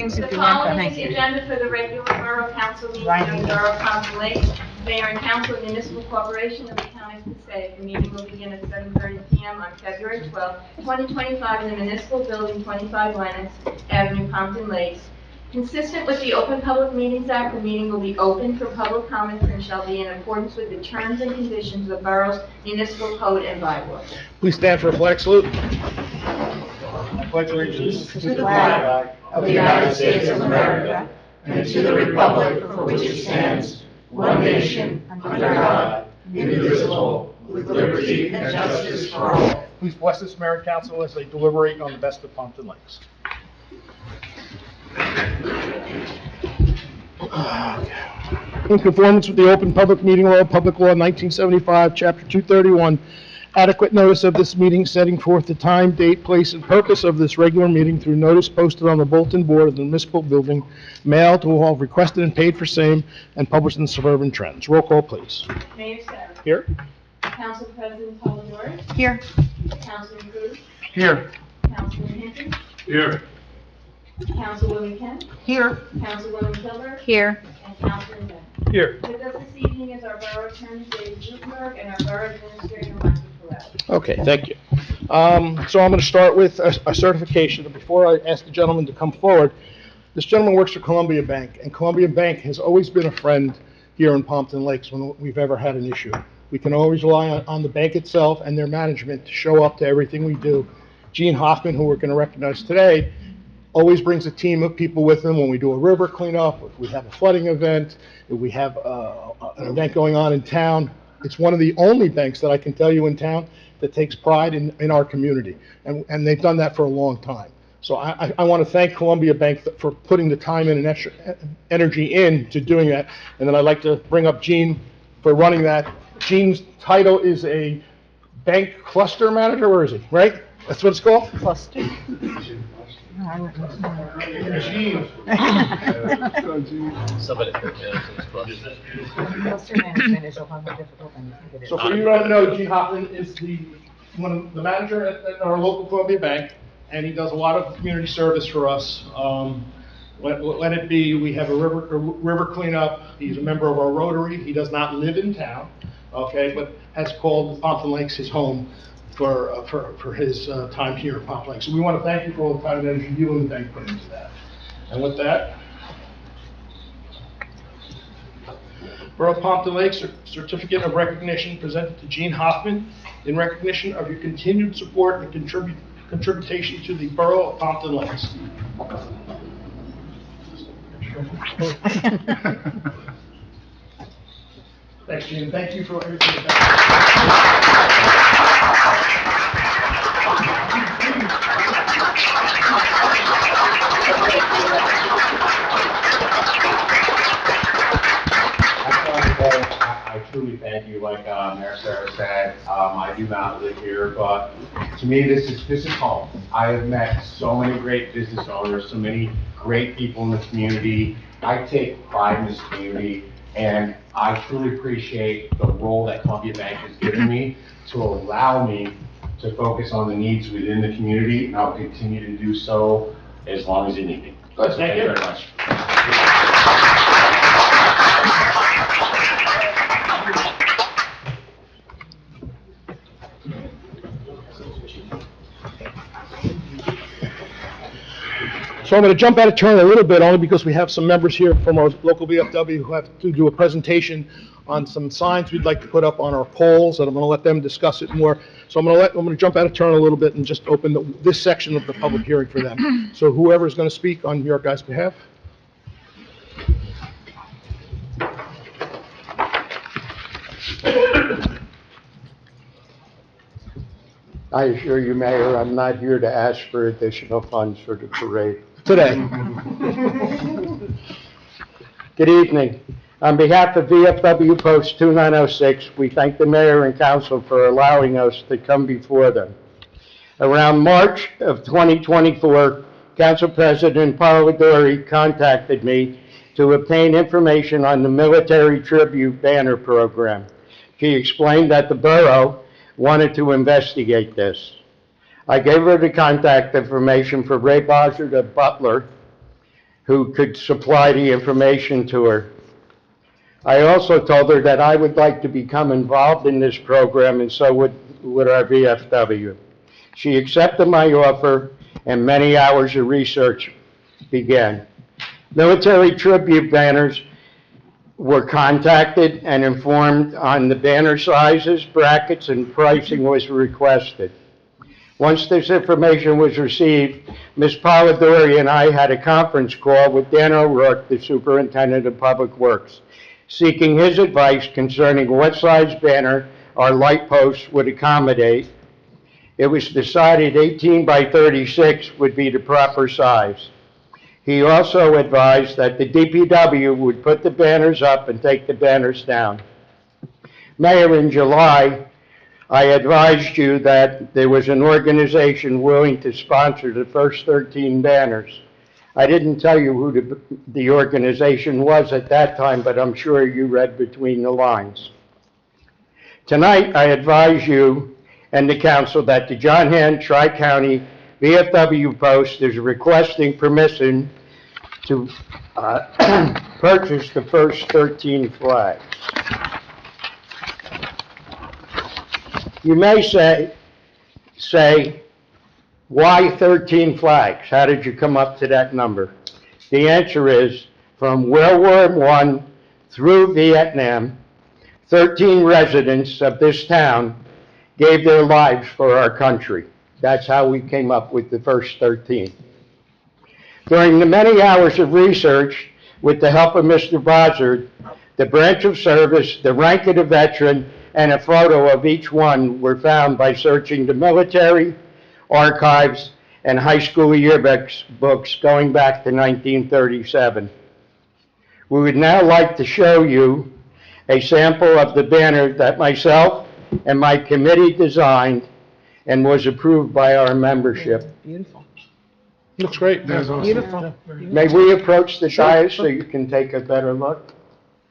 The following is the agenda for the regular Borough Council meeting of the Borough of Pompton Lakes, Mayor and Council of Municipal Corporation of the County of Passaic. The meeting will begin at 7:30 p.m. on February 12, 2025 in the Municipal Building, 25 Lennox Avenue, Pompton Lakes. Consistent with the Open Public Meetings Act, the meeting will be open for public comments and shall be in accordance with the terms and conditions of the Borough's Municipal Code and bylaws. Please stand for a flag salute. I pledge allegiance to the flag of the United States of America and to the republic for which it stands, one nation, under God, indivisible, with liberty and justice for all. Please bless this mayor and council as they deliberate on the best of Pompton Lakes. In conformance with the Open Public Meeting Law, Public Law 1975, Chapter 231, adequate notice of this meeting setting forth the time, date, place, and purpose of this regular meeting through notice posted on the bulletin board of the municipal building, mailed to all requested and paid for same, and published in the Suburban Trends. Roll call, please. Mayor Sarah. Here? Council President Polidori. Here. Councilman Cruz. Here. Councilman Hinton. Here. Councilwoman Kent. Here. Councilwoman Kilmer. Here. And Councilman Bennett. Here. With us this evening is our Borough Attorney, David Zuckerberg, and our Borough Administrator, Michael Correll. Okay, thank you. So I'm going to start with a certification. Before I ask the gentleman to come forward, this gentleman works for Columbia Bank, and Columbia Bank has always been a friend here in Pompton Lakes when we've ever had an issue. We can always rely on the bank itself and their management to show up to everything we do. Gene Hoffman, who we're going to recognize today, always brings a team of people with him when we do a river cleanup, if we have a flooding event, if we have an event going on in town. It's one of the only banks that I can tell you in town that takes pride in our community, and they've done that for a long time. So I want to thank Columbia Bank for putting the time and extra energy into doing that, and then I'd like to bring up Gene for running that. Gene's title is a bank cluster manager. Where is he? Right? That's what it's called? Cluster. Somebody Cluster management is a lot more difficult than you think it is. So for you who don't know, Gene Hoffman is one of the manager at our local Columbia Bank, and he does a lot of community service for us. Let it be, we have a river cleanup. He's a member of our Rotary. He does not live in town, okay, but has called Pompton Lakes his home for his time here at Pompton Lakes. So we want to thank you for all the time and energy you and the bank put into that. And with that, Borough of Pompton Lakes Certificate of Recognition presented to Gene Hoffman in recognition of your continued support and contribution to the Borough of Pompton Lakes. Thanks, Gene. Thank you for everything you've done. I truly thank you, like Mayor Sarah said. I do not live here, but to me, this is home. I have met so many great business owners, so many great people in the community. I take pride in this community, and I truly appreciate the role that Columbia Bank has given me to allow me to focus on the needs within the community, and I'll continue to do so as long as you need me. Thank you very much. So I'm going to jump out of turn a little bit, only because we have some members here from our local VFW who have to do a presentation on some signs we'd like to put up on our poles, and I'm going to let them discuss it more. So I'm going to jump out of turn a little bit and just open this section of the public hearing for them. So whoever is going to speak on your guys' behalf. I assure you, Mayor, I'm not here to ask for additional funds for the parade. Today. Good evening. On behalf of VFW Post 2906, we thank the Mayor and Council for allowing us to come before them. Around March of 2024, Council President Polidori contacted me to obtain information on the Military Tribute Banner Program. She explained that the borough wanted to investigate this. I gave her the contact information for Ray Bossert of Butler who could supply the information to her. I also told her that I would like to become involved in this program, and so would our VFW. She accepted my offer, and many hours of research began. Military tribute banners were contacted and informed on the banner sizes, brackets, and pricing was requested. Once this information was received, Ms. Polidori and I had a conference call with Dan O'Rourke, the Superintendent of Public Works, seeking his advice concerning what size banner our light posts would accommodate. It was decided 18 by 36 would be the proper size. He also advised that the DPW would put the banners up and take the banners down. Mayor, in July, I advised you that there was an organization willing to sponsor the first 13 banners. I didn't tell you who the organization was at that time, but I'm sure you read between the lines. Tonight, I advise you and the council that the John Hand Tri-County VFW Post is requesting permission to purchase the first 13 flags. You may say, why 13 flags? How did you come up to that number? The answer is, from World War I through Vietnam, 13 residents of this town gave their lives for our country. That's how we came up with the first 13. During the many hours of research, with the help of Mr. Bozzard, the branch of service, the rank of the veteran, and a photo of each one were found by searching the military, archives, and high school yearbooks books going back to 1937. We would now like to show you a sample of the banner that myself and my committee designed and was approved by our membership. Beautiful. Looks great. Beautiful. May we approach the dais so you can take a better look?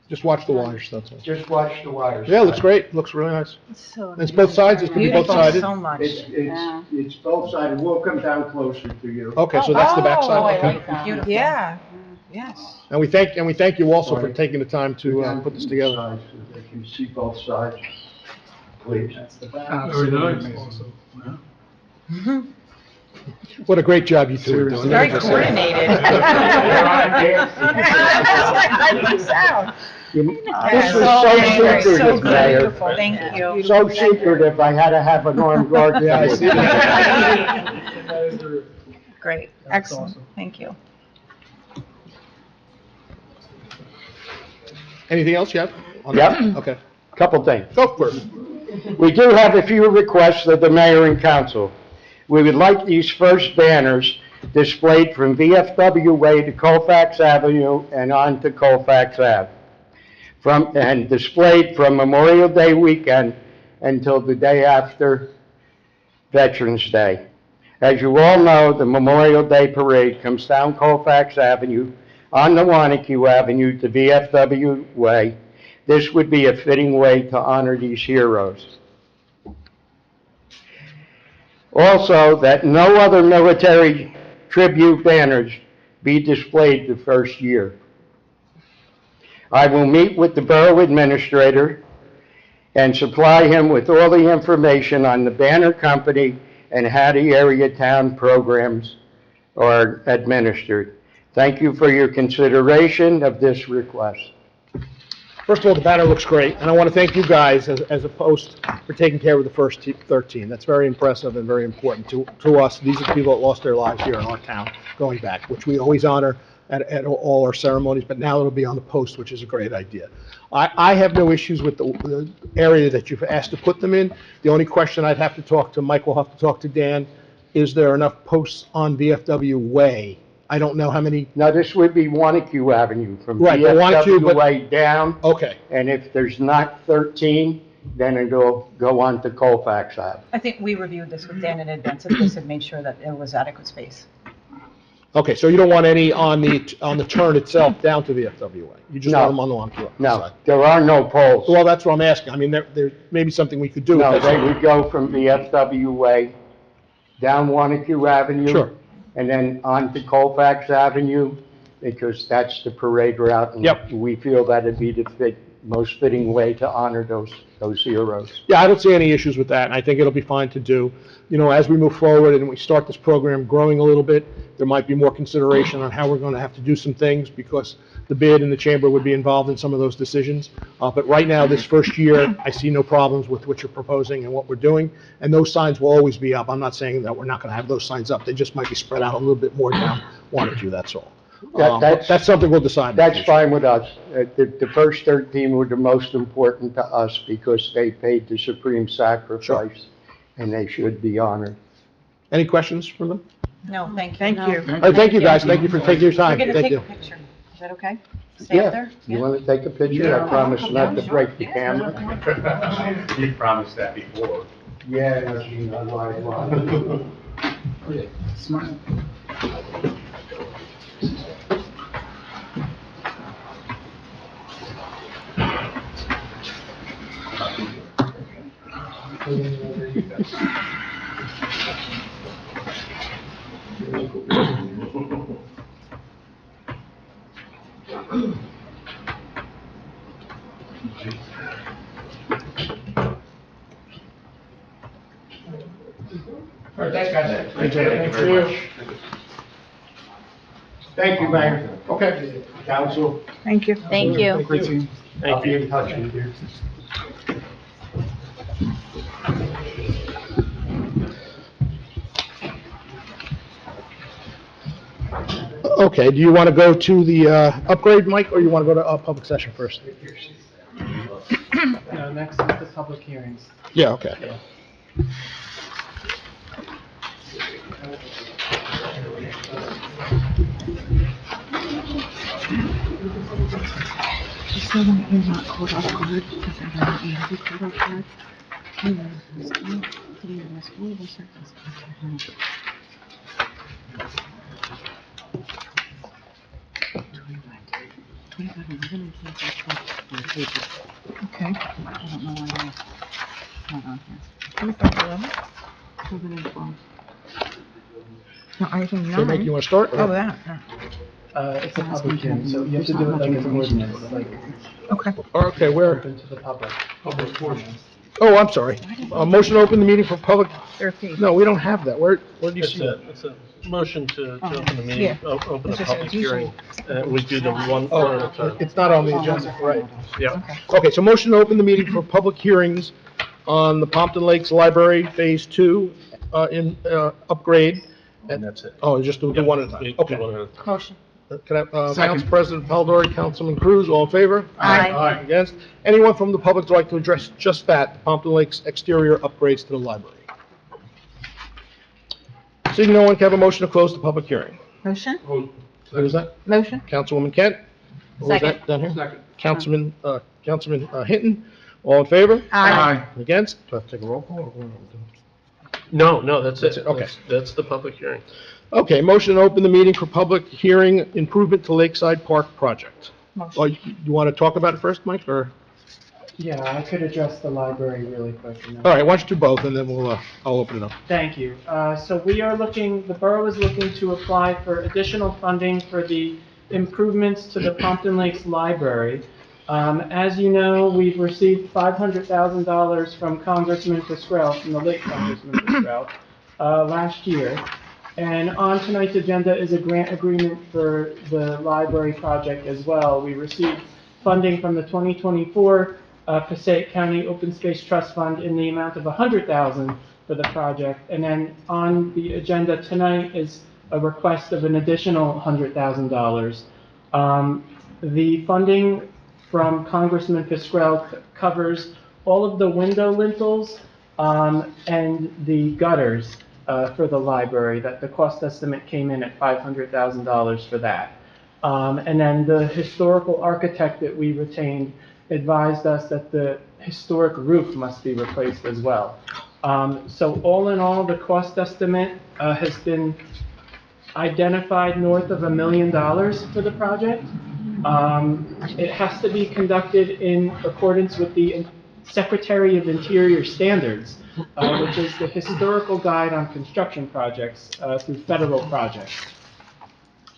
Just watch the wires, that's all. Just watch the wires. Yeah, looks great, looks really nice. So It's both sides, it's gonna be both beautiful sided? so much. It's both sided. We'll come down closer to you. Okay, so that's the back Oh, side, I okay. like that. Beautiful. Yeah, yes. And we thank you also for taking the time to put this together. Sides so they can see both sides, please. Very nice. What a great job you two are doing. Very coordinated. I think so. This was so secretive, Mayor. Beautiful, thank you. So secretive, I had to have an armed guard. Yeah, I see that. Great, excellent, thank you. Anything else you have? on Yep. that? Okay, Couple things. go for it. We do have a few requests of the mayor and council. We would like these first banners displayed from VFW Way to Colfax Avenue and on to Colfax Ave. And displayed from Memorial Day weekend until the day after Veterans Day. As you all know, the Memorial Day Parade comes down Colfax Avenue on the Wanacue Avenue to VFW Way. This would be a fitting way to honor these heroes. Also, that no other military tribute banners be displayed the first year. I will meet with the borough administrator and supply him with all the information on the banner company and how the area town programs are administered. Thank you for your consideration of this request. First of all, the banner looks great, and I want to thank you guys as a post for taking care of the first 13. That's very impressive and very important to us. These are people that lost their lives here in our town going back, which we always honor at all our ceremonies, but now it'll be on the post, which is a great idea. I have no issues with the area that you've asked to put them in. The only question I'd have to talk to, Mike will have to talk to Dan, is there enough posts on VFW Way? I don't know how many. Now, this would be Wanacue Avenue from Right, but Wanacue, VFW but- Way down, Okay, and if there's not 13, then it'll go on to Colfax Ave. I think we reviewed this with Dan in advance of this and made sure that there was adequate space. okay, so you don't want any on the turn itself down to VFW Way? You just No. want them on the Wanacue No, side? there are no poles. Well, that's what I'm asking. I mean, there may be something we could do. No, with they this. would go from VFW Way down Wanacue Avenue. Sure. And then on to Colfax Avenue, because that's the parade route. and Yep. We feel that'd be the most fitting way to honor those heroes. Yeah, I don't see any issues with that, and I think it'll be fine to do. You know, as we move forward and we start this program growing a little bit, there might be more consideration on how we're going to have to do some things, because the bid and the chamber would be involved in some of those decisions. But right now, this first year, I see no problems with what you're proposing and what we're doing, and those signs will always be up. I'm not saying that we're not going to have those signs up, they just might be spread out a little bit more down one or two, that's all. But that's something we'll decide. in the That's future. fine with us. The first 13 were the most important to us because they paid the supreme sacrifice, and they should be honored. Any questions from them? No, thank you. Thank you. All right, thank you, guys, thank you for taking your We're time, gonna thank take you. a picture. Is that okay? Stay up there? You want to take a picture? I promise not to break the camera. You promised that before. Yeah, no, Gene, I lied. Smile. All right, thanks, guys. Thank you very much. Thank you, Mayor. Okay. Council. Thank you. Thank you. Great team. I'll be in touch with you. Okay, do you want to go to the upgrade, Mike, or you want to go to public session first? No, next is the public hearings. Yeah, okay. Just so that you're not caught off guard, because I don't want you to be caught off guard. Okay. I don't know why they're not on here. 11 and 12. No, I think 9. So, Mike, you want to start? Oh, that. It's a public hearing, so you have to do it like an ordinance, like Okay. Okay, where? open to the public. Public portion. Oh, I'm sorry. Motion to open the meeting for public, 13. no, we don't have that. Where do you see that? It's a motion to open the Yeah. meeting, open the It's just public as usual. hearing. We do them one at a Oh, time. it's not on the agenda, right? Yeah. Okay, so motion to open the meeting for public hearings on the Pompton Lakes Library Phase 2 upgrade. And that's it. Oh, just do one at a We time. do Okay. one at a time. Motion. Can I, Second. Council President Palidori, Councilman Cruz, all in favor? Aye. Against? Anyone from the public would like to address just that, the Pompton Lakes exterior upgrades to the library? Seeing no one, can I have a motion to close the public hearing? Motion? Who was that? Motion? Councilwoman Kent? What was Second. that down here? Second. Councilman Hinton, all in favor? Aye. Against? Do I have to take a roll call? No, that's That's it. it, okay. That's the public hearing. Okay, motion to open the meeting for public hearing, improvement to Lakeside Park project. Oh, Motion. you want to talk about it first, Mike, or? Yeah, I could address the library really quick. and then- All right, why don't you do both, and then I'll open it up. Thank you. So we are looking, the borough is looking to apply for additional funding for the improvements to the Pompton Lakes Library. As you know, we've received $500,000 from Congressman Pasquale, from the late Congressman Pasquale, last year. And on tonight's agenda is a grant agreement for the library project as well. We received funding from the 2024 Passaic County Open Space Trust Fund in the amount of $100,000 for the project. And then on the agenda tonight is a request of an additional $100,000. The funding from Congressman Pasquale covers all of the window lintels and the gutters for the library. That the cost estimate came in at $500,000 for that. And then the historical architect that we retained advised us that the historic roof must be replaced as well. So all in all, the cost estimate has been identified north of $1 million for the project. It has to be conducted in accordance with the Secretary of Interior standards, which is the historical guide on construction projects through federal projects.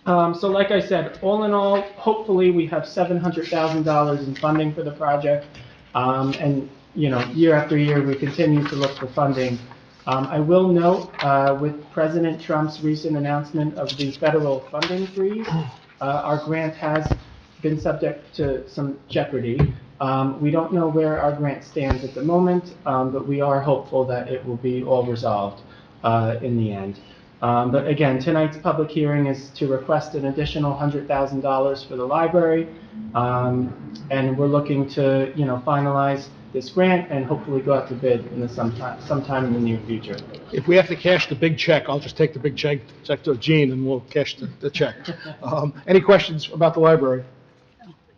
So like I said, all in all, hopefully we have $700,000 in funding for the project. And, you know, year after year, we continue to look for funding. I will note, with President Trump's recent announcement of the federal funding freeze, our grant has been subject to some jeopardy. We don't know where our grant stands at the moment, but we are hopeful that it will be all resolved in the end. But again, tonight's public hearing is to request an additional $100,000 for the library. And we're looking to, you know, finalize this grant and hopefully go out to bid in the sometime in the near future. If we have to cash the big check, I'll just take the big check to Gene and we'll cash the check. Any questions about the library?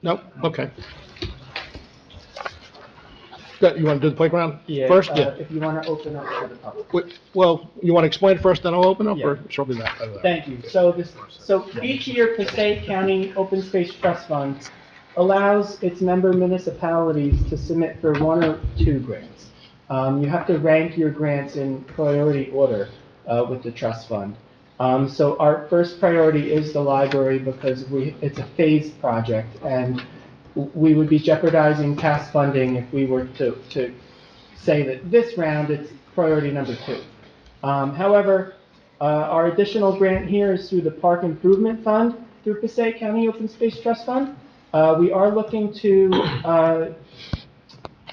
No? Okay. You want to do the playground first? If you want to open up to the public. Well, you want to explain it first, then I'll open up, Yeah. or shall we that? Thank you. So each year, Passaic County Open Space Trust Fund allows its member municipalities to submit for one or two grants. You have to rank your grants in priority order with the trust fund. So our first priority is the library because it's a phased project, and we would be jeopardizing past funding if we were to say that this round it's priority number 2. However, our additional grant here is through the Park Improvement Fund through Passaic County Open Space Trust Fund. We are looking to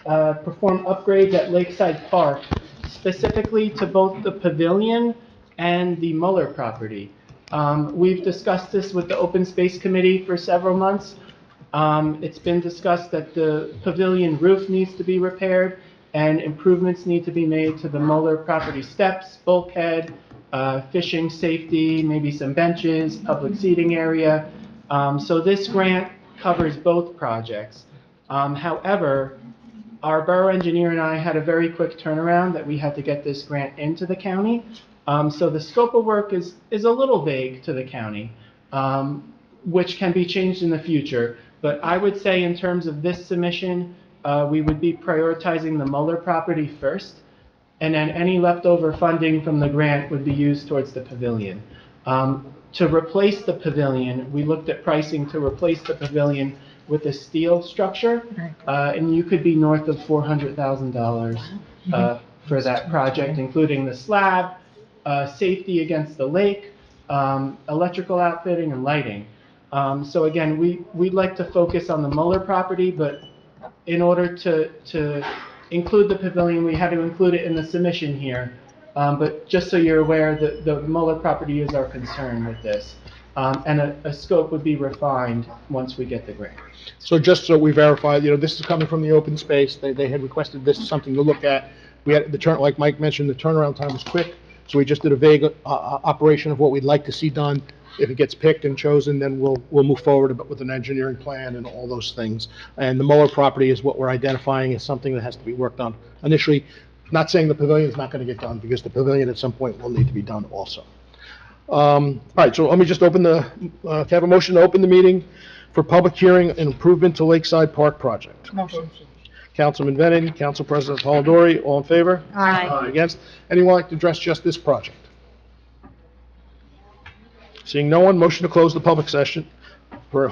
perform upgrades at Lakeside Park, specifically to both the pavilion and the Muller property. We've discussed this with the Open Space Committee for several months. It's been discussed that the pavilion roof needs to be repaired and improvements need to be made to the Muller property steps, bulkhead, fishing safety, maybe some benches, public seating area. So this grant covers both projects. However, our borough engineer and I had a very quick turnaround that we had to get this grant into the county. So the scope of work is a little vague to the county, which can be changed in the future. But I would say in terms of this submission, we would be prioritizing the Muller property first, and then any leftover funding from the grant would be used towards the pavilion. To replace the pavilion, we looked at pricing to replace the pavilion with a steel structure, and you could be north of $400,000 for that project, including the slab, safety against the lake, electrical outfitting, and lighting. So again, we'd like to focus on the Muller property, but in order to include the pavilion, we had to include it in the submission here. But just so you're aware, the Muller property is our concern with this. And a scope would be refined once we get the grant. So just so we verify, this is coming from the open space. They had requested this is something to look at. We had like Mike mentioned, the turnaround time was quick. So we just did a vague operation of what we'd like to see done. If it gets picked and chosen, then we'll move forward with an engineering plan and all those things. And the Muller property is what we're identifying as something that has to be worked on initially. Not saying the pavilion's not going to get done, because the pavilion at some point will need to be done also. All right, so let me just open have a motion to open the meeting for public hearing and improvement to Lakeside Park project. Motion. Councilman Bennett, Council President Polidori, all in favor? Aye. Against? Anyone like to address just this project? Seeing no one, motion to close the public session for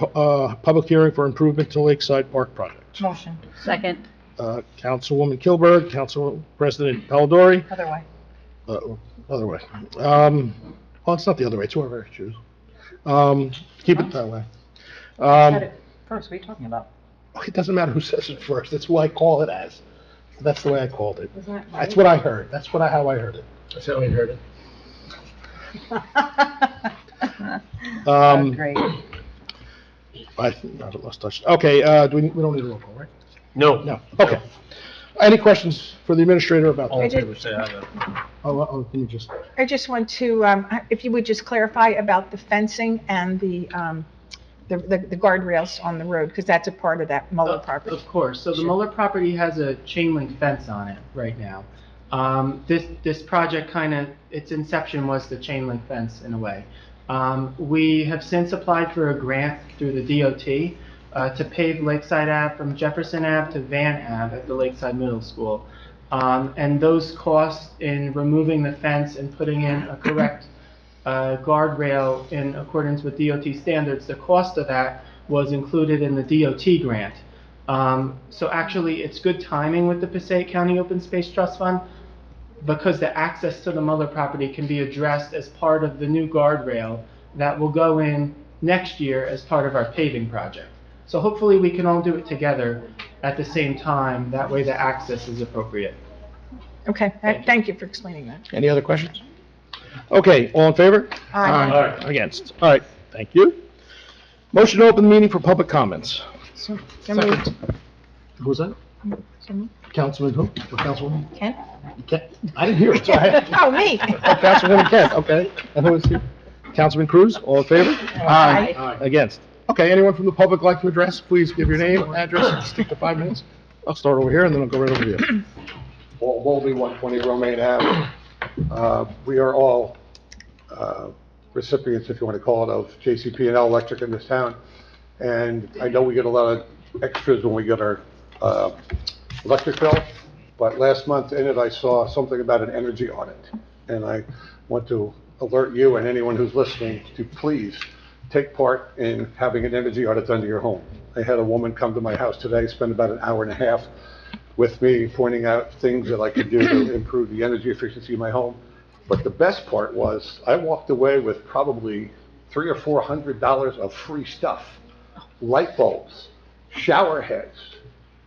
public hearing for improvement to Lakeside Park project. Motion. Second. Councilwoman Kilberg, Council President Polidori. Other way. Other way. Well, it's not the other way, it's whoever I choose. Keep it that way. Said it first, what are you talking about? It doesn't matter who says it first, it's who I call it as. That's the way I called it. Isn't that right? That's what I heard, that's how I heard it. That's how we heard it. Great. I lost touch. Okay, we don't need a roll call, right? No. No, okay. Any questions for the administrator about All in that? favor, say aye. Can you just, I just want to, if you would just clarify about the fencing and the guardrails on the road, because that's a part of that Muller property. Of course. So the Muller property has a chain link fence on it right now. This project its inception was the chain link fence in a way. We have since applied for a grant through the DOT to pave Lakeside Ave from Jefferson Ave to Van Ave at the Lakeside Middle School. And those costs in removing the fence and putting in a correct guardrail in accordance with DOT standards. The cost of that was included in the DOT grant. So actually, it's good timing with the Passaic County Open Space Trust Fund, because the access to the Muller property can be addressed as part of the new guardrail that will go in next year as part of our paving project. So hopefully we can all do it together at the same time. That way the access is appropriate. Okay, thank you for explaining that. Any other questions? Okay, all in favor? Aye. Against? All right, thank you. Motion to open the meeting for public comments. So moved. Who's that? So moved. Councilman who? Or Councilwoman? Ken? Kent? I didn't hear it, so I had. Oh, me. Oh, Councilwoman Kent, okay. And who is here? Councilman Cruz, all in favor? Aye. Against? Okay, anyone from the public like to address? Please give your name, address, and stick to 5 minutes. I'll start over here, and then I'll go right over here. Paul Bowlby, 120 Romaine Ave. We are all recipients, if you want to call it, of JCP&L Electric in this town. And I know we get a lot of extras when we get our electric bill, but last month in it I saw something about an energy audit. And I want to alert you and anyone who's listening to please take part in having an energy audit done to your home. I had a woman come to my house today, spend about an hour and a half with me, pointing out things that I could do to improve the energy efficiency of my home. But the best part was I walked away with probably $300 or $400 of free stuff. Light bulbs, shower heads,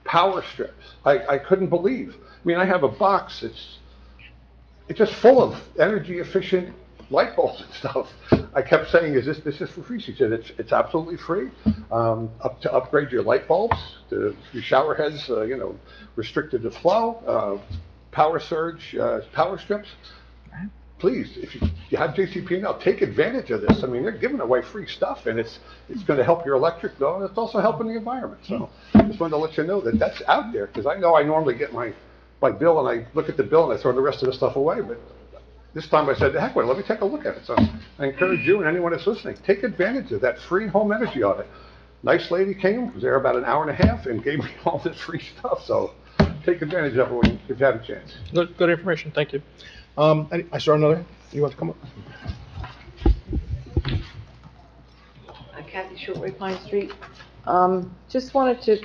power strips. I couldn't believe. I mean, I have a box, it's just full of energy efficient light bulbs and stuff. I kept saying, this is for free? She said, it's absolutely free. Up to upgrade your light bulbs, your shower heads, restricted to flow, power surge, power strips. Please, if you have JCP&L, take advantage of this. I mean, they're giving away free stuff, and it's going to help your electric bill, and it's also helping the environment. So I just wanted to let you know that that's out there, because I know I normally get my bill, and I look at the bill, and I throw the rest of the stuff away, but this time I said, heck with it, let me take a look at it. So I encourage you and anyone that's listening, take advantage of that free home energy audit. Nice lady came, was there about an hour and a half, and gave me all this free stuff, so take advantage of it when you've had a chance. Good information, thank you. I saw another, you want to come up? Kathy Shortway, Pine Street. Just wanted to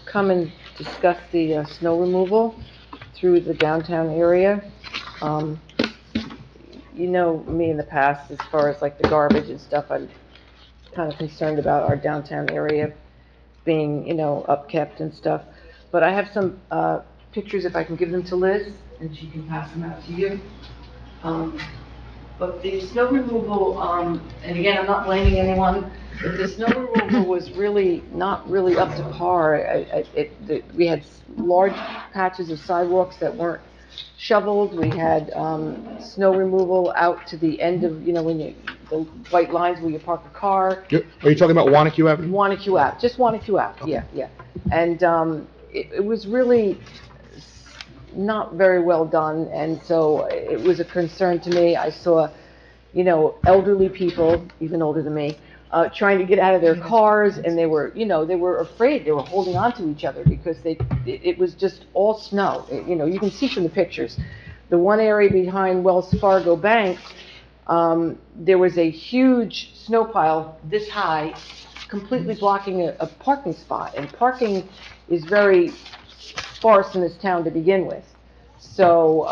come and discuss the snow removal through the downtown area. You know me in the past, as far as like the garbage and stuff, I'm kind of concerned about our downtown area being, upkept and stuff. But I have some pictures, if I can give them to Liz, and she can pass them out to you. But the snow removal, and again, I'm not blaming anyone, but the snow removal was really not really up to par. We had large patches of sidewalks that weren't shoveled. We had snow removal out to the end of, the white lines where you park a car. Are you talking about Wanacue Avenue? Wanacue Ave, just Wanacue Ave, Okay. yeah. And it was really not very well done, and so it was a concern to me. I saw, elderly people, even older than me, trying to get out of their cars, and they were afraid. They were holding on to each other because it was just all snow. You can see from the pictures. The one area behind Wells Fargo Bank, there was a huge snow pile this high, completely blocking a parking spot, and parking is very sparse in this town to begin with. So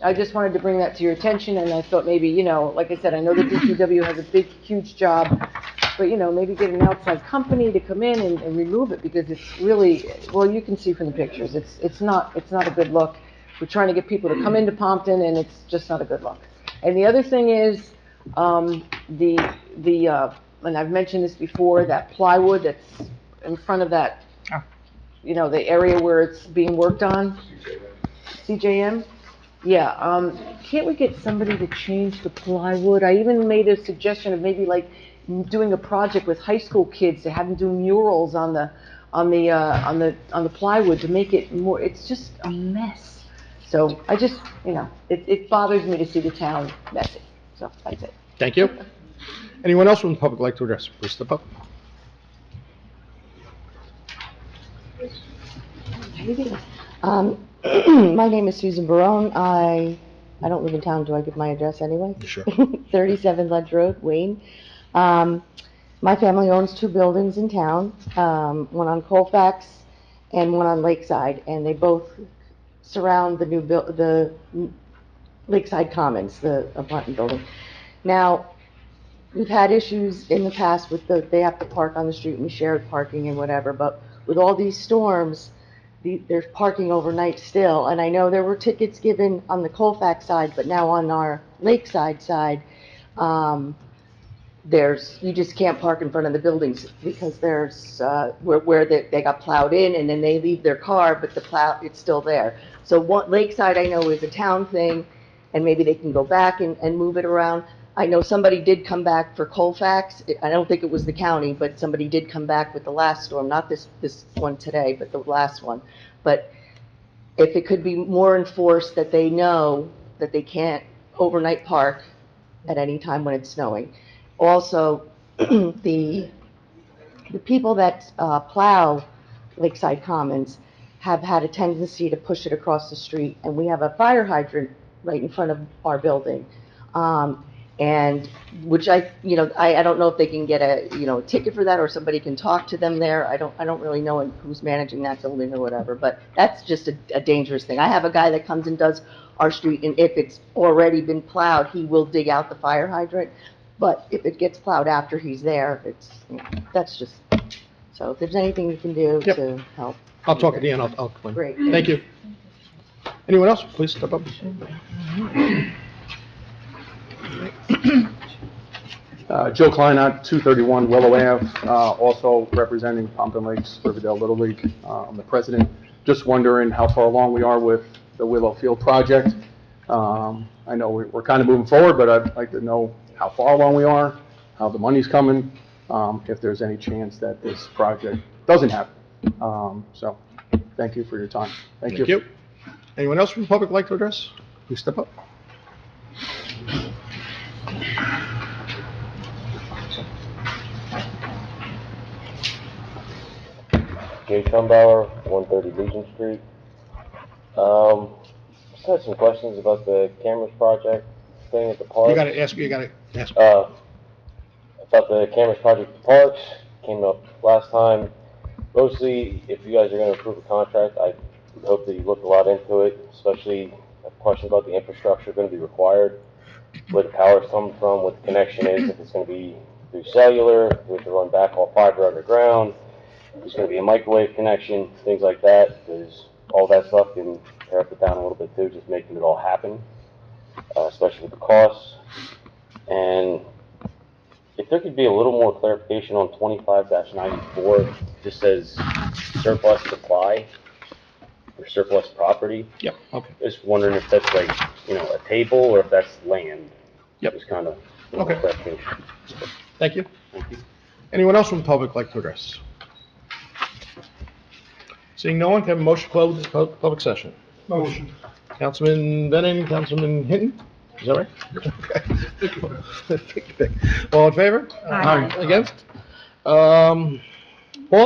I just wanted to bring that to your attention, and I thought maybe, like I said, I know the DPW has a big, huge job, but, maybe get an outside company to come in and remove it, because it's really, well, you can see from the pictures, it's not a good look. We're trying to get people to come into Pompton, and it's just not a good look. And the other thing is, and I've mentioned this before, that plywood that's in front of that, the area where it's being worked on, CJM? Yeah, can't we get somebody to change the plywood? I even made a suggestion of maybe like doing a project with high school kids to have them do murals on the plywood to make it more, it's just a mess. So I just, it bothers me to see the town messy. So that's it. Thank you. Anyone else from the public like to address? Please step up. My name is Susan Barone. I I don't live in town, do I give my address anyway? Sure. 37 Ledge Road, Wayne. My family owns 2 buildings in town, one on Colfax and one on Lakeside, and they both surround the Lakeside Commons, the apartment building. Now, we've had issues in the past with they have to park on the street and shared parking and whatever, but with all these storms, there's parking overnight still, and I know there were tickets given on the Colfax side, but now on our Lakeside side, you just can't park in front of the buildings because there's, where they got plowed in and then they leave their car, but it's still there. So Lakeside I know is a town thing, and maybe they can go back and move it around. I know somebody did come back for Colfax. I don't think it was the county, but somebody did come back with the last storm, not this one today, but the last one. But if it could be more enforced that they know that they can't overnight park at any time when it's snowing. Also, the people that plow Lakeside Commons have had a tendency to push it across the street, and we have a fire hydrant right in front of our building. And which I don't know if they can get a ticket for that, or somebody can talk to them there. I don't really know who's managing that building or whatever, but that's just a dangerous thing. I have a guy that comes and does our street, and if it's already been plowed, he will dig out the fire hydrant. But if it gets plowed after he's there, that's just, so if there's anything you can do Yep. to help. I'll talk at the end, I'll explain. Great. Thank you. Anyone else? Please step up. Joe Kleinert, 231 Willow Ave, also representing Pompton Lakes Riverdale Little League. I'm the president. Just wondering how far along we are with the Willow Field project. I know we're kind of moving forward, but I'd like to know how far along we are, how the money's coming, if there's any chance that this project doesn't happen. So thank you for your time. Thank you. Anyone else from the public like to address? Please step up. Jay Trumbauer, 130 Legion Street. Just had some questions about the cameras project thing at the park. You gotta ask. About the cameras project at the parks, came up last time. Mostly, if you guys are gonna approve a contract, I would hope that you look a lot into it, especially a question about the infrastructure gonna be required, where the power's coming from, what the connection is, if it's gonna be through cellular, if we have to run backhaul fiber underground, there's going to be a microwave connection, things like that, because all that stuff can tear up the town a little bit too, just making it all happen, especially with the costs. And if there could be a little more clarification on 25-94, just says surplus supply or surplus property. Yep, okay. Just wondering if that's like, a table or if that's land. Yep. Just kind of Okay. clarification. Thank you. Thank you. Anyone else from the public like to address? Seeing no one, can I have a motion to close this public session? Motion. Councilman Benning, Councilman Hinton, is that right? Okay. All in favor? Aye. Against? Paul,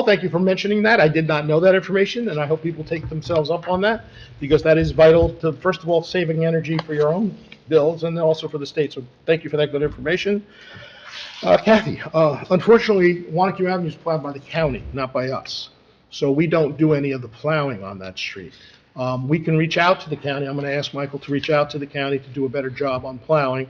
thank you for mentioning that. I did not know that information, and I hope people take themselves up on that, because that is vital to, first of all, saving energy for your own bills and then also for the state. So thank you for that good information. Kathy, unfortunately, Wanacue Avenue is plowed by the county, not by us. So we don't do any of the plowing on that street. We can reach out to the county. I'm going to ask Michael to reach out to the county to do a better job on plowing.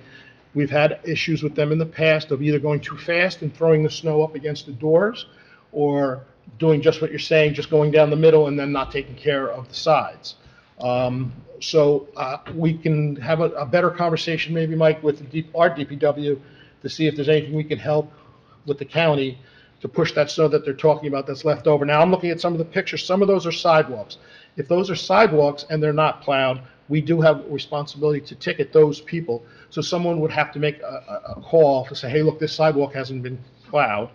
We've had issues with them in the past of either going too fast and throwing the snow up against the doors, or doing just what you're saying, just going down the middle and then not taking care of the sides. So we can have a better conversation, maybe, Mike, with our DPW to see if there's anything we can help with the county to push that snow that they're talking about that's left over. Now, I'm looking at some of the pictures. Some of those are sidewalks. If those are sidewalks and they're not plowed, we do have a responsibility to ticket those people. So someone would have to make a call to say, hey, look, this sidewalk hasn't been plowed.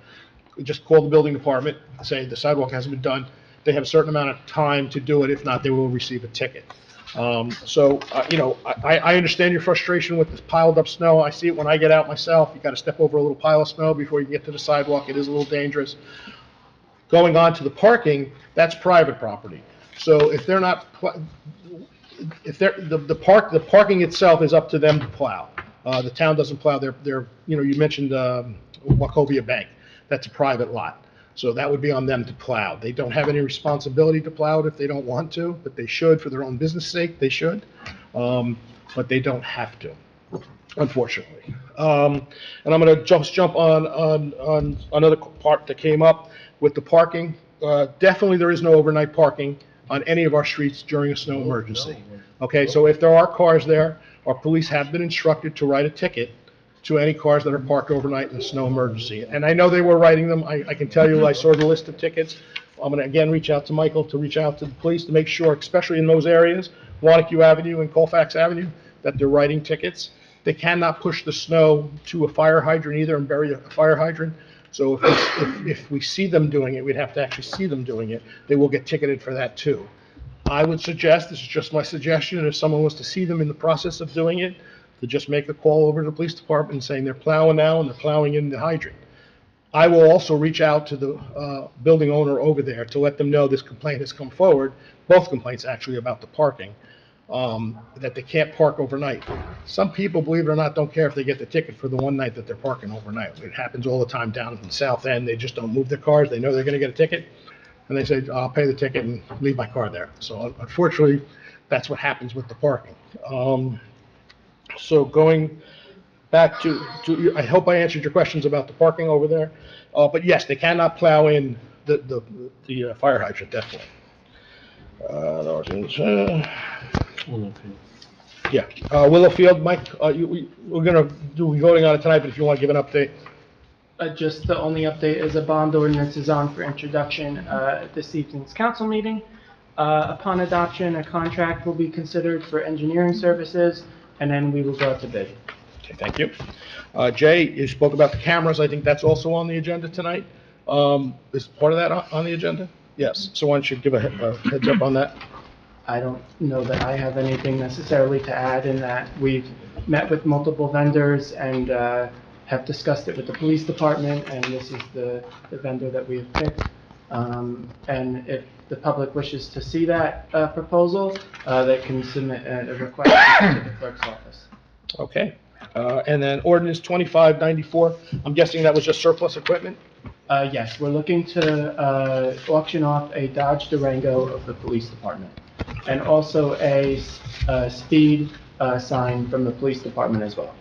Just call the building department, say the sidewalk hasn't been done. They have a certain amount of time to do it. If not, they will receive a ticket. I understand your frustration with this piled up snow. I see it when I get out myself. You got to step over a little pile of snow before you can get to the sidewalk. It is a little dangerous. Going on to the parking, that's private property. So if they're not, if they're, the parking itself is up to them to plow. The town doesn't plow, you mentioned, Wachovia Bank, that's a private lot. So that would be on them to plow. They don't have any responsibility to plow it if they don't want to, but they should, for their own business sake, they should. But they don't have to, unfortunately. And I'm gonna jump on another part that came up with the parking. Definitely there is no overnight parking on any of our streets during a snow emergency. Okay, so if there are cars there, our police have been instructed to write a ticket to any cars that are parked overnight in a snow emergency. And I know they were writing them. I can tell you, I saw the list of tickets. I'm gonna again reach out to Michael to reach out to the police to make sure, especially in those areas, Wanacue Avenue and Colfax Avenue, that they're writing tickets. They cannot push the snow to a fire hydrant either and bury a fire hydrant. So if we see them doing it, we'd have to actually see them doing it. They will get ticketed for that too. I would suggest, this is just my suggestion, if someone was to see them in the process of doing it, to just make a call over to the police department saying they're plowing now and they're plowing in the hydrant. I will also reach out to the building owner over there to let them know this complaint has come forward, both complaints actually about the parking, that they can't park overnight. Some people, believe it or not, don't care if they get the ticket for the one night that they're parking overnight. It happens all the time down in the south end. They just don't move their cars. They know they're gonna get a ticket, and they say, I'll pay the ticket and leave my car there. So unfortunately, that's what happens with the parking. So going back to, I hope I answered your questions about the parking over there. But yes, they cannot plow in the fire hydrant, definitely. Yeah, Willowfield, Mike, we're gonna be voting on it tonight, but if you want to give an update. Just the only update is a bond ordinance is on for introduction at this evening's council meeting. Upon adoption, a contract will be considered for engineering services, and then we will go out to bid. Okay, thank you. Jay, you spoke about the cameras. I think that's also on the agenda tonight. Is part of that on the agenda? Yes. So why don't you give a heads up on that? I don't know that I have anything necessarily to add in that we've met with multiple vendors and have discussed it with the police department, and this is the vendor that we have picked. And if the public wishes to see that proposal, they can submit a request to the clerk's office. Okay. And then ordinance 2594, I'm guessing that was just surplus equipment? Yes, we're looking to auction off a Dodge Durango of the police department, and also a speed sign from the police department as well.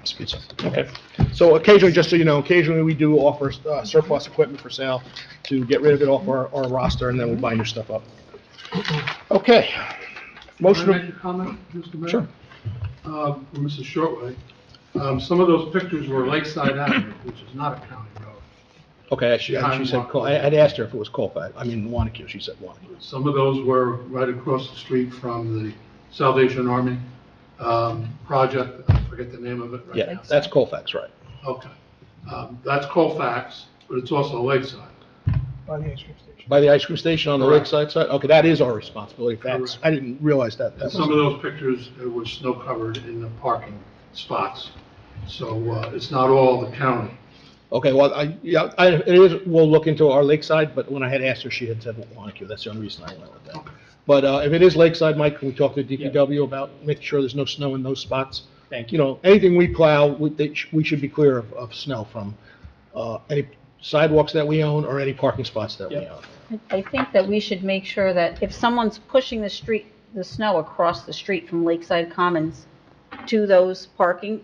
Speed sign. Okay. So occasionally, just so you know, occasionally we do offer surplus equipment for sale to get rid of it off our roster, and then we buy new stuff up. Okay. Motion. Can I make a comment, Mr. Mayor? Sure. For Mrs. Shortway. Some of those pictures were Lakeside Avenue, which is not a county road. Okay, she said, I'd asked her if it was Colfax. I mean, Wanacue. She said Wanacue. Some of those were right across the street from the Salvation Army project. I forget the name of it right now. Yeah, that's Colfax, right? Okay. That's Colfax, but it's also Lakeside. By the ice cream station. By the ice cream station on the lakeside side? Okay, that is our responsibility. That's, I didn't realize that. And some of those pictures were snow covered in the parking spots. So it's not all the county. Okay, well, it is, we'll look into our lakeside, but when I had asked her, she had said Wanacue. That's the only reason I went with that. Okay. But if it is lakeside, Mike, can we talk to DPW about making sure there's no snow in those spots? Thank You know, anything we plow, we should be clear of snow from any sidewalks that we own or any parking spots that we own. I think that we should make sure that if someone's pushing the snow across the street from Lakeside Commons to those parking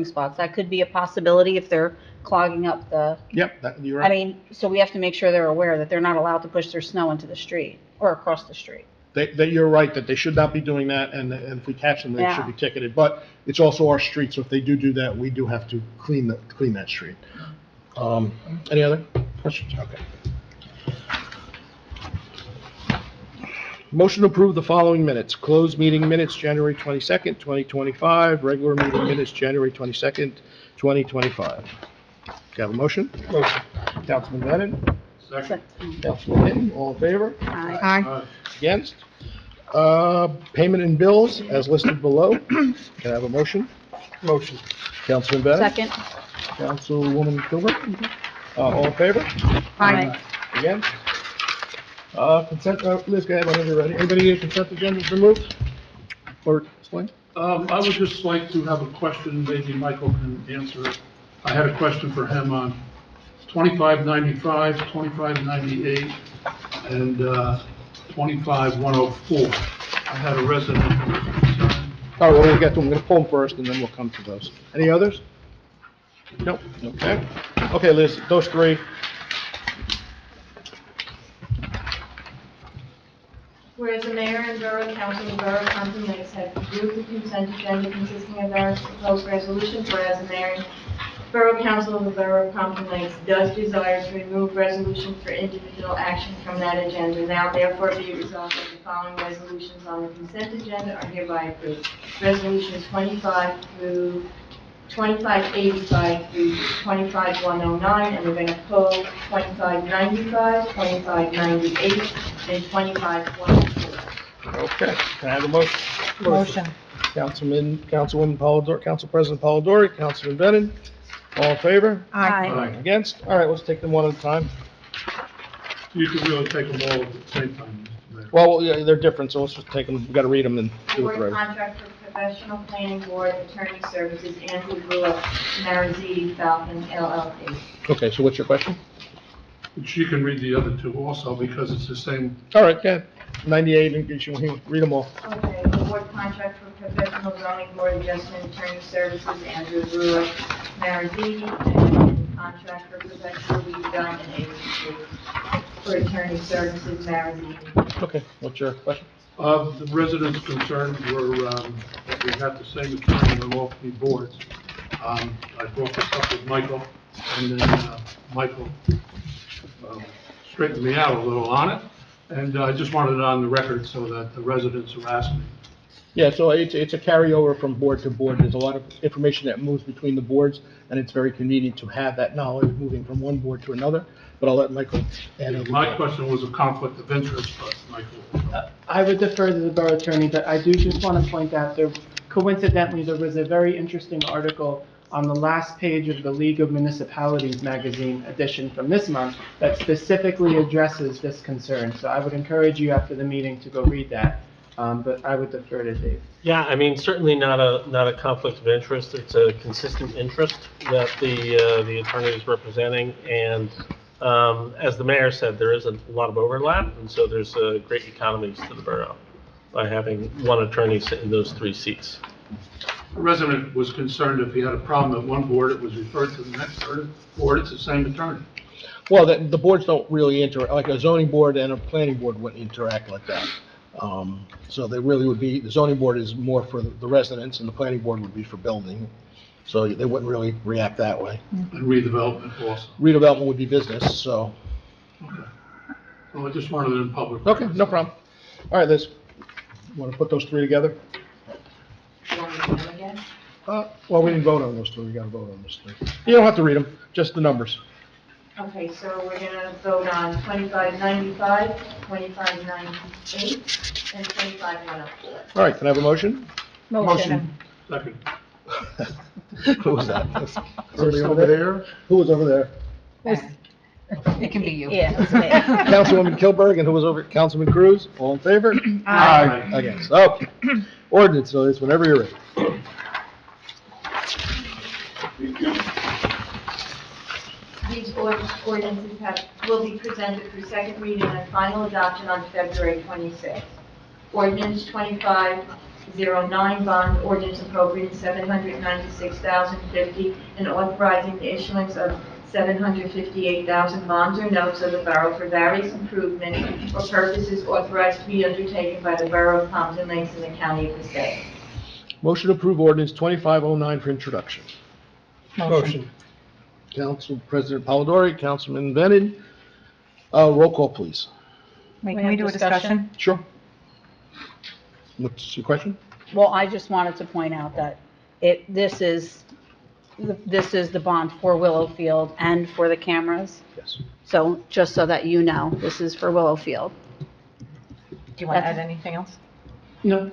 spots, that could be a possibility if they're clogging up the. Yep, you're right. I mean, so we have to make sure they're aware that they're not allowed to push their snow into the street or across the street. That you're right, that they should not be doing that, and if we catch them, they should be ticketed. But it's also our street, so if they do that, we do have to clean that street. Any other questions? Okay. Motion to approve the following minutes. Closed meeting minutes, January 22nd, 2025. Regular meeting minutes, January 22nd, 2025. Do you have a motion? Motion. Councilman Lennon? Second. Councilman Hinton, all in favor? Aye. Against? Payment and bills as listed below. Can I have a motion? Motion. Councilman Bennett? Second. Councilwoman Gilbert? All in favor? Aye. Against? Consent, Liz, go ahead whenever you're ready. Anybody need a consent agenda removed? Or explain? I would just like to have a question, maybe Michael can answer it. I had a question for him on 2595, 2598, and 25104. I had a resident who was concerned. All right, well, we'll get to them. I'm going to pull them first, and then we'll come to those. Any others? Nope. Okay. Okay, Liz, those three. Whereas the mayor and borough council of the borough of Pompton Lakes have approved the consent agenda consisting of various proposed resolutions, whereas the mayor and borough council of the borough of Pompton Lakes does desire to remove resolutions for individual action from that agenda. Now therefore be it resolved that the following resolutions on the consent agenda are hereby approved. Resolutions 2585 through 25109, and we're going to pull 2595, 2598, and 25104. Okay. Can I have a motion? Motion. Councilwoman Polidori, Council President Polidori, Councilman Bennett. All in favor? Aye. Against? All right, let's take them one at a time. You can really take them all at the same time, Mr. Mayor. Well, yeah, they're different, so let's just take them. We've got to read them and do it Award right. contract for professional planning board attorney services, Andrew Brewer, Marizzi, Falcon, LLP. Okay, so what's your question? She can read the other two also, because it's the same. All right, go ahead. 98, and you want to read them all. Okay, award contract for professional zoning board adjustment attorney services, Andrew Brewer, Marizzi, and contract for professional legal and agency for attorney services, Marizzi. Okay, what's your question? The residents' concerns were that we have the same attorney on all three boards. I brought this up with Michael, and then Michael straightened me out a little on it, and I just wanted it on the record so that the residents are asking. Yeah, so it's a carryover from board to board. There's a lot of information that moves between the boards, and it's very convenient to have that knowledge moving from one board to another. But I'll let Michael add. My question was a conflict of interest, but Michael. I would defer to the borough attorney, but I do just want to point out there, coincidentally, there was a very interesting article on the last page of the League of Municipalities magazine edition from this month that specifically addresses this concern. So I would encourage you after the meeting to go read that, but I would defer to Dave. Yeah, I mean, certainly not a conflict of interest. It's a consistent interest that the attorney is representing, and as the mayor said, there is a lot of overlap, and so there's great economies to the borough by having one attorney sit in those three seats. The resident was concerned if he had a problem at one board, it was referred to the next board, it's the same attorney. Well, the boards don't really interact, like a zoning board and a planning board wouldn't interact like that. So they really would be, the zoning board is more for the residents, and the planning board would be for building. So they wouldn't really react that way. And redevelopment also. Redevelopment would be business, so. Okay. Well, I just wanted it in public. Okay, no problem. All right, Liz, you want to put those three together? You want me to read them again? Well, we didn't vote on those three. We got to vote on those three. You don't have to read them, just the numbers. Okay, so we're going to vote on 2595, 2598, and 25104. All right, can I have a motion? Motion. Second. Who was that? Somebody First over there. Who was over there? It can be you. Yeah, that's me. Councilwoman Kilberg, and who was over, Councilman Cruz? All in favor? Aye. Against, okay. Ordinance, so it's whenever you're ready. These ordinances will be presented for second reading and final adoption on February 26th. Ordinance 2509, bond ordinance appropriating $796,050 and authorizing the issuance of 758,000 bonds or notes of the borough for various improvements or purposes authorized to be undertaken by the borough of Pompton Lakes in the county of Passaic. Motion to approve ordinance 2509 for introduction. Motion. Council President Polidori, Councilman Bennett. Roll call, please. Wait, can we do a discussion? Sure. What's your question? Well, I just wanted to point out that this is the bond for Willowfield and for the cameras. Yes. So just so that you know, this is for Willowfield. Do you want to add anything else? No.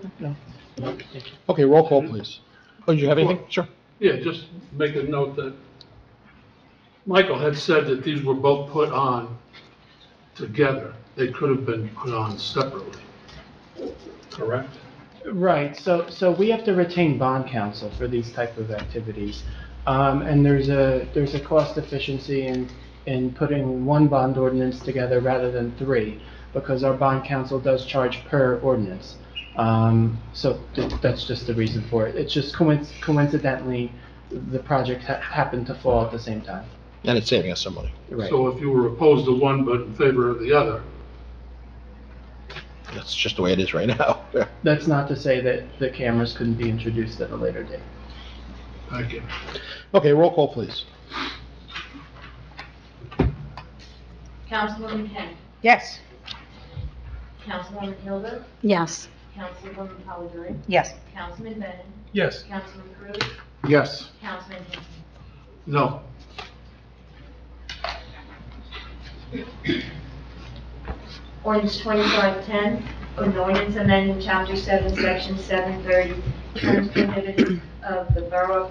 Okay, roll call, please. Oh, do you have anything? Sure. Yeah, just make a note that Michael had said that these were both put on together. they could have been put on separately, correct? Right, so we have to retain bond counsel for these type of activities. And there's a cost efficiency in putting one bond ordinance together rather than three, because our bond counsel does charge per ordinance. That's just the reason for it. It's just coincidentally, the project happened to fall at the same time. And it's saving us some money. Right. So if you were opposed to one but in favor of the other, That's just the way it is right now. Yeah. That's not to say that the cameras couldn't be introduced at a later date. thank you. Okay, roll call, please. Councilwoman Kent, Yes. Councilwoman Hilda, Yes. Councilwoman Polidori, Yes. Councilman Bennett, Yes. Councilman Cruz, Yes. Councilman Hinton. No. Ordinance 2510, an ordinance amending Chapter 7, Section 730, terms prohibited of the Borough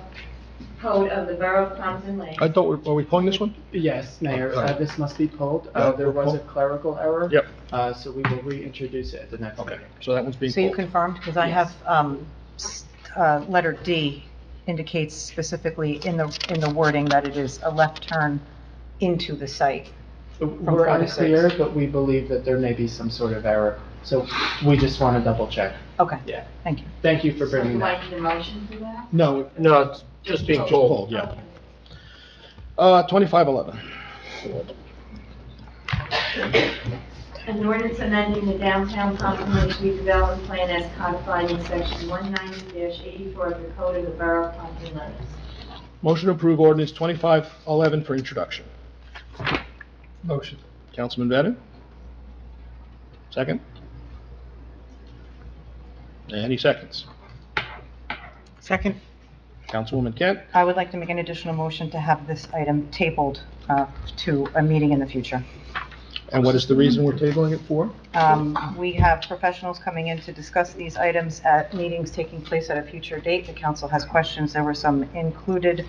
Code of the Borough of Pompton Lake. Are we pulling this one? Yes, Mayor, All right. this must be pulled. Yeah, There was a clerical error. Yep. So we will reintroduce it at the next Okay, meeting. so that one's being So you pulled. confirmed? Because I Yes. have, letter D indicates specifically in the wording that it is a left turn into the site. We're 4 to 6. unclear, but we believe that there may be some sort of error. So we just want to double check. Okay, Yeah. thank you. Thank you for So bringing do I that. need a motion for that? No, No, it's just being just pulled. pulled, yeah. 2511. An ordinance amending the downtown Pompton Lake redevelopment plan as codified in Section 190-84 of the Code of the Borough of Pompton Lake. Motion to approve ordinance 2511 for introduction. Motion. Councilman Bennett? Second? Any seconds? Second. Councilwoman Kent? I would like to make an additional motion to have this item tabled to a meeting in the future. And what is the reason we're tabling it for? We have professionals coming in to discuss these items at meetings taking place at a future date. The council has questions. There were some included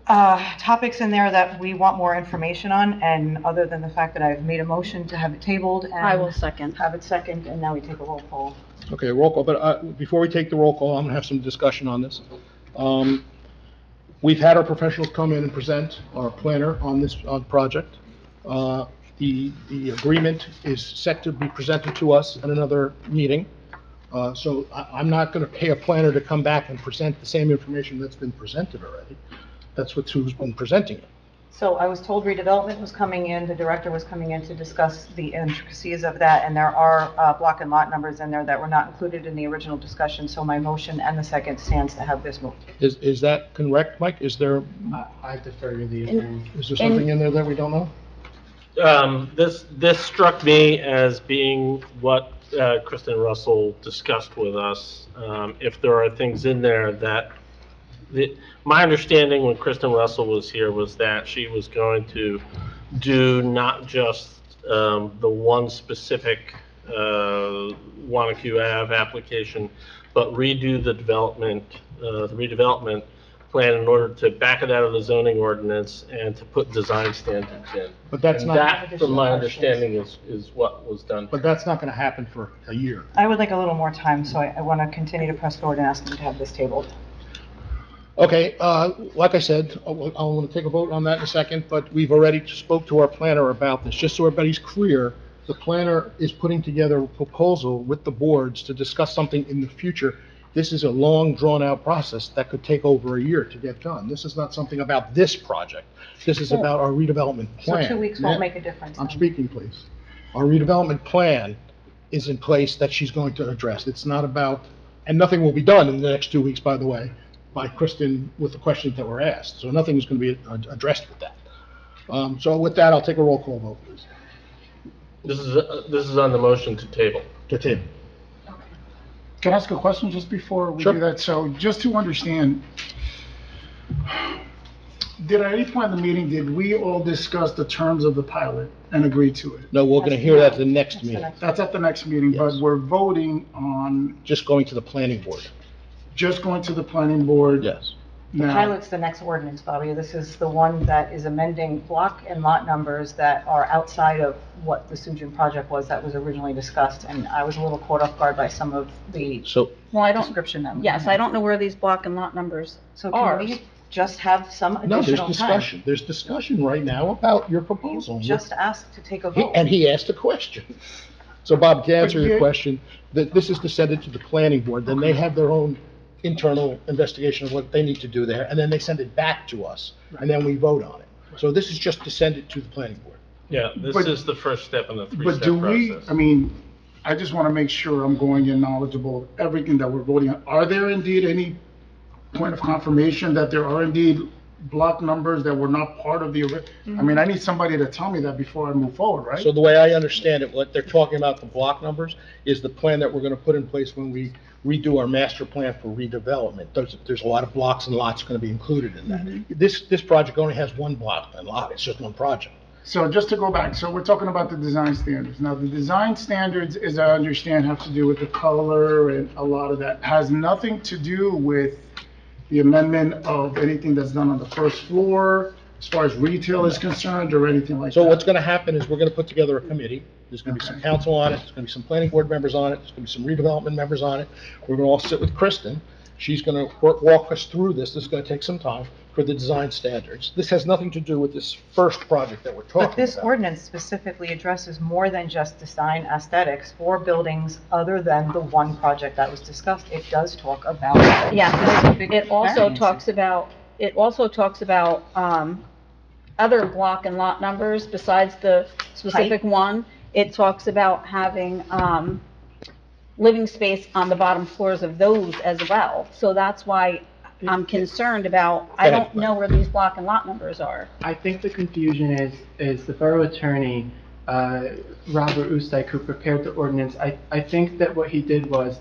topics in there that we want more information on, and other than the fact that I've made a motion to have it tabled and I will second. have it second, and now we take a roll call. Okay, roll call, but before we take the roll call, I'm gonna have some discussion on this. We've had our professionals come in and present, our planner on this, project. The agreement is set to be presented to us at another meeting. So I'm not gonna pay a planner to come back and present the same information that's been presented already. That's who's been presenting it. So I was told redevelopment was coming in, the director was coming in to discuss the intricacies of that, and there are block and lot numbers in there that were not included in the original discussion, so my motion and the second stands to have this moved. Is that correct, Mike? Is there I defer to the attorney. something in there that we don't know? This struck me as being what Kristen Russell discussed with us. If there are things in there that, my understanding when Kristen Russell was here was that she was going to do not just the one specific Wanacue Ave application, but redo the redevelopment plan in order to back it out of the zoning ordinance and to put design standards in. But that's And not, that, from my understanding, is what was done. but that's not gonna happen for a year. I would like a little more time, so I want to continue to press forward and ask them to have this tabled. Okay, like I said, I want to take a vote on that in a second, but we've already spoke to our planner about this. Just so everybody's clear, the planner is putting together a proposal with the boards to discuss something in the future. This is a long, drawn-out process that could take over a year to get done. This is not something about this project. This is about our redevelopment So plan. 2 weeks won't make a difference. I'm then. speaking, please. Our redevelopment plan is in place that she's going to address. It's not about, and nothing will be done in the next 2 weeks, by the way, by Kristen with the questions that were asked. So nothing is going to be addressed with that. So with that, I'll take a roll call vote, please. This is on the motion to table. To table. Can I ask a question just before we Sure. do that? So just to understand, did at any point in the meeting, did we all discuss the terms of the pilot and agree to it? No, we're going to hear that at the next meeting. That's at the next meeting, but Yes. we're voting on Just going to the planning board. just going to the planning board. Yes. The Now, pilot's the next ordinance, Bobby. This is the one that is amending block and lot numbers that are outside of what the Sujin project was that was originally discussed. And I was a little caught off guard by some of the So, Well, I don't, description that was. yes, I don't know where these block and lot numbers So are. can we just have some no, there's additional time? discussion. There's discussion right now about your proposal. Just asked to take a He- vote. And he asked a question. So Bob, to answer But your you- question, that this is to send it to the planning board, then they have their own internal investigation of what they need to do there, and then they send it back to us, and then we vote on it. So this is just to send it to the planning board. Yeah, this But- is the first step in the but three-step do we, process. I mean, I just want to make sure I'm going in knowledgeable of everything that we're voting on. Are there indeed any point of confirmation that there are indeed block numbers that were not part of the, I mean, I need somebody to tell me that before I move forward, right? So the way I understand it, what they're talking about, the block numbers, is the plan that we're gonna put in place when we redo our master plan for redevelopment. There's a lot of blocks and lots gonna be included in that. This project only has one block and lot, it's just one project. So just to go back, so we're talking about the design standards. Now, the design standards, as I understand, have to do with the color and a lot of that. Has nothing to do with the amendment of anything that's done on the first floor, as far as retail is concerned, or anything like that? So what's gonna happen is we're gonna put together a committee. There's gonna be some council on it, there's gonna be some planning board members on it, there's gonna be some redevelopment members on it. We're gonna all sit with Kristen. She's gonna walk us through this. This is gonna take some time for the design standards. This has nothing to do with this first project that we're talking about. But this ordinance specifically addresses more than just design aesthetics for buildings other than the one project that was discussed. It does talk about. Yeah, specific it also variances. talks about, other block and lot numbers besides the specific one. It talks about having, living space on the bottom floors of those as well. So that's why I'm concerned about, I don't know where these block and lot numbers are. I think the confusion is the borough attorney, Robert Ustaik, who prepared the ordinance. I think that what he did was,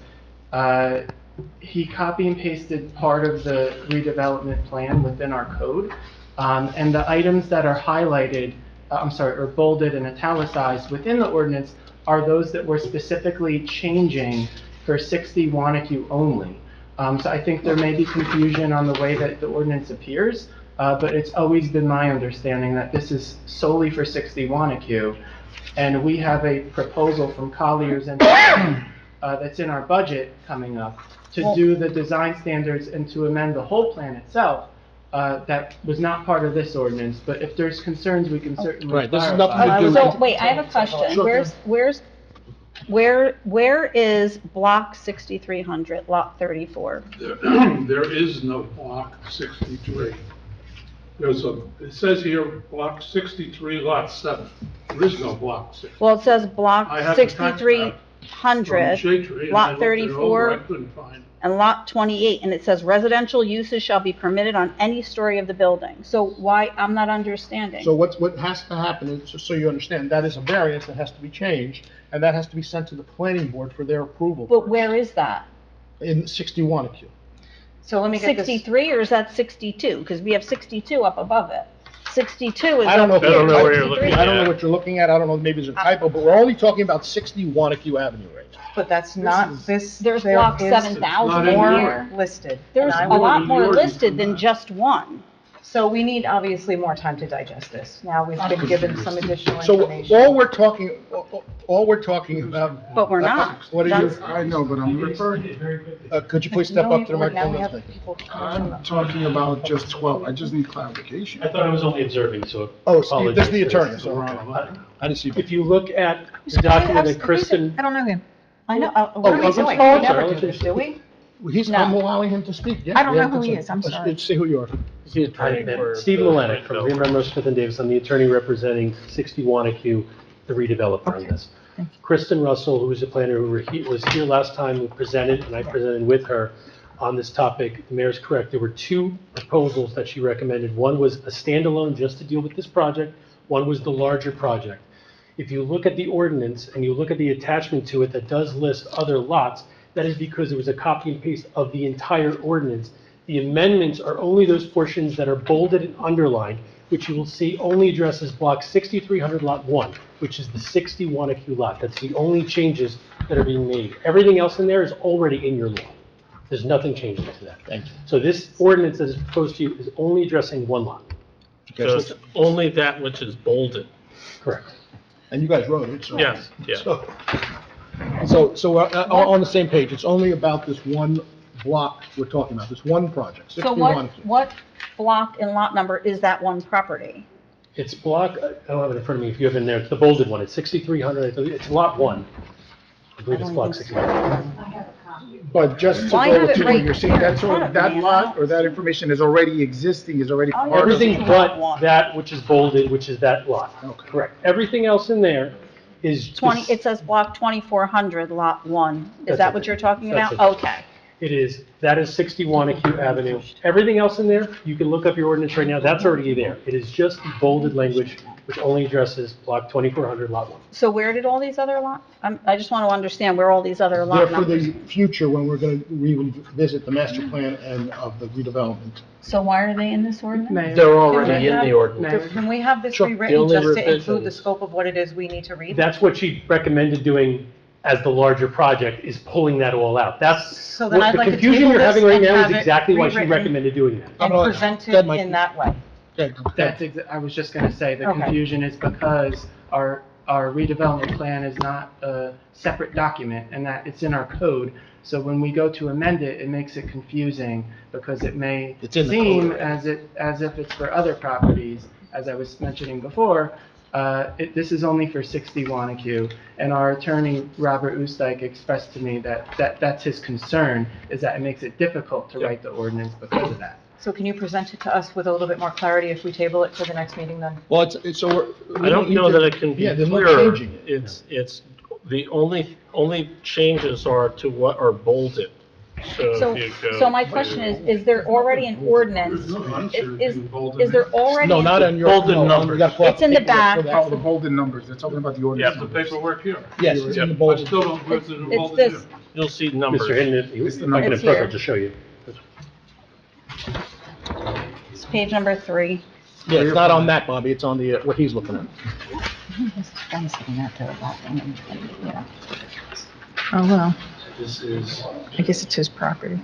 he copy and pasted part of the redevelopment plan within our code. And the items that are highlighted, or bolded and italicized within the ordinance are those that we're specifically changing for 60 Wanacue only. So I think there may be confusion on the way that the ordinance appears, but it's always been my understanding that this is solely for 60 Wanacue. And we have a proposal from Colliers and that's in our budget coming up to do the design standards and to amend the whole plan itself. That was not part of this ordinance, but if there's concerns, we can certainly Right, this is clarify. nothing to do So, wait, I have a question. Sure. Where is block 6300, lot 34? There is no block 63. It says here, block 63, lot 7. There is no block 63. Well, it says block I have the tax map 6300, From Shade Tree, and I lot looked it over, 34, I couldn't find. and lot 28, and it says residential uses shall be permitted on any story of the building. So why, I'm not understanding. So what has to happen is, just so you understand, that is a variance that has to be changed, and that has to be sent to the planning board for their approval. But where is that? In 61 Q. So let me get this. 63, or is that 62? Because we have 62 up above it. 62 is I don't know. up if here. I don't know where you're 63. looking I don't know what you're looking at. I don't know, maybe it's a typo, but we're only talking about 60 Wanacue Avenue right now. But that's not this. There's there block is 7,000 not in more here. listed. There's And a I lot would- more yours listed is than not. just one. So we need obviously more time to digest this. Now we've been given some additional So information. all we're talking about. But we're not. What are you, That's- I know, but I'm referring, could you please step No, up to the now we microphone? have That's me. people- I'm talking about just 12. I just need clarification. I thought I was only observing, so. Oh, Steve, this is the apologies. attorney, so I didn't see. If you look at the document that Kristen, I don't know him. I know, what are we oh, doing? We sorry, never sorry. do this, do we? I'm allowing him to speak. Yeah, I don't we know have who he to- is. I'm sorry. Let's see who you are. The attorney for Steve the Malenik from developer. Green Smith and Davis, I'm the attorney representing 60 Wanacue, the redeveloper on this. Kristen Russell, who was a planner who was here last time, who presented, and I presented with her on this topic. The mayor's correct. There were two proposals that she recommended. One was a standalone just to deal with this project. One was the larger project. If you look at the ordinance and you look at the attachment to it that does list other lots, that is because it was a copy and paste of the entire ordinance. The amendments are only those portions that are bolded and underlined, which you will see only addresses block 6300 lot 1, which is the 60 Wanacue lot. That's the only changes that are being made. Everything else in there is already in your law. There's nothing changing to that. Thank you. So this ordinance that is proposed to you is only addressing one lot. So it's only that which is bolded. Correct. And you guys wrote it, so. Yes, yeah. So, on the same page, it's only about this one block we're talking about, this one project, So 61. what block and lot number is that one property? It's block, I don't have it in front of me, if you have it in there, it's the bolded one, it's 6,300, I believe, it's lot 1. I believe it's block 6,300. But just to Well, I go have it to, right you're saying here in that's, front of me, that you lot know? or that information is already existing, is already Oh, part of Everything it? but that which is bolded, which is that lot. Okay. Correct. Everything else in there is. It says block 2400, lot 1. Is That's that it. what you're talking That's about? it. Okay. That is 61 Acute Avenue. Everything else in there, you can look up your ordinance right now, that's already there. It is just the bolded language, which only addresses block 2400, lot 1. So where did all these other I just want to understand where all these other They're lot for numbers. the future when we're going to revisit the master plan and of the redevelopment. So why are they in this ordinance? Mayor, They're Can already we in the have- ordinance. Can we have this Sure. The rewritten only just to include the revisions- scope of what it is we need to read? That's what she recommended doing as the larger project, is pulling that all out. That's, So then I'd the like to confusion table you're this having right and now have is it exactly why she rewritten recommended doing that. And Go present ahead, it Mike. in that way. I was just gonna say, the Okay. confusion is because our redevelopment plan is not a separate document, and that it's in our code. So when we go to amend it, it makes it confusing, because it may It's in the seem code. as if it's for other properties, as I was mentioning before. This is only for 60 Wanacue, and our attorney, Robert Usteik, expressed to me that's his concern, is that it makes it difficult to write the ordinance because of that. So can you present it to us with a little bit more clarity if we table it to the next meeting then? Well, it's, so I don't know that it can be Yeah, there's no clearer. changing it. It's, the only changes are to what are bolded. So, if you go so my to- question is there already an ordinance? Is there already? No, not on your. Bolded no, on- numbers. you gotta pull out It's in the back. Oh, the bolded numbers, they're talking about the You ordinance. have the paperwork here. Yes, it's in the I bolded. still don't, it's in the It's bolded this. here. You'll see numbers. Mr. Hinton, if I can It's approach, here. I'll just show you. It's page number 3. Yeah, it's not on that, Bobby, it's on the, what he's looking at. Oh, well, This is. I guess it's his property.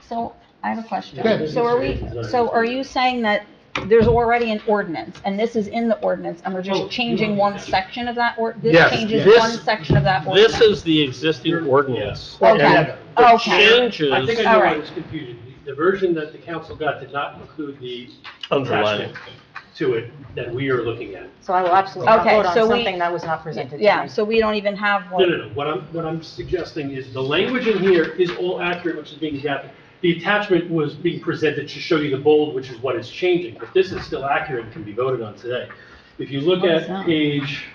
So I have a question. Okay. So are you saying that there's already an ordinance and this is in the ordinance and we're just changing one section of that this Yes, changes this- one section of that ordinance? This is the existing ordinance. Okay. And the Okay. changes. I think I know All why right. there's confusion. The version that the council got did not include the Underlining. attachment to it that we are looking at. So I will absolutely not Okay, vote on so we- something that was not presented to me. Yeah, so we don't even have No, one. no, no. What I'm suggesting is the language in here is all accurate, which is being adapted. The attachment was being presented to show you the bold, which is what is changing, but this is still accurate and can be voted on today. If you look What is at that? page,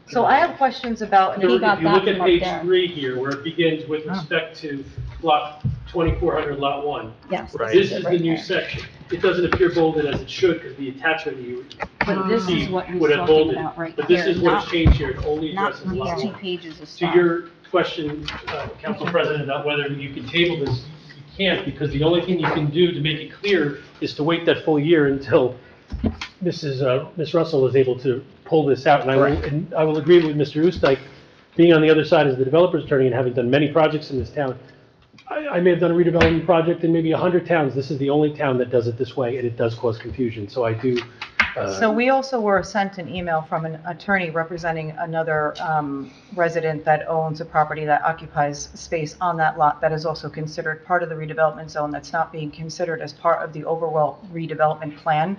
So I have questions about, He got if you that look at from up page there. 3 here, where it begins with respect to block 2400 lot 1. Yes. Right. This is the Right new there. section. It doesn't appear bolded as it should, because the attachment you But this is received what he's would have talking bolded. about right But this here, is what not- has changed here. It only Not addresses these lot 2 1. pages of To stuff. your question, Council President, about whether you can table this, you can't, because the only thing you can do to make it clear is to wait that full year until Ms. Russell is able to pull this out. And I will agree with Mr. Usteik, being on the other side as the developer's attorney and having done many projects in this town. I may have done a redevelopment project in maybe 100 towns. This is the only town that does it this way, and it does cause confusion. So I do. so we also were sent an email from an attorney representing another resident that owns a property that occupies space on that lot that is also considered part of the redevelopment zone that's not being considered as part of the overall redevelopment plan.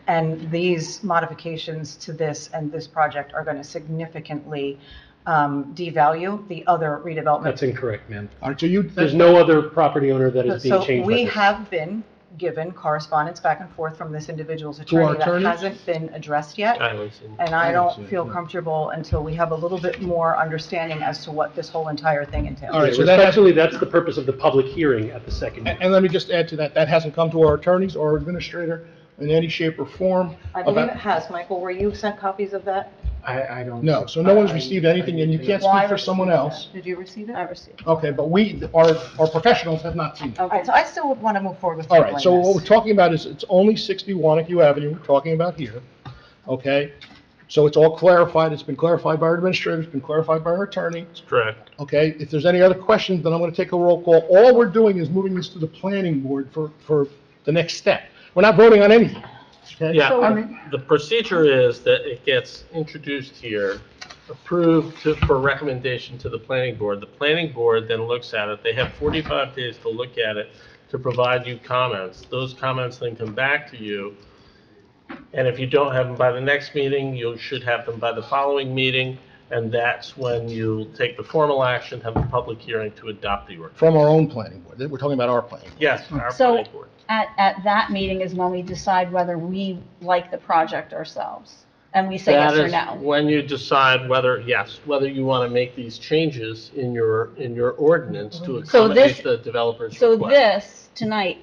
And these modifications to this and this project are going to significantly devalue the other redevelopment. That's incorrect, ma'am. All right, so you. There's no other property owner that is being So changed by we this. have been given correspondence back and forth from this individual's To our attorney that attorney? hasn't been addressed yet. I haven't seen- And I don't feel comfortable until we have a little bit more understanding as to what this whole entire thing entails. All right, so that has- Respectfully, that's the purpose of the public hearing at the second. And let me just add to that, that hasn't come to our attorneys or administrator in any shape or form. I believe about- it has, Michael. Were you sent copies of that? I don't. No, so no one's received anything, and you can't Well, I speak for someone received else. that. Did you receive it? I received. Okay, but our professionals have not seen it. Okay, so I still would want to move forward with All right, tabling so what we're this. talking about is, it's only 60 Wanacue Avenue we're talking about here, okay? So it's all clarified, it's been clarified by our administrator, it's been clarified by our attorney. That's correct. Okay, if there's any other questions, then I'm gonna take a roll call. All we're doing is moving this to the planning board for the next step. We're not voting on anything, okay? Yeah, the procedure is that it gets introduced here, approved for recommendation to the planning board. The planning board then looks at it. They have 45 days to look at it, to provide you comments. Those comments then come back to you. And if you don't have them by the next meeting, you should have them by the following meeting. And that's when you'll take the formal action, have a public hearing to adopt the ordinance. From our own planning board. We're talking about our planning board. Yes, our So planning board. at that meeting is when we decide whether we like the project ourselves, and we say yes or That is no. when you decide whether you want to make these changes in your ordinance to So this- accommodate the developer's So request. this tonight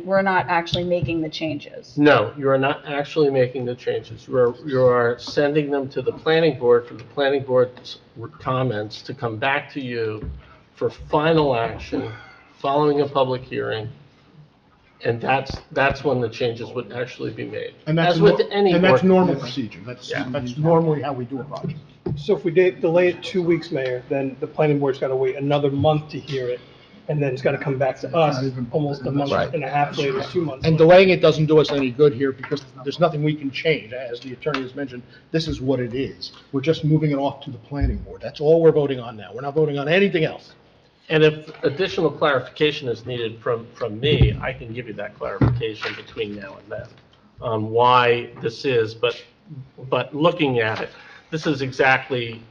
we're not actually making the changes. No, you are not actually making the changes. You are sending them to the planning board for the planning board's comments to come back to you for final action following a public hearing. And that's when the changes would actually be made. And that's As with any And that's ordinance. normal procedure. That's normally how we do a project. So if we delay it 2 weeks, Mayor, then the planning board's got to wait another month to hear it, and then it's got to come back to us almost a month Right. and a half later, 2 months. And delaying it doesn't do us any good here because there's nothing we can change. As the attorney has mentioned, this is what it is. We're just moving it off to the planning board. That's all we're voting on now. We're not voting on anything else. And if additional clarification is needed from me, I can give you that clarification between now and then on why this is, but looking at it, this is exactly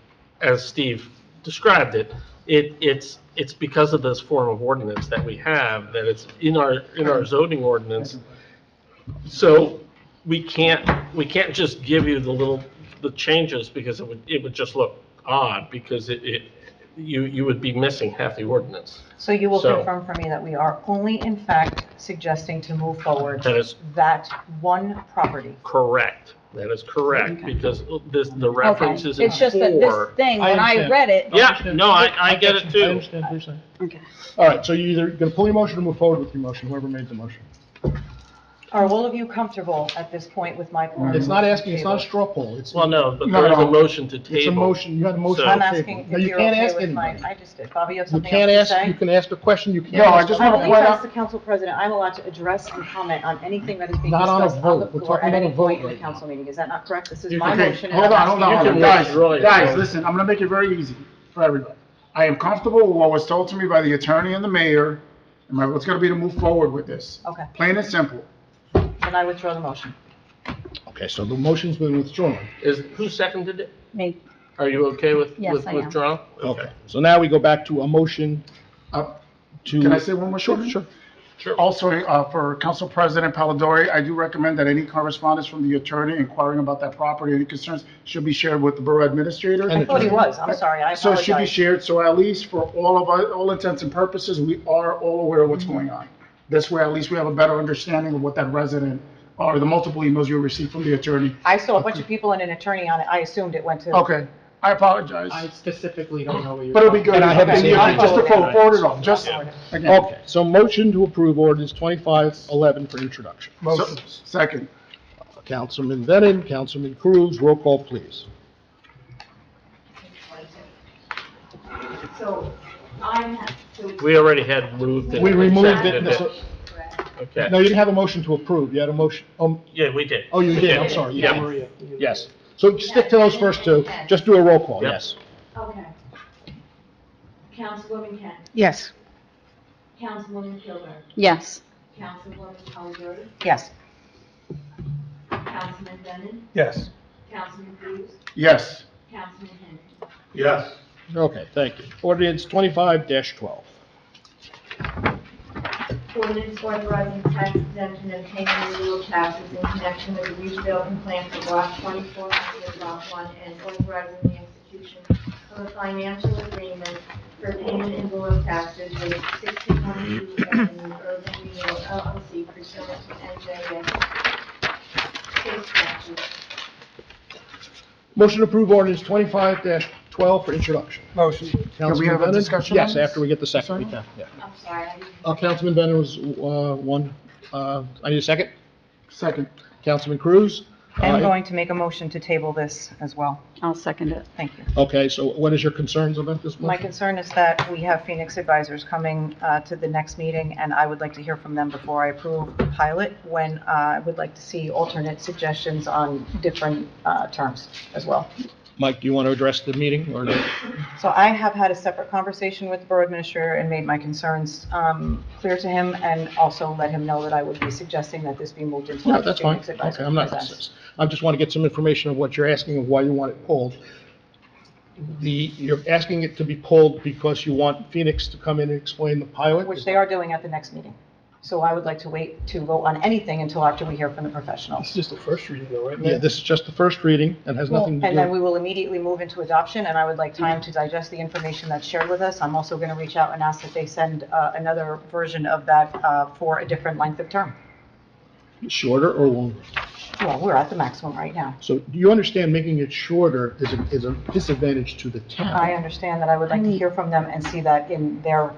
as Steve described it. It's because of this form of ordinance that we have, that it's in our zoning ordinance. So we can't just give you the changes because it would just look odd because you would be missing half the ordinance. So you will confirm for me that we are only in fact suggesting to move forward That is that one property? correct. That is correct, because the reference is in 4. It's just that this thing, when I read it. Yeah, no, I get it too. I understand what you're saying. Okay. All right, so you're either going to pull your motion or move forward with your motion, whoever made the motion. Are all of you comfortable at this point with my point? It's not asking, it's not a straw poll. It's Well, no, but there is a motion to table. It's a motion, you had a motion So- on I'm the table. asking No, if you you're can't okay ask with anybody. mine. I just did. Bobby, you have You something can't else to ask, say? you can ask a question, you can't. No, I ask just a wanna comment. point As out- the council president, I'm allowed to address and comment on anything that is being Not on a discussed on the vote. We're floor talking at about a any point vote in the right council meeting. Is that not correct? This is You my can- motion. and Hold I'm on, asking hold You on, can guys, withdraw your guys, vote. listen, I'm gonna make it very easy for everybody. I am comfortable with what was told to me by the attorney and the mayor, and what's gonna be to move forward with this. Okay. Plain and simple. Then I withdraw the motion. Okay, so the motion's been withdrawn. Who seconded it? Me. Are you okay with Yes, I am. withdrawal? Okay, so now we go back to a motion Uh, to. Can I say one more thing? Sure. Also, for Council President Palladori, I do recommend that any correspondence from the attorney inquiring about that property, any concerns, should be shared with the borough administrator. And I thought he was. I'm sorry. I So it should be apologize. shared, so at least for all intents and purposes, we are all aware of what's going on. This way, at least we have a better understanding of what that resident, or the multiple emails you received from the attorney. I saw a bunch of people and an attorney on it. I assumed it went to. Okay, I apologize. I specifically don't know what you're. But it'll be good, And I haven't and seen it. just to forward it off, just, again. Okay, so motion to approve ordinance 2511 for introduction. So- Second. Councilman Bennett, Councilman Cruz, roll call, please. So I have, so We already had moved it. We removed it. Seconded So- Okay. No, you didn't have a motion to approve, you had a motion, Yeah, we did. oh, you We did, I'm sorry, Yeah. yeah. Yes. So stick to those first two, just do a roll call, Yep. yes. okay. Councilwoman Kent, Yes. Councilwoman Kilburn, Yes. Councilwoman Palladori, Yes. Councilman Bennett, Yes. Councilman Cruz, Yes. Councilman Henry. Yes. Okay, thank you. Ordinance 25-12. Ordinance authorizing tax exemption and payment of real taxes in connection with the redevelopment plan for block 24, block 1, and authorizing the execution of a financial agreement for payment in lieu of taxes with 1612 Avenue Urban Renewal LLC pursuant to NJS state statute. Motion to approve ordinance 25-12 for introduction. Motion. Can we Councilman have a Bennett? discussion on Yes, this? after we get the second, we Sorry? can, yeah. I'm sorry, I didn't. Councilman Bennett was one, I need a second. Second. Councilman Cruz, I'm going to make a motion to table this as well. I'll second it. Thank you. Okay, so what is your concerns about this My motion? concern is that we have Phoenix Advisors coming to the next meeting, and I would like to hear from them before I approve the pilot, when I would like to see alternate suggestions on different terms as well. Mike, do you want to address the meeting or no? So I have had a separate conversation with the borough administrator and made my concerns clear to him, and also let him know that I would be suggesting that this be moved into No, what that's fine. Phoenix Advisors Okay, I'm not, presents. I just want to get some information of what you're asking and why you want it pulled. You're asking it to be pulled because you want Phoenix to come in and explain the pilot? Which they are doing at the next meeting. So I would like to wait to vote on anything until after we hear from the professionals. It's just the first reading though, right? Yeah, this is just the first reading and has nothing to And then do. we will immediately move into adoption, and I would like time to digest the information that's shared with us. I'm also going to reach out and ask that they send another version of that for a different length of term. Shorter or longer? Well, we're at the maximum right now. So do you understand making it shorter is a disadvantage to the town? I understand that. I would like to hear from them and see that in their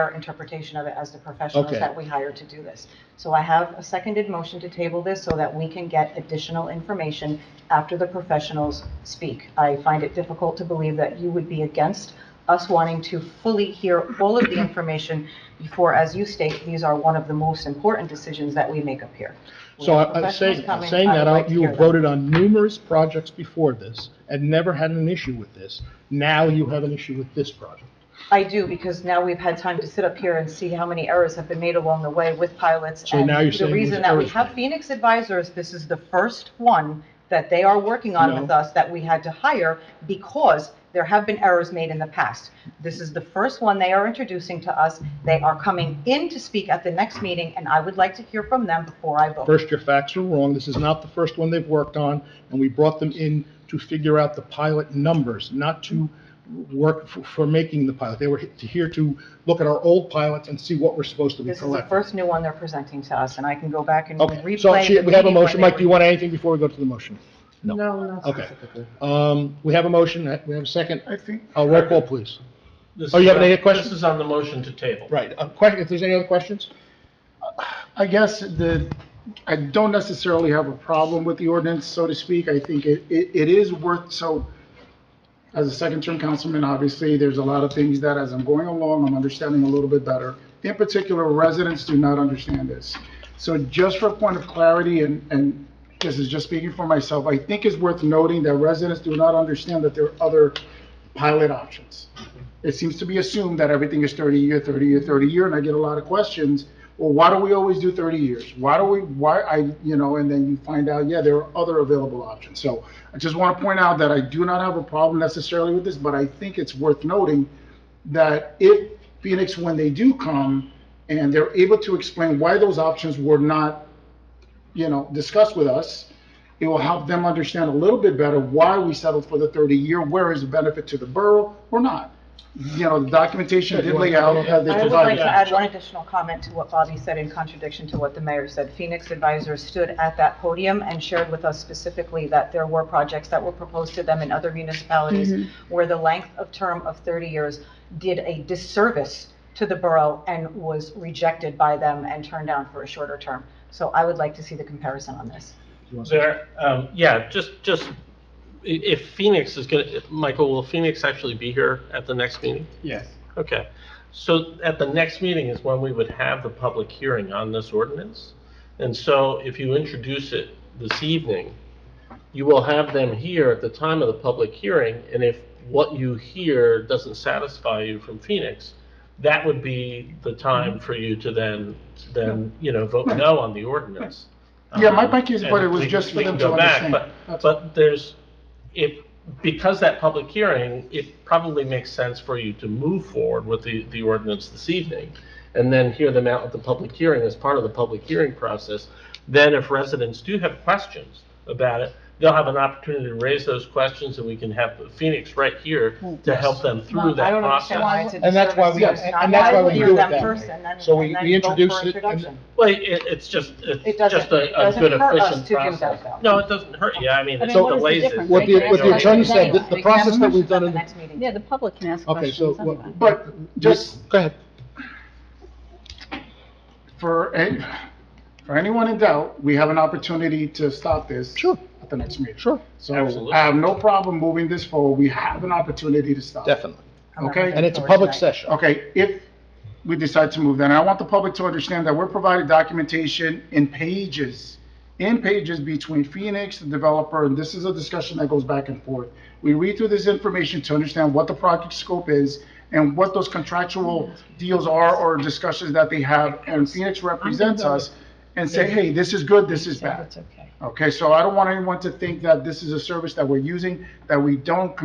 interpretation of it as the professionals Okay. that we hired to do this. So I have a seconded motion to table this so that we can get additional information after the professionals speak. I find it difficult to believe that you would be against us wanting to fully hear all of the information before, as you state, these are one of the most important decisions that we make up here. We So have I'm professionals saying, coming. saying I that would like to you hear them. voted on numerous projects before this and never had an issue with this. Now you have an issue with this project. I do, because now we've had time to sit up here and see how many errors have been made along the way with pilots. So now you're saying The reason there's that we errors have Phoenix Advisors, this is the first one that they are working on No. with us that we had to hire because there have been errors made in the past. This is the first one they are introducing to us. They are coming in to speak at the next meeting, and I would like to hear from them before I vote. First, your facts are wrong. This is not the first one they've worked on, and we brought them in to figure out the pilot numbers, not to work for making the pilot. They were here to look at our old pilots and see what we're supposed to be This is the collecting. first new one they're presenting to us, and I can go back and Okay, replay. so the we have a meeting motion. when Mike, they do you were- want anything before we go to the motion? No, not Okay. specifically. We have a motion. We have a second. I think, Roll call, please. This Oh, you is have any on- questions? This is on the motion to table. Right. Question, if there's any other questions? I guess I don't necessarily have a problem with the ordinance, so to speak. I think it is worth, so as a second-term councilman, obviously, there's a lot of things that as I'm going along, I'm understanding a little bit better. In particular, residents do not understand this. So just for a point of clarity, and this is just speaking for myself, I think it's worth noting that residents do not understand that there are other pilot options. It seems to be assumed that everything is 30-year, 30-year, 30-year, and I get a lot of questions. Well, why do we always do 30 years? And then you find out, yeah, there are other available options. So I just want to point out that I do not have a problem necessarily with this, but I think it's worth noting that if Phoenix, when they do come, and they're able to explain why those options were not, discussed with us, it will help them understand a little bit better why we settled for the 30-year, where is the benefit to the borough or not. The documentation did lay out how they I would like provided. to add one additional comment to what Bobby said in contradiction to what the mayor said. Phoenix Advisors stood at that podium and shared with us specifically that there were projects that were proposed to them in other municipalities where the length of term of 30 years did a disservice to the borough and was rejected by them and turned down for a shorter term. So I would like to see the comparison on this. Just if Phoenix is going to, Michael, will Phoenix actually be here at the next meeting? Yes. Okay. So at the next meeting is when we would have the public hearing on this ordinance. And so if you introduce it this evening, you will have them here at the time of the public hearing. And if what you hear doesn't satisfy you from Phoenix, that would be the time for you to then vote no on the ordinance. Yeah, my case, but it And was we- just for we them can to go back, understand. But because that public hearing, it probably makes sense for you to move forward with the ordinance this evening and then hear them out at the public hearing as part of the public hearing process. Then if residents do have questions about it, they'll have an opportunity to raise those questions and we can have Phoenix right here to help them through that I don't process. understand why it's a And that's why we- disservice. and that's why we Hear do it them that first way. and then- So and then we vote for introduce it and- introduction. Well, it's just a It good, doesn't hurt us efficient to do process. that, though. No, it doesn't hurt you. I mean, it what is the delays it. difference? What the attorney said, the process that we've done in the. Next meeting. Yeah, the public can ask Okay, so, questions anyway. But just Go ahead. For anyone in doubt, we have an opportunity to stop this. Sure. At the next meeting. Sure. So Absolutely. I have no problem moving this forward. We have an opportunity to stop. Definitely. Okay? And it's a public session. Okay, if we decide to move, then I want the public to understand that we're providing documentation in pages between Phoenix, the developer, and this is a discussion that goes back and forth. We read through this information to understand what the project scope is and what those contractual deals are or discussions that they have, and Phoenix represents us and say, hey, this is good, this is bad. Okay, so I don't want anyone to think that this is a service that we're using, that we don't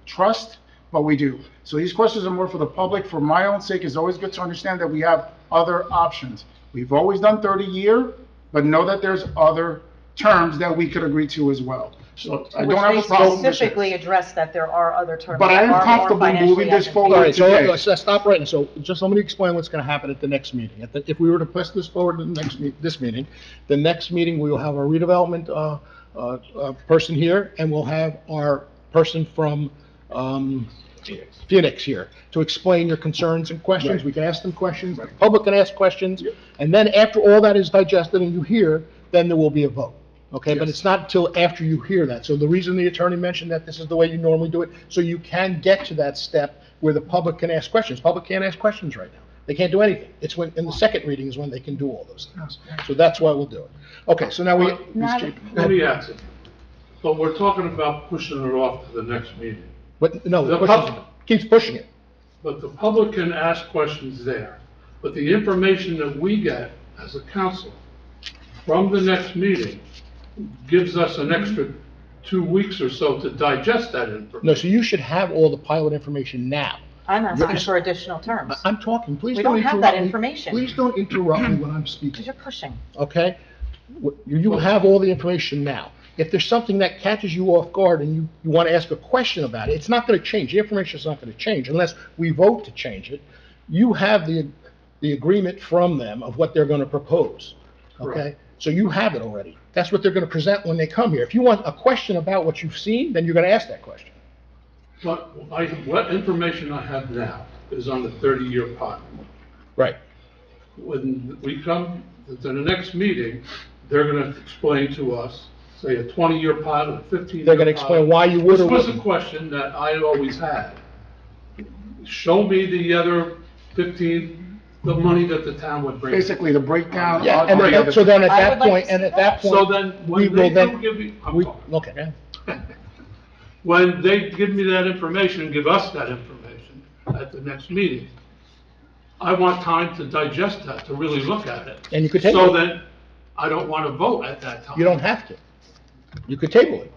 trust, but we do. So these questions are more for the public. For my own sake, it's always good to understand that we have other options. We've always done 30-year, but know that there's other terms that we could agree to as well. So I don't have a problem with Which they specifically this. address that there are other terms. But I am that are more comfortable moving financially this forward. All right, so today. let's stop right now. So just let me explain what's going to happen at the next meeting. If we were to push this forward to this meeting, the next meeting, we will have our redevelopment person here, and we'll have our person from Phoenix here to explain your concerns and questions. Right. We can ask them questions, the public can ask questions, and then after all that is digested and you hear, then there will be a vote. Okay, but Yes. it's not until after you hear that. So the reason the attorney mentioned that this is the way you normally do it, so you can get to that step where the public can ask questions. Public can't ask questions right now. They can't do anything. It's when, in the second reading is when they can do all those things. So that's why we'll do it. Okay, so now we. Let me ask it. But we're talking about pushing it off to the next meeting. But, no, The it pushes, keeps pushing it. But the public can ask questions there. But the information that we get as a council from the next meeting gives us an extra 2 weeks or so to digest that information. No, so you should have all the pilot information now. I'm asking for additional terms. I'm talking, please We don't don't have interrupt that me. information. Please don't interrupt me when I'm Because speaking, you're pushing. okay? You have all the information now. If there's something that catches you off guard and you want to ask a question about it, it's not going to change. The information is not going to change unless we vote to change it. You have the agreement from them of what they're going to propose, okay? Correct. So you have it already. That's what they're going to present when they come here. If you want a question about what you've seen, then you're going to ask that question. But what information I have now is on the 30-year pilot. Right. When we come to the next meeting, they're going to explain to us, say, a 20-year pilot, a 15-year pilot. They're going to explain why you would or This was a wouldn't. question that I always had. Show me the other 15, the money that the town would bring. Basically, the breakdown. Yeah, on and the then- other- so then at I that would like point, to and see at that So point, then, we when they will then, do give me, I'm we, sorry. okay, yeah. When they give me that information and give us that information at the next meeting, I want time to digest that, to really look at it. And you could table So it. then, I don't want to vote at that time. You don't have to. You could table it.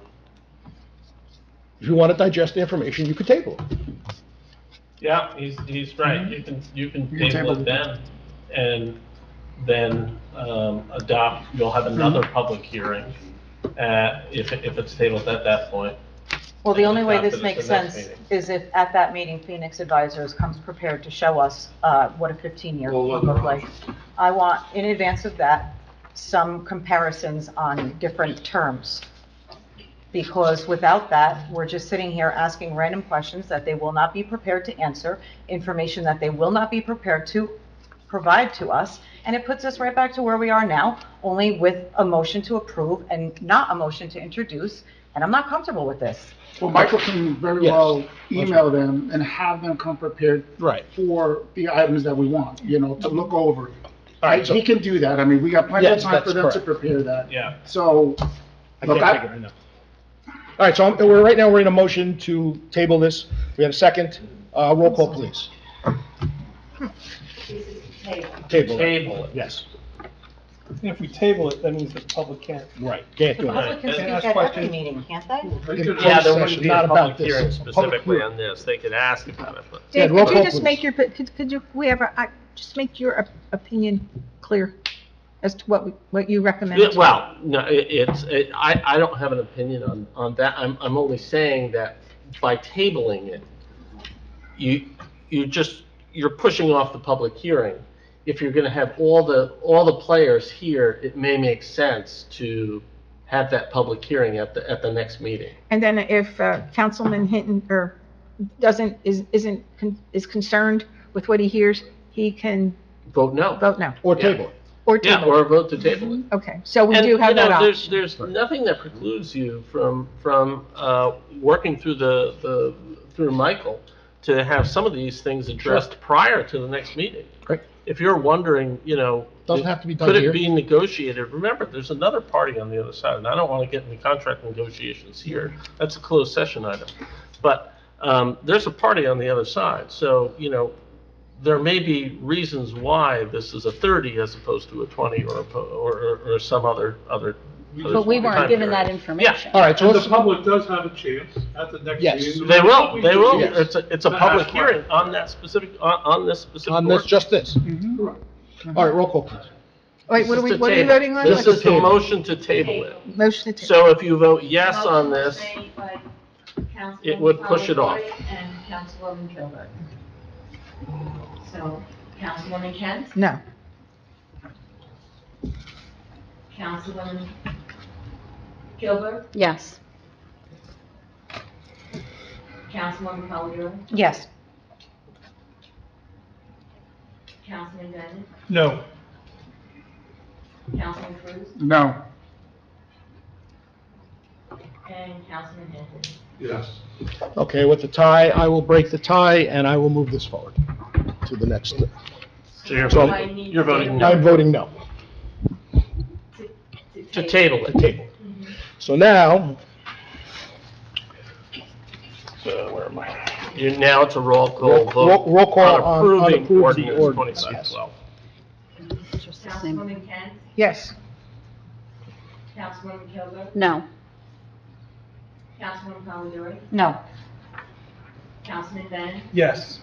If you want to digest the information, you could table it. Yeah, he's right. You can You can table table it then, and then, adopt, you'll have another public hearing, if it's tabled at that point. Well, the only way After this the makes next sense meeting. is if at that meeting, Phoenix Advisors comes prepared to show us what a 15-year Well, would look like. I want, in advance of that, some comparisons on different terms. Because without that, we're just sitting here asking random questions that they will not be prepared to answer, information that they will not be prepared to provide to us, and it puts us right back to where we are now, only with a motion to approve and not a motion to introduce, and I'm not comfortable with this. Well, Michael can very Yes. well email them and have them come prepared Right. for the items that we want, to look over. All right, so- He can do that. I mean, we got plenty of Yes, time for that's them to correct. prepare that. Yeah. So, I Look, can't take it right now. All right, so right now, we're in a motion to table this. We have a second. Roll call, please. Table. Table it. Yes, And if we table it, that means the public can't. right. Can't The do it. public can Right. speak Ask at every questions. meeting, can't they? They could- Yeah, there Session, wouldn't be not a about public this. hearing A public specifically hearing. on this. They could ask about it, but. Yeah, Dave, roll could call, you just please. make your, could you, whoever, just make your opinion clear as to what you recommend? Yeah, well, no, I don't have an opinion on that. I'm only saying that by tabling it, you're pushing off the public hearing. If you're gonna have all the players here, it may make sense to have that public hearing at the next meeting. And then if Councilman Hinton, is concerned with what he hears, he can Vote no. vote no. Or Yeah. table it. Or Yeah, table. or a vote to table it. Okay, so we And, do have you know, that there's, option. there's nothing that precludes you from working through through Michael to have some of these things addressed prior to the next meeting. Right. If you're wondering, you know, Doesn't have to be done could here. it be negotiated? Remember, there's another party on the other side, and I don't want to get into contract negotiations here. That's a closed session item. But there's a party on the other side, so, you know, there may be reasons why this is a 30 as opposed to a 20 or some other. But we weren't given that information. All right, so And the let's, public does have a chance at the next Yes. meeting. They will, Yes. It's a public hearing on that specific, on this specific. on this, ordinance. just this. Correct. All right, roll call, please. Wait, This is to what are we table. voting on? This is the motion to table it. Motion to table. So if you vote yes on Motion this, made by Councilwoman it would push it off. Polidori and Councilwoman Kilburg. So, Councilwoman Kent, No. Councilwoman Kilburg, Yes. Councilwoman Polidori, Yes. Councilman Bennett, No. Councilman Cruz, No. and Councilman Hinton. Yes. Okay, with the tie, I will break the tie, and I will move this forward to the next. So you're So- voting, you're voting I'm no. voting no, To table it. table. So now, where am I? Now it's a roll call vote. Roll call on Approving approve the ordinance ordinance, 2512. Councilwoman Kent, Yes. Councilwoman Kilburg, No. Councilwoman Polidori, No. Councilman Bennett, Yes.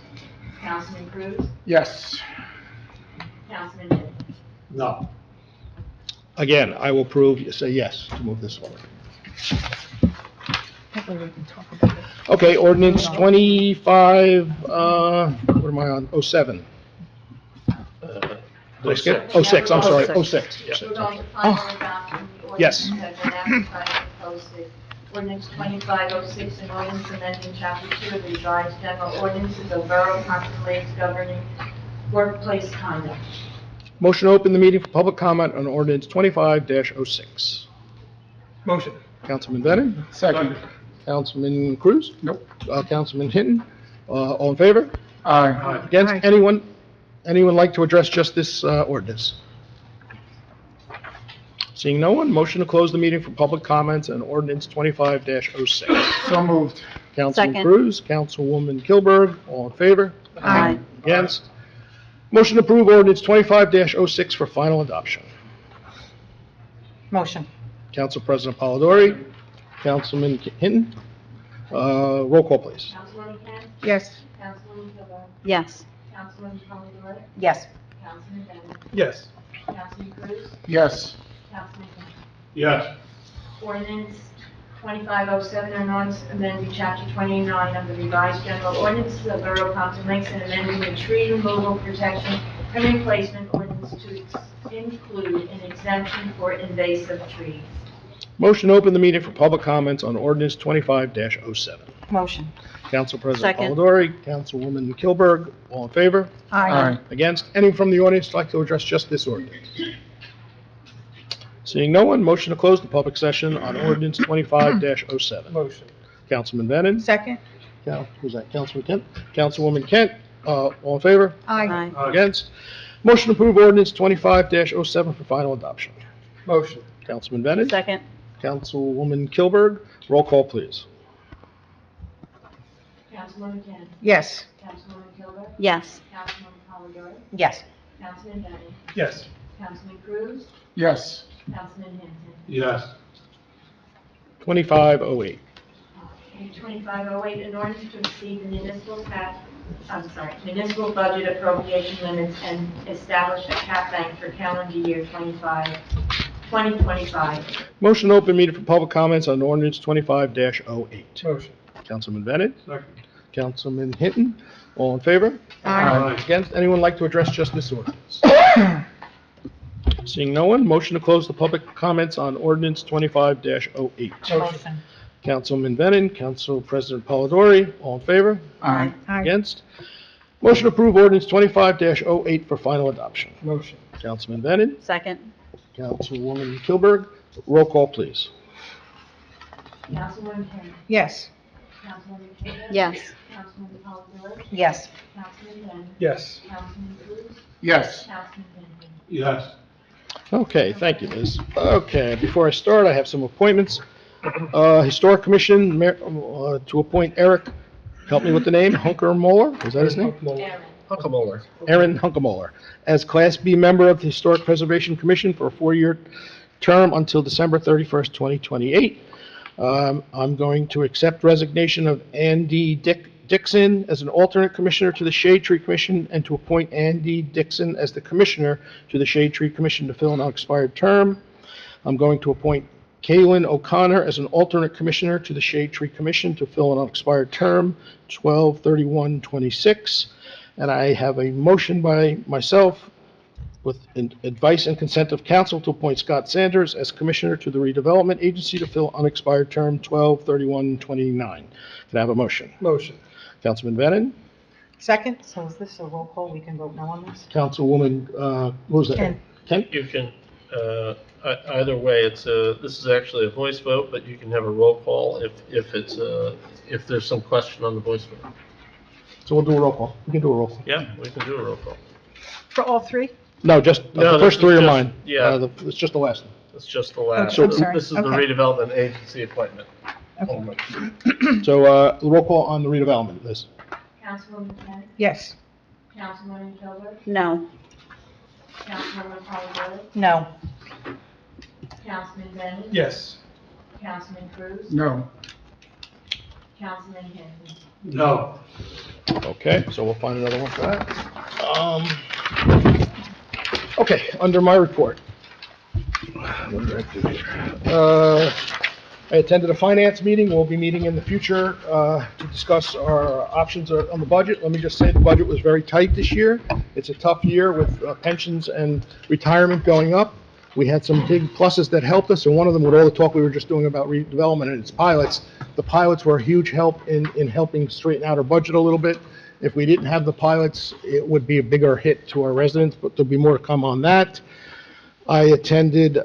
Councilman Cruz, Yes. Councilman Hinton. No. Again, I will say yes to move this forward. Hopefully we can talk about it. Okay, ordinance 25, what am I on? 07. Did I skip? 06, I'm sorry, 06. We're going to final adoption. The Yes. ordinance has been advertised and posted. Ordinance 2506, an ordinance amending chapter 2 of the revised general ordinances of Borough of Pompton Lakes governing workplace conduct. Motion to open the meeting for public comment on ordinance 25-06. Motion. Councilman Bennett? Second. Councilman Cruz? Nope. Councilman Hinton? All in favor? Aye. Against? Aye. Anyone like to address just this ordinance? Seeing no one, motion to close the meeting for public comments on ordinance 25-06. So moved. Councilman Second. Cruz, Councilwoman Kilburg, all in favor? Aye. Against? Motion to approve ordinance 25-06 for final adoption. Motion. Council President Polidori, Councilman Hinton, roll call, please. Councilwoman Kent, Yes. Councilwoman Kilburg, Yes. Councilwoman Polidori, Yes. Councilman Bennett, Yes. Councilman Cruz, Yes. Councilman Hinton. Yes. Ordinance 2507, an ordinance amending chapter 29 of the revised general ordinances of Borough of Pompton Lakes and amending the tree removal, protection, and replacement ordinance to include an exemption for invasive trees. Motion to open the meeting for public comments on ordinance 25-07. Motion. Council President Second. Polidori, Councilwoman Kilburg, all in favor? Aye. Against? Anyone from the audience like to address just this ordinance? Seeing no one, motion to close the public session on ordinance 25-07. Motion. Councilman Bennett? Second? Who's that? Councilman Kent? Councilwoman Kent, all in favor? Aye. Against? Motion to approve ordinance 25-07 for final adoption. Motion. Councilman Bennett? Second. Councilwoman Kilburg, roll call, please. Councilwoman Kent, Yes. Councilwoman Kilburg, Yes. Councilwoman Polidori, Yes. Councilman Bennett, Yes. Councilman Cruz, Yes. Councilman Hinton. Yes. 2508. 2508, an ordinance to exceed the municipal budget appropriation limits and establish a cap bank for calendar year 2025. Motion to open meeting for public comments on ordinance 25-08. Motion. Councilman Bennett? Second. Councilman Hinton, all in favor? Aye. Against? Anyone like to address just this ordinance? Seeing no one, motion to close the public comments on ordinance 25-08. Motion. Councilman Bennett, Council President Polidori, all in favor? Aye. Aye. Against? Motion to approve ordinance 25-08 for final adoption. Motion. Councilman Bennett, Second. Councilwoman Kilberg. Roll call, please. Councilwoman Kim. Yes. Councilwoman Taylor. Yes. Councilwoman Paulson. Yes. Councilman Bennett. Yes. Councilman Cruz. Yes. Councilman Henry. Yes. Okay, thank you, Liz. Okay, before I start, I have some appointments. Historic Commission, to appoint Eric, help me with the name, Hunkermoller, is that his name? Huckamoller. Aaron Hunkemoller, as Class B member of the Historic Preservation Commission for a 4-year term until December 31st, 2028. I'm going to accept resignation of Andy Dixon as an alternate commissioner to the Shade Tree Commission and to appoint Andy Dixon as the commissioner to the Shade Tree Commission to fill an unexpired term. I'm going to appoint Kaylin O'Connor as an alternate commissioner to the Shade Tree Commission to fill an unexpired term, 12/31/26. And I have a motion by myself with advice and consent of council to appoint Scott Sanders as commissioner to the redevelopment agency to fill unexpired term 12/31/29. Can I have a motion? Motion. Councilman Bennett, Second, so is this a roll call? We can vote no on this? Councilwoman, what was that? Ken. You can, either way, this is actually a voice vote, but you can have a roll call if there's some question on the voice vote. So we'll do a roll call. We can do a roll call. Yeah, we can do a roll call. For all three? No, just No, the first this is three are just- mine. yeah. It's just the last one. It's just the last. I'm sorry. This is the Okay. redevelopment agency appointment. only. So, roll call on the redevelopment, Liz. Councilwoman Kim. Yes. Councilwoman Kilburg. No. Councilwoman Paulson. No. Councilman Bennett. Yes. Councilman Cruz. No. Councilman Henry. No. Okay, so we'll find another one for that. Okay, under my report. What did I do here? I attended a finance meeting. We'll be meeting in the future to discuss our options on the budget. Let me just say the budget was very tight this year. It's a tough year with pensions and retirement going up. We had some big pluses that helped us, and one of them with all the talk we were just doing about redevelopment and its pilots. The pilots were a huge help in helping straighten out our budget a little bit. If we didn't have the pilots, it would be a bigger hit to our residents, but there'll be more to come on that. I attended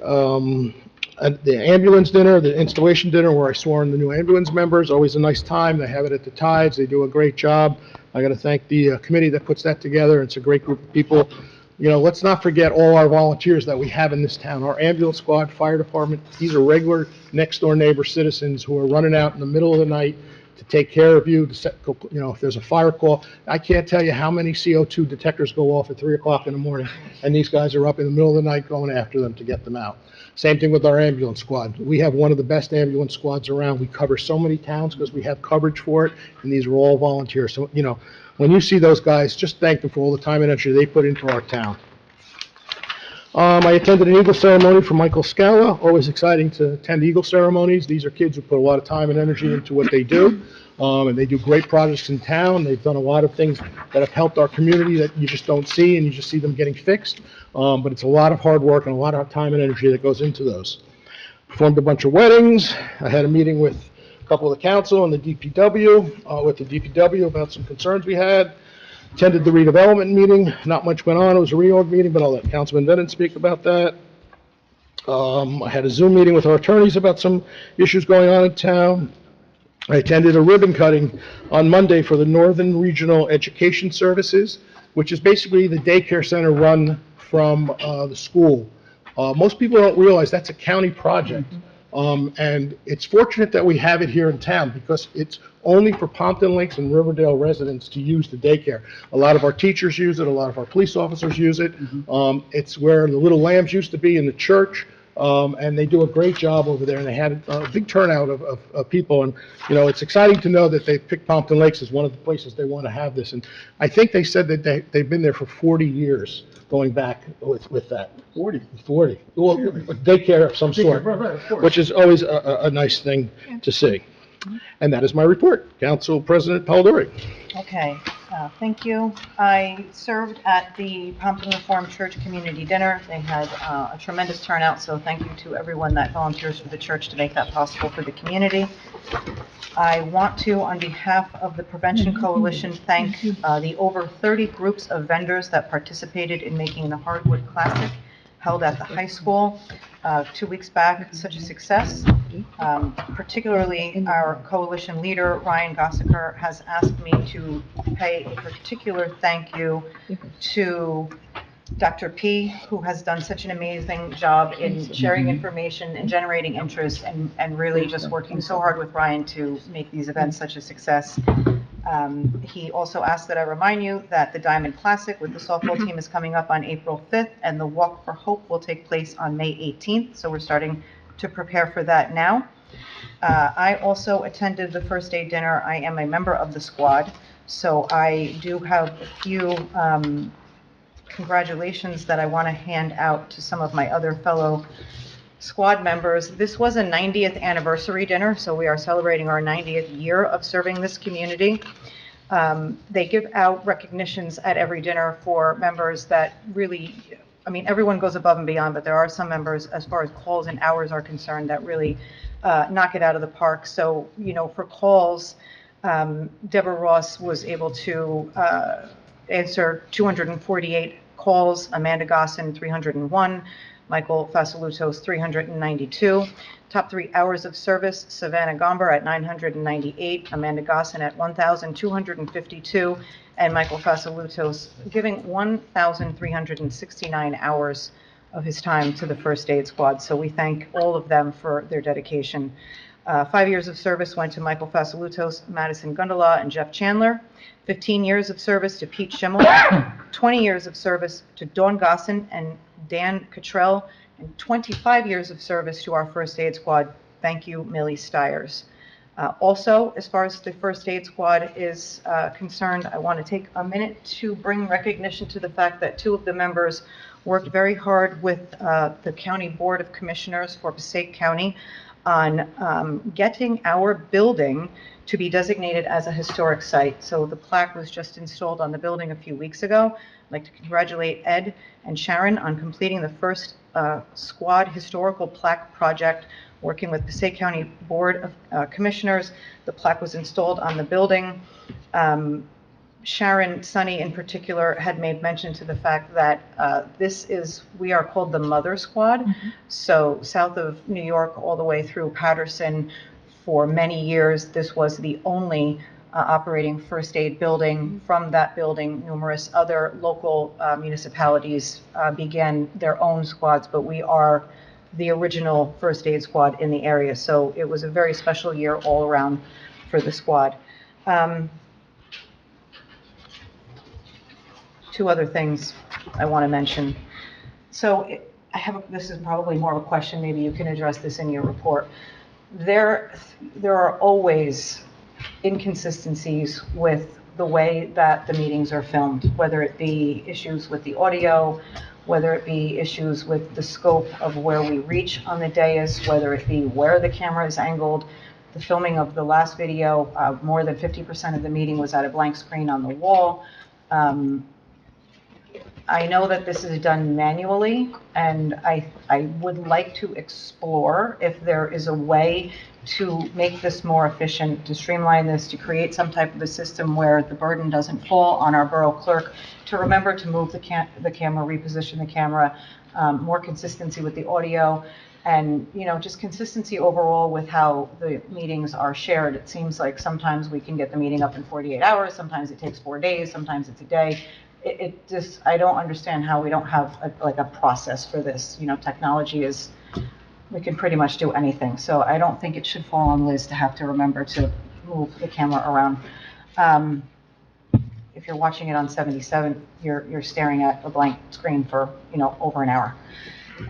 the ambulance dinner, the installation dinner, where I swore in the new ambulance members. Always a nice time. They have it at the Tides. They do a great job. I got to thank the committee that puts that together. It's a great group of people. You know, let's not forget all our volunteers that we have in this town. Our ambulance squad, fire department, these are regular next-door neighbor citizens who are running out in the middle of the night to take care of you, if there's a fire call. I can't tell you how many CO2 detectors go off at 3 o'clock in the morning, and these guys are up in the middle of the night going after them to get them out. Same thing with our ambulance squad. We have one of the best ambulance squads around. We cover so many towns because we have coverage for it, and these are all volunteers. So, when you see those guys, just thank them for all the time and energy they put into our town. I attended an Eagle ceremony for Michael Scala. Always exciting to attend Eagle ceremonies. These are kids who put a lot of time and energy into what they do, and they do great projects in town. They've done a lot of things that have helped our community that you just don't see, and you just see them getting fixed. But it's a lot of hard work and a lot of time and energy that goes into those. Performed a bunch of weddings. I had a meeting with a couple of the council and the DPW, about some concerns we had. Attended the redevelopment meeting. Not much went on. It was a reorg meeting, but I'll let Councilman Bennett speak about that. I had a Zoom meeting with our attorneys about some issues going on in town. I attended a ribbon cutting on Monday for the Northern Regional Education Services, which is basically the daycare center run from the school. Most people don't realize that's a county project. And it's fortunate that we have it here in town because it's only for Pompton Lakes and Riverdale residents to use the daycare. A lot of our teachers use it, a lot of our police officers use it. It's where the Little Lambs used to be in the church, and they do a great job over there, and they had a big turnout of people. And, it's exciting to know that they picked Pompton Lakes as one of the places they want to have this. And I think they said that they've been there for 40 years. Going back with that. 40. Well, daycare of some sort, which is always a nice thing to see. And that is my report. Council President Polidori. Okay. Thank you. I served at the Pompton Reformed Church Community Dinner. They had a tremendous turnout, so thank you to everyone that volunteers for the church to make that possible for the community. I want to, on behalf of the Prevention Coalition, thank the over 30 groups of vendors that participated in making the Hardwood Classic held at the high school 2 weeks back such a success. Particularly our coalition leader, Ryan Gossaker, has asked me to pay a particular thank you to Dr. P, who has done such an amazing job in sharing information and generating interest and really just working so hard with Ryan to make these events such a success. He also asked that I remind you that the Diamond Classic with the softball team is coming up on April 5th, and the Walk for Hope will take place on May 18th, so we're starting to prepare for that now. I also attended the first aid dinner. I am a member of the squad, so I do have a few congratulations that I want to hand out to some of my other fellow squad members. This was a 90th anniversary dinner, so we are celebrating our 90th year of serving this community. They give out recognitions at every dinner for members that really, I mean, everyone goes above and beyond, but there are some members, as far as calls and hours are concerned, that really knock it out of the park. So, you know, for calls, Deborah Ross was able to answer 248 calls, Amanda Gossin 301, Michael Fasalutos 392. Top 3 hours of service, Savannah Gomber at 998, Amanda Gossin at 1,252, and Michael Fasalutos giving 1,369 hours of his time to the first aid squad. So we thank all of them for their dedication. 5 years of service went to Michael Fasalutos, Madison Gundala, and Jeff Chandler. 15 years of service to Pete Schimmel. 20 years of service to Dawn Gossin and Dan Cottrell, and 25 years of service to our first aid squad. Thank you, Millie Stiers. Also, as far as the first aid squad is concerned, I want to take a minute to bring recognition to the fact that 2 of the members worked very hard with the County Board of Commissioners for Passaic County on getting our building to be designated as a historic site. So the plaque was just installed on the building a few weeks ago. I'd like to congratulate Ed and Sharon on completing the first squad historical plaque project, working with Passaic County Board of Commissioners. The plaque was installed on the building. Sharon Sonny in particular had made mention to the fact that we are called the Mother Squad. So south of New York all the way through Patterson, for many years, this was the only operating first aid building. From that building, numerous other local municipalities began their own squads, but we are the original first aid squad in the area. So it was a very special year all around for the squad. 2 other things I want to mention. So this is probably more of a question, maybe you can address this in your report. There are always inconsistencies with the way that the meetings are filmed, whether it be issues with the audio, whether it be issues with the scope of where we reach on the dais, whether it be where the camera is angled. The filming of the last video, more than 50% of the meeting was at a blank screen on the wall. I know that this is done manually, and I would like to explore if there is a way to make this more efficient, to streamline this, to create some type of a system where the burden doesn't fall on our borough clerk to remember to move the camera, reposition the camera, more consistency with the audio, and just consistency overall with how the meetings are shared. It seems like sometimes we can get the meeting up in 48 hours, sometimes it takes 4 days, sometimes it's a day. I don't understand how we don't have a process for this. Technology is, we can pretty much do anything. So I don't think it should fall on Liz to have to remember to move the camera around. If you're watching it on 77, you're staring at a blank screen for, over an hour.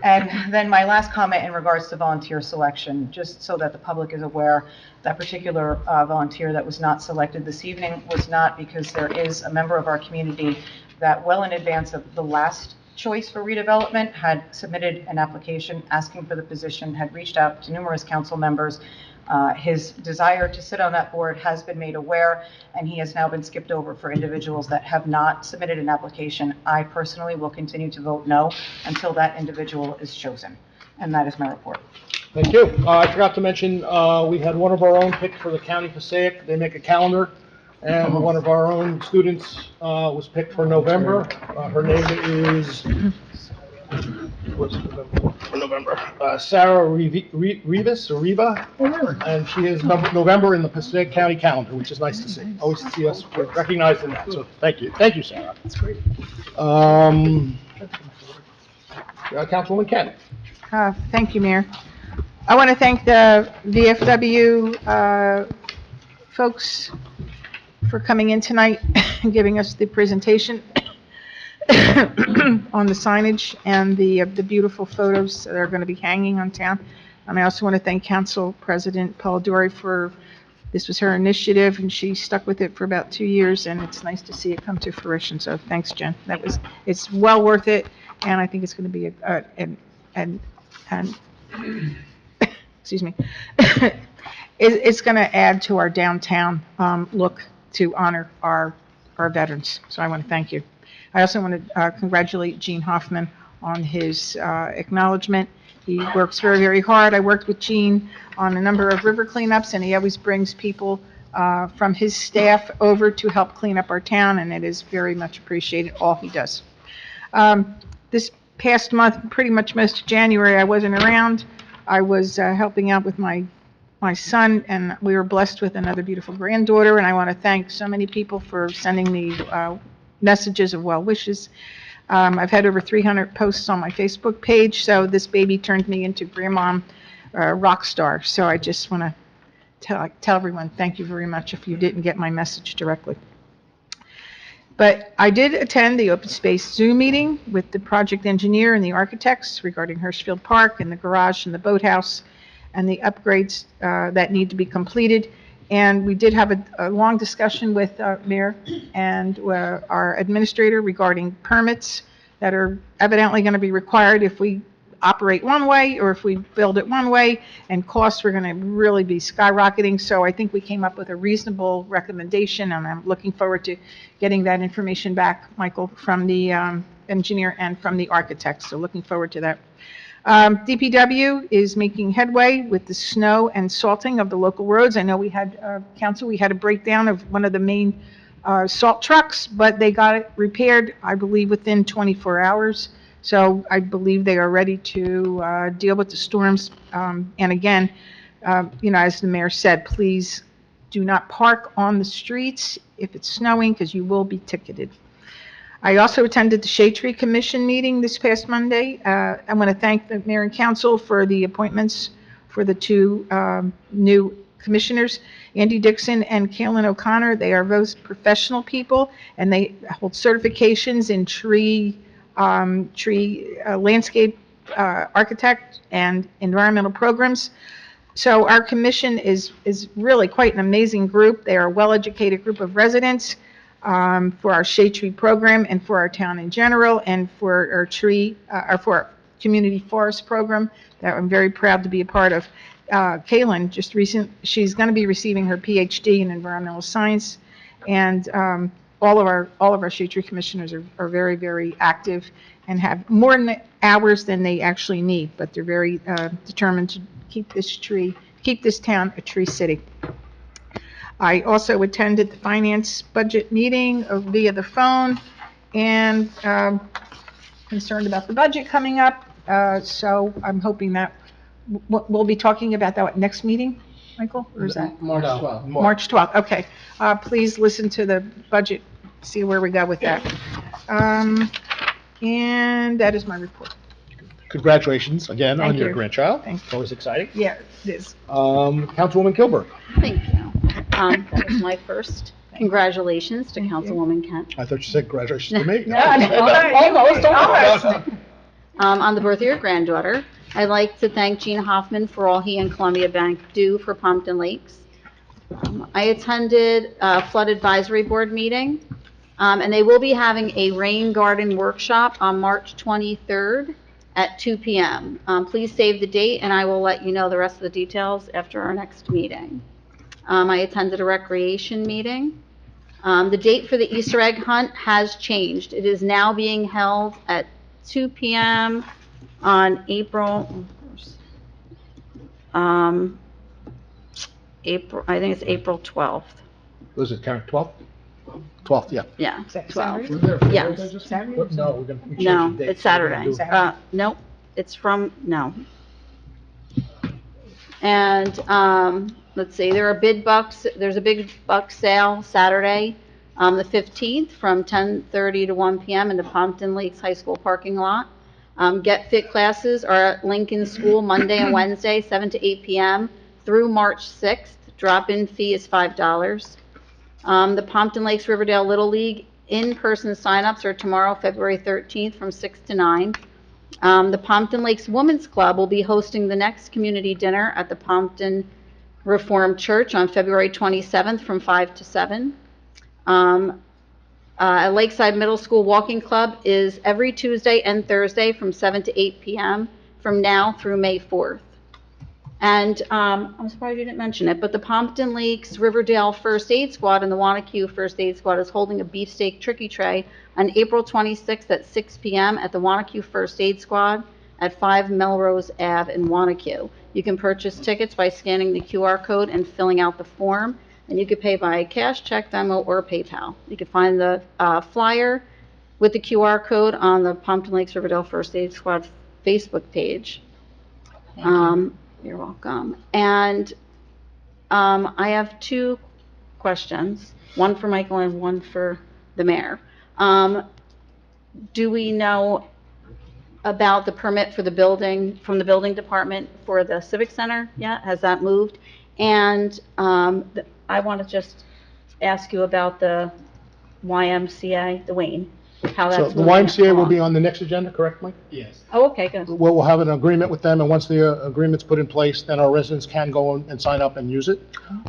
And then my last comment in regards to volunteer selection, just so that the public is aware, that particular volunteer that was not selected this evening was not because there is a member of our community that well in advance of the last choice for redevelopment, had submitted an application asking for the position, had reached out to numerous council members. His desire to sit on that board has been made aware, and he has now been skipped over for individuals that have not submitted an application. I personally will continue to vote no until that individual is chosen. And that is my report. Thank you. I forgot to mention, we had one of our own picked for the county Passaic. They make a calendar, and one of our own students was picked for November. Her name is, what's November? Sarah Rivas, or Riva, and she is November in the Passaic County calendar, which is nice to see. Always to see us recognized in that, so thank you. Thank you, Sarah. That's great. Councilwoman Kent. Thank you, Mayor. I want to thank the VFW folks for coming in tonight and giving us the presentation on the signage and the beautiful photos that are going to be hanging on town. And I also want to thank Council President Paul Dory for, this was her initiative, and she stuck with it for about 2 years, and it's nice to see it come to fruition. So thanks, Jen. It's well worth it, and I think it's going to be excuse me, it's going to add to our downtown look to honor our veterans. So I want to thank you. I also want to congratulate Gene Hoffman on his acknowledgement. He works very, very hard. I worked with Gene on a number of river cleanups, and he always brings people from his staff over to help clean up our town, and it is very much appreciated, all he does. This past month, pretty much most of January, I wasn't around. I was helping out with my son, and we were blessed with another beautiful granddaughter, and I want to thank so many people for sending me messages of well wishes. I've had over 300 posts on my Facebook page, so this baby turned me into grandma rock star. So I just want to tell everyone thank you very much if you didn't get my message directly. But I did attend the open space Zoom meeting with the project engineer and the architects regarding Hirschfield Park and the garage and the boathouse and the upgrades that need to be completed. And we did have a long discussion with Mayor and our administrator regarding permits that are evidently going to be required if we operate one way or if we build it one way, and costs were going to really be skyrocketing. So I think we came up with a reasonable recommendation, and I'm looking forward to getting that information back, Michael, from the engineer and from the architects. So looking forward to that. DPW is making headway with the snow and salting of the local roads. I know we had, council, we had a breakdown of one of the main salt trucks, but they got it repaired, I believe, within 24 hours. So I believe they are ready to deal with the storms. And again, as the mayor said, please do not park on the streets if it's snowing, because you will be ticketed. I also attended the Shade Tree Commission meeting this past Monday. I want to thank the mayor and council for the appointments for the two new commissioners, Andy Dixon and Kaylin O'Connor. They are both professional people, and they hold certifications in tree landscape architect and environmental programs. So our commission is really quite an amazing group. They are a well-educated group of residents for our shade tree program and for our town in general, and for our for our community forest program that I'm very proud to be a part of. Kaylin she's going to be receiving her PhD in environmental science, and all of our shade tree commissioners are very, very active and have more hours than they actually need, but they're very determined to keep this town a tree city. I also attended the finance budget meeting via the phone, and concerned about the budget coming up. So I'm hoping that we'll be talking about that next meeting, Michael, or is that? March 12th. March 12th, okay. Please listen to the budget, see where we go with that. And that is my report. Congratulations again on your you. grandchild. Thank you. It's always exciting. Yeah, it is. Councilwoman Kilburg. Thank you. That was my first congratulations to Councilwoman Kent. I thought you said congratulations to me. Almost. On the birth of your granddaughter. I'd like to thank Gene Hoffman for all he and Columbia Bank do for Pompton Lakes. I attended a flood advisory board meeting. And they will be having a rain garden workshop on March 23rd at 2 p.m. Please save the date, and I will let you know the rest of the details after our next meeting. I attended a recreation meeting. The date for the Easter egg hunt has changed. It is now being held at 2 p.m. on April, I think it's April 12th. Was it Karen, 12th? 12th, yeah. Yeah, Saturday? 12th. Yes. Saturday? No, we changed No, the date. it's Saturday. Saturday. Nope, it's from, no. And, let's see, there's a big buck sale Saturday, the 15th, from 10:30 to 1 p.m. in the Pompton Lakes High School parking lot. Get Fit classes are at Lincoln School Monday and Wednesday, 7 to 8 p.m. through March 6th. Drop-in fee is $5. The Pompton Lakes Riverdale Little League in-person signups are tomorrow, February 13th, from 6 to 9. The Pompton Lakes Women's Club will be hosting the next community dinner at the Pompton Reformed Church on February 27th from 5 to 7. Lakeside Middle School Walking Club is every Tuesday and Thursday from 7 to 8 p.m. from now through May 4th. And I'm surprised you didn't mention it, but the Pompton Lakes Riverdale First Aid Squad and the Wanacue First Aid Squad is holding a beefsteak tricky tray on April 26th at 6 p.m. at the Wanacue First Aid Squad at 5 Melrose Ave in Wanacue. You can purchase tickets by scanning the QR code and filling out the form, and you could pay by cash, check, Venmo, or PayPal. You can find the flyer with the QR code on the Pompton Lakes Riverdale First Aid Squad Facebook page. You're welcome. And I have two questions, one for Michael and one for the mayor. Do we know about the permit for the building, from the building department for the Civic Center yet? Has that moved? And I want to just ask you about the YMCA, the Wayne, how So that's the moving YMCA will along. be on the next agenda, correct, Mike? Yes. Oh, okay, good. We'll have an agreement with them, and once the agreement's put in place, then our residents can go and sign up and use it.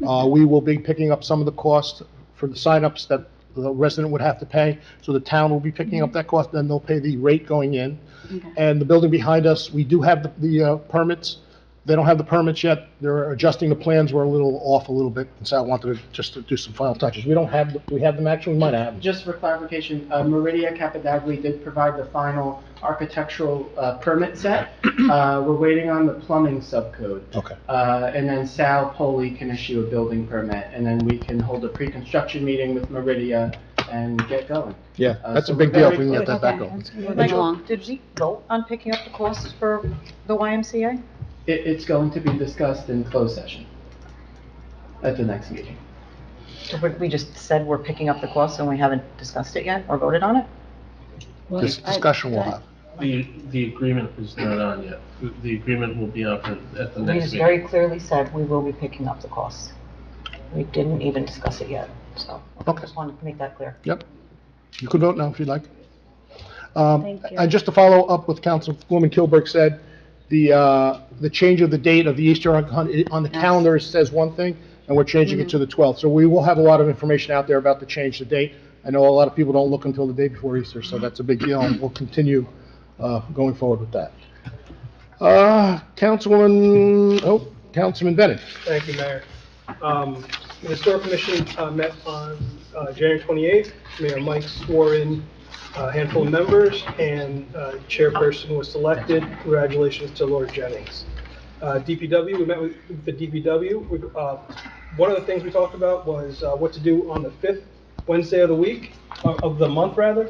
We will be picking up some of the costs for the signups that the resident would have to pay, so the town will be picking up that cost, then they'll pay the rate going in. Okay. And the building behind us, we do have the permits. They don't have the permits yet. They're adjusting the plans. We're a little off a little bit, and so I wanted to do some final touches. We have them actually? We might have them. Just for clarification, Meridia Capadagli did provide the final architectural permit set. We're waiting on the plumbing subcode. Okay. And then Sal Poli can issue a building permit, and then we can hold a pre-construction meeting with Meridia and get going. Yeah, that's so a big we're deal very if we can get close. that back on. Moving along. Did we vote on picking up the costs for the YMCA? It's going to be discussed in closed session at the next meeting. We just said we're picking up the costs and we haven't discussed it yet or voted on it? This discussion we'll have. The agreement is not on yet. The agreement will be up at the We next just meeting. very clearly said we will be picking up the costs. We didn't even discuss it yet, so I Okay. just wanted to make that clear. Yep. You could vote now if you'd like. Thank you. And just to follow up what Councilwoman Kilberg said, the change of the date of the Easter egg hunt on the calendar says one thing, and we're changing it to the 12th. So we will have a lot of information out there about the change the date. I know a lot of people don't look until the day before Easter, so that's a big deal, and we'll continue going forward with that. Councilman Bennett. Thank you, Mayor. The Historic Commission met on January 28th. Mayor Mike swore in a handful of members, and chairperson was selected. Congratulations to Lord Jennings. DPW, we met with the DPW. One of the things we talked about was what to do on the 5th Wednesday of the week, of the month, rather.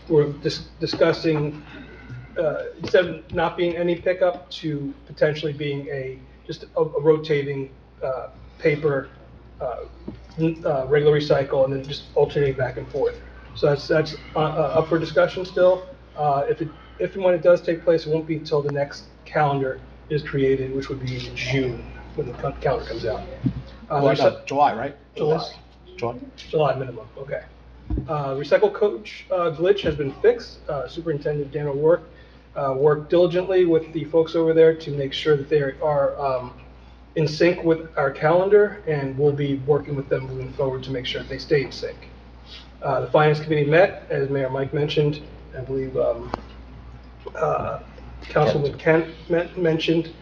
We're discussing, instead of not being any pickup, to potentially being just a rotating paper, regular recycle, and then just alternating back and forth. So that's up for discussion still. If and when it does take place, it won't be until the next calendar is created, which would be in June, when the calendar comes out. July, right? July minimum, okay. Recycle coach glitch has been fixed. Superintendent Dan O'Rourke worked diligently with the folks over there to make sure that they are in sync with our calendar, and we'll be working with them moving forward to make sure that they stay in sync. The Finance Committee met, as Mayor Mike mentioned. I believe Councilman Kent mentioned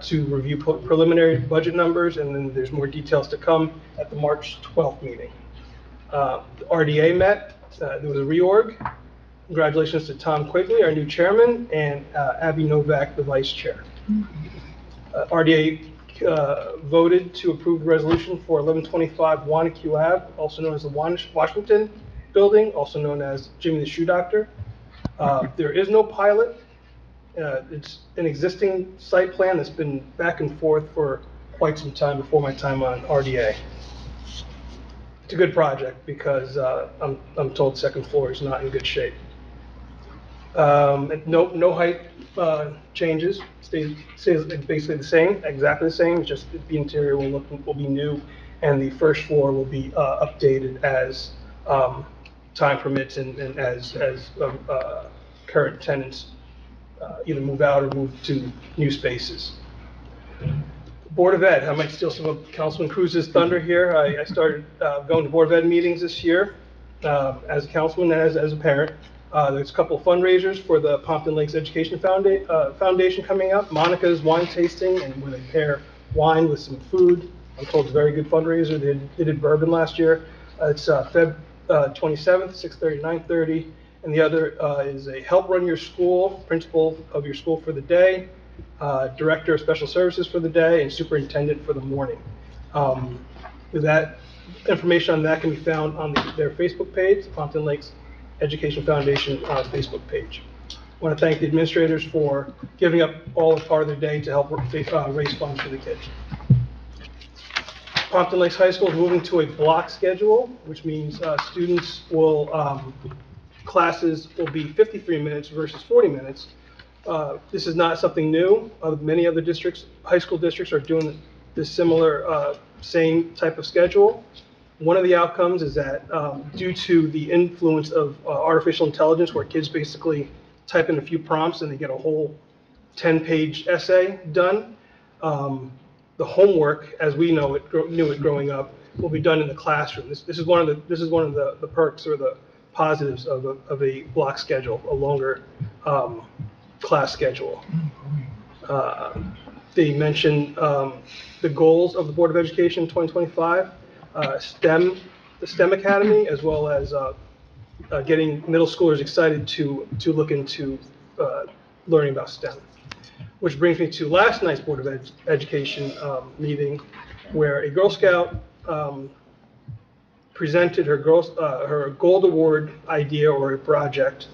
to review preliminary budget numbers, and then there's more details to come at the March 12th meeting. The RDA met. There was a reorg. Congratulations to Tom Quigley, our new chairman, and Abby Novak, the vice chair. RDA voted to approve the resolution for 1125 Wanacue Ave, also known as the Washington Building, also known as Jimmy the Shoe Doctor. There is no pilot. It's an existing site plan that's been back and forth for quite some time before my time on RDA. It's a good project because I'm told second floor is not in good shape. No height changes. Stays basically the same, exactly the same. It's just the interior will be new, and the first floor will be updated as time permits and as current tenants either move out or move to new spaces. Board of Ed, I might steal some of Councilman Cruz's thunder here. I started going to Board of Ed meetings this year as a councilman and as a parent. There's a couple of fundraisers for the Pompton Lakes Education Foundation coming up. Monica's wine tasting, and where they pair wine with some food. I'm told it's a very good fundraiser. They did bourbon last year. It's Feb 27th, 6:30, 9:30. And the other is a help run your school, principal of your school for the day, director of special services for the day, and superintendent for the morning. With that, information on that can be found on their Facebook page, the Pompton Lakes Education Foundation Facebook page. I want to thank the administrators for giving up all part of their day to help raise funds for the kids. Pompton Lakes High School is moving to a block schedule, which means students will, classes will be 53 minutes versus 40 minutes. This is not something new. Many other districts, high school districts, are doing this similar, same type of schedule. One of the outcomes is that due to the influence of artificial intelligence, where kids basically type in a few prompts and they get a whole 10-page essay done, the homework, as we knew it growing up, will be done in the classroom. This is one of the perks or the positives of a block schedule, a longer class schedule. They mentioned the goals of the Board of Education 2025. The STEM Academy, as well as getting middle schoolers excited to look into learning about STEM. Which brings me to last night's Board of Education meeting, where a Girl Scout presented her Gold Award idea or a project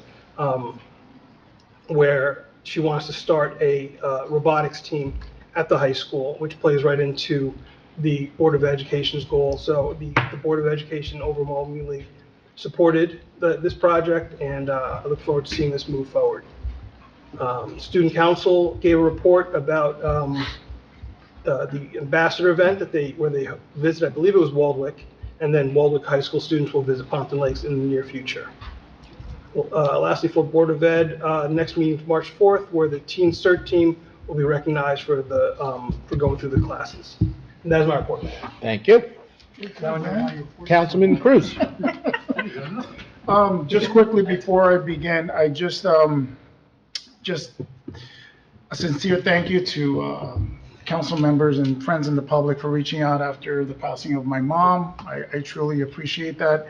where she wants to start a robotics team at the high school, which plays right into the Board of Education's goal. So the Board of Education overwhelmingly supported this project, and I look forward to seeing this move forward. Student Council gave a report about the ambassador event where they visited, I believe it was Waldwick, and then Waldwick High School students will visit Pompton Lakes in the near future. Lastly, for Board of Ed, next meeting is March 4th, where the Teen CERT team will be recognized for going through the classes. And that is my report. Thank you. Councilman Cruz. Just quickly before I begin, I just a sincere thank you to council members and friends in the public for reaching out after the passing of my mom. I truly appreciate that.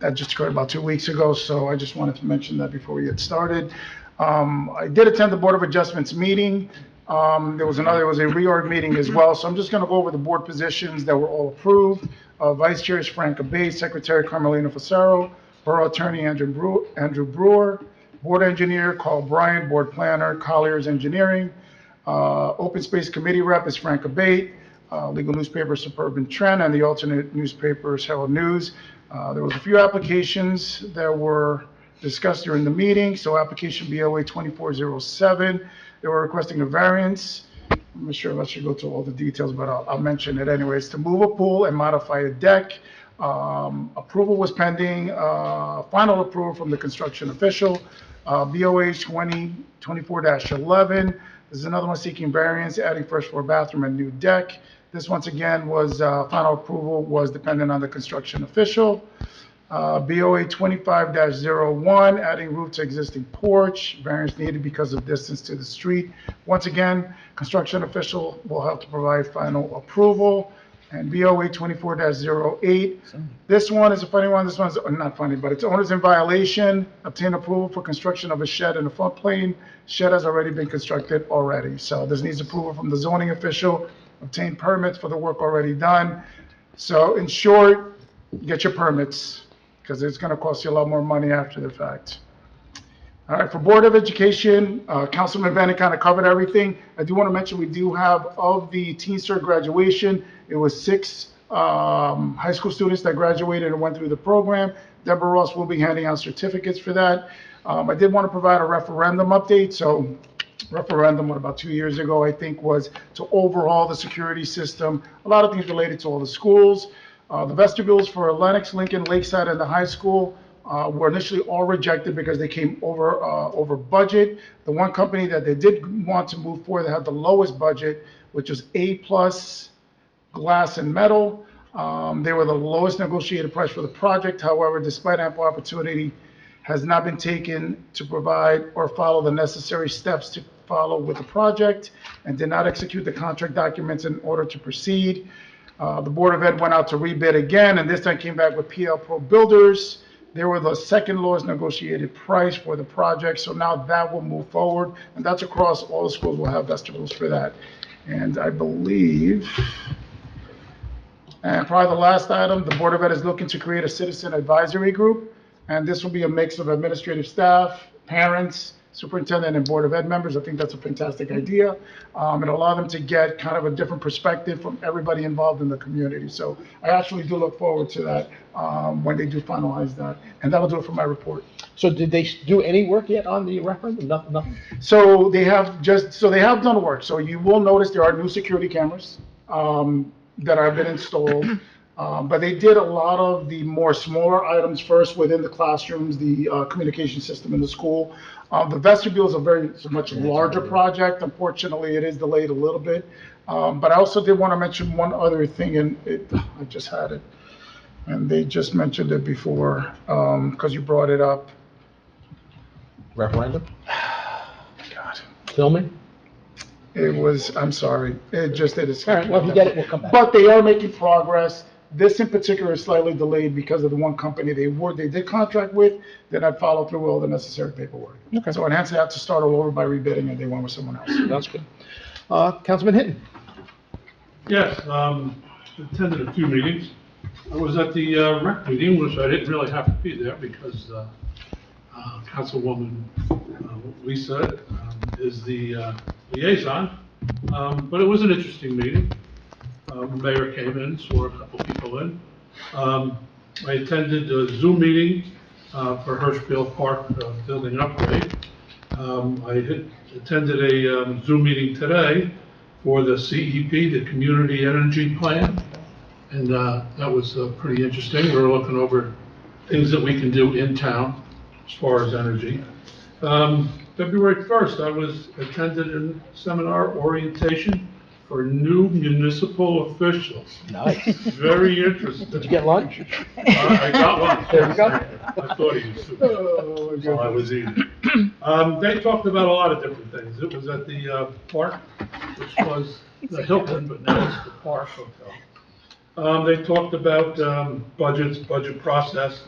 That just occurred about 2 weeks ago, so I just wanted to mention that before we get started. I did attend the Board of Adjustments meeting. There was a reorg meeting as well, so I'm just going to go over the board positions that were all approved. Vice Chair is Frank Abate, Secretary Carmelina Facero, Borough Attorney Andrew Brewer, Board Engineer Carl Bryant, Board Planner Colliers Engineering, Open Space Committee Rep is Frank Abate, Legal Newspaper Suburban Trend, and the alternate newspaper is Herald News. There was a few applications that were discussed during the meeting. So application BOA 2407, they were requesting a variance. I'm not sure if I should go to all the details, but I'll mention it anyways. To move a pool and modify a deck. Approval was pending, final approval from the construction official. BOA 2024-11. This is another one seeking variance, adding first floor bathroom and new deck. This once again was final approval was dependent on the construction official. BOA 25-01, adding roof to existing porch, variance needed because of distance to the street. Once again, construction official will have to provide final approval. And BOA 24-08, this one is a funny one, this one's not funny, but it's owners in violation, obtain approval for construction of a shed in the floodplain. Shed has already been constructed already, so this needs approval from the zoning official, obtain permits for the work already done. So in short, get your permits, because it's going to cost you a lot more money after the fact. All right, for Board of Education, Councilman Bennett kind of covered everything. I do want to mention we do have, of the Teen Cert graduation, it was 6 high school students that graduated and went through the program. Deborah Ross will be handing out certificates for that. I did want to provide a referendum update. So referendum, about 2 years ago, I think, was to overhaul the security system, a lot of things related to all the schools. The vestibules for Lenox, Lincoln, Lakeside, and the high school were initially all rejected because they came over budget. The one company that they did want to move forward, that had the lowest budget, which was A+ Glass and Metal. They were the lowest negotiated price for the project. However, despite ample opportunity, has not been taken to provide or follow the necessary steps to follow with the project, and did not execute the contract documents in order to proceed. The Board of Ed went out to rebid again, and this time came back with PL Pro Builders. They were the second lowest negotiated price for the project, so now that will move forward, and that's across all the schools will have vestibules for that. And I believe, and probably the last item, the Board of Ed is looking to create a citizen advisory group, and this will be a mix of administrative staff, parents, superintendent, and Board of Ed members. I think that's a fantastic idea. It'll allow them to get kind of a different perspective from everybody involved in the community. So I actually do look forward to that when they do finalize that. And that'll do it for my report. So did they do any work yet on the referendum? Nothing? So they have done work. So you will notice there are new security cameras that have been installed. But they did a lot of the more smaller items first within the classrooms, the communication system in the school. The vestibule is a much larger project. Unfortunately, it is delayed a little bit. But I also did want to mention one other thing, and I just had it, and they just mentioned it before because you brought it up. Referendum? God. Filming? It was, I'm sorry, it just did. All right, well, if you get it, we'll come back. But they are making progress. This in particular is slightly delayed because of the one company they did contract with, that had followed through all the necessary paperwork. Okay. So it had to start all over by rebidding, and they went with someone else. That's good. Councilman Hinton? Yes, attended a few meetings. I was at the rec meeting, which I didn't really have to be there because Councilwoman Lisa is the liaison. But it was an interesting meeting. The mayor came in, swore a couple people in. I attended a Zoom meeting for Hirschfield Park building upgrade. I attended a Zoom meeting today for the CEP, the Community Energy Plan, and that was pretty interesting. We were looking over things that we can do in town as far as energy. February 1st, I attended a seminar orientation for new municipal officials. Nice. Very interesting. Did you get lunch? I got lunch. There you go. I thought he was while I was eating. They talked about a lot of different things. It was at the park, which was the Hilton, but now it's the Park Hotel. They talked about budgets, budget process,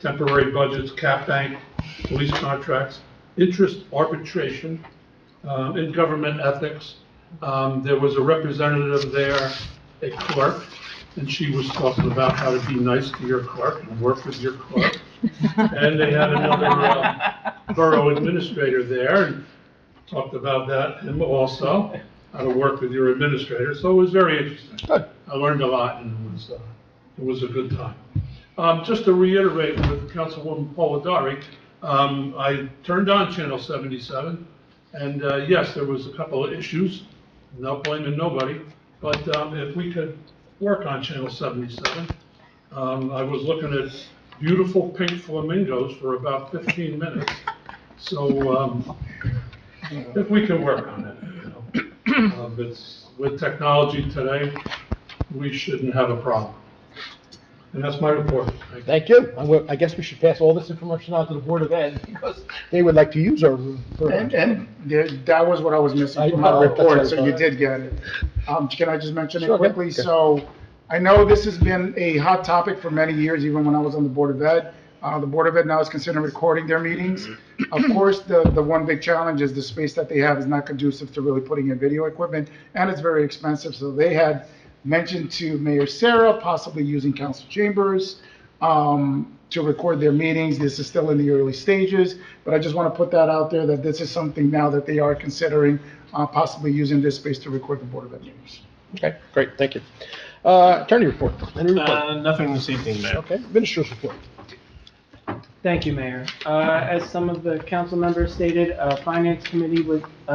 temporary budgets, cap bank, police contracts, interest arbitration, and government ethics. There was a representative there, a clerk, and she was talking about how to be nice to your clerk and work with your clerk. And they had another borough administrator there and talked about that, him also, how to work with your administrator. So it was very interesting. I learned a lot, and it was a good time. Just to reiterate with Councilwoman Polidori, I turned on Channel 77, and yes, there was a couple of issues. Not blaming nobody, but if we could work on Channel 77, I was looking at beautiful pink flamingos for about 15 minutes. So if we can work on it, it's, with technology today, we shouldn't have a problem. And that's my report. Thank you. I guess we should pass all this information on to the Board of Ed because they would like to use our room. That was what I was missing from my Oh, that's report, what I so you thought. did get it. Can I just mention it Sure, quickly? okay. So I know this has been a hot topic for many years, even when I was on the Board of Ed. The Board of Ed now is considering recording their meetings. Of course, the one big challenge is the space that they have is not conducive to really putting in video equipment, and it's very expensive. So they had mentioned to Mayor Sarah possibly using council chambers to record their meetings. This is still in the early stages, but I just want to put that out there that this is something now that they are considering possibly using this space to record the Board of Ed meetings. Okay, great, thank you. Attorney report. Any report? Nothing this evening, Mayor. Okay, Minister's report. Thank you, Mayor. As some of the council members stated, a Finance Committee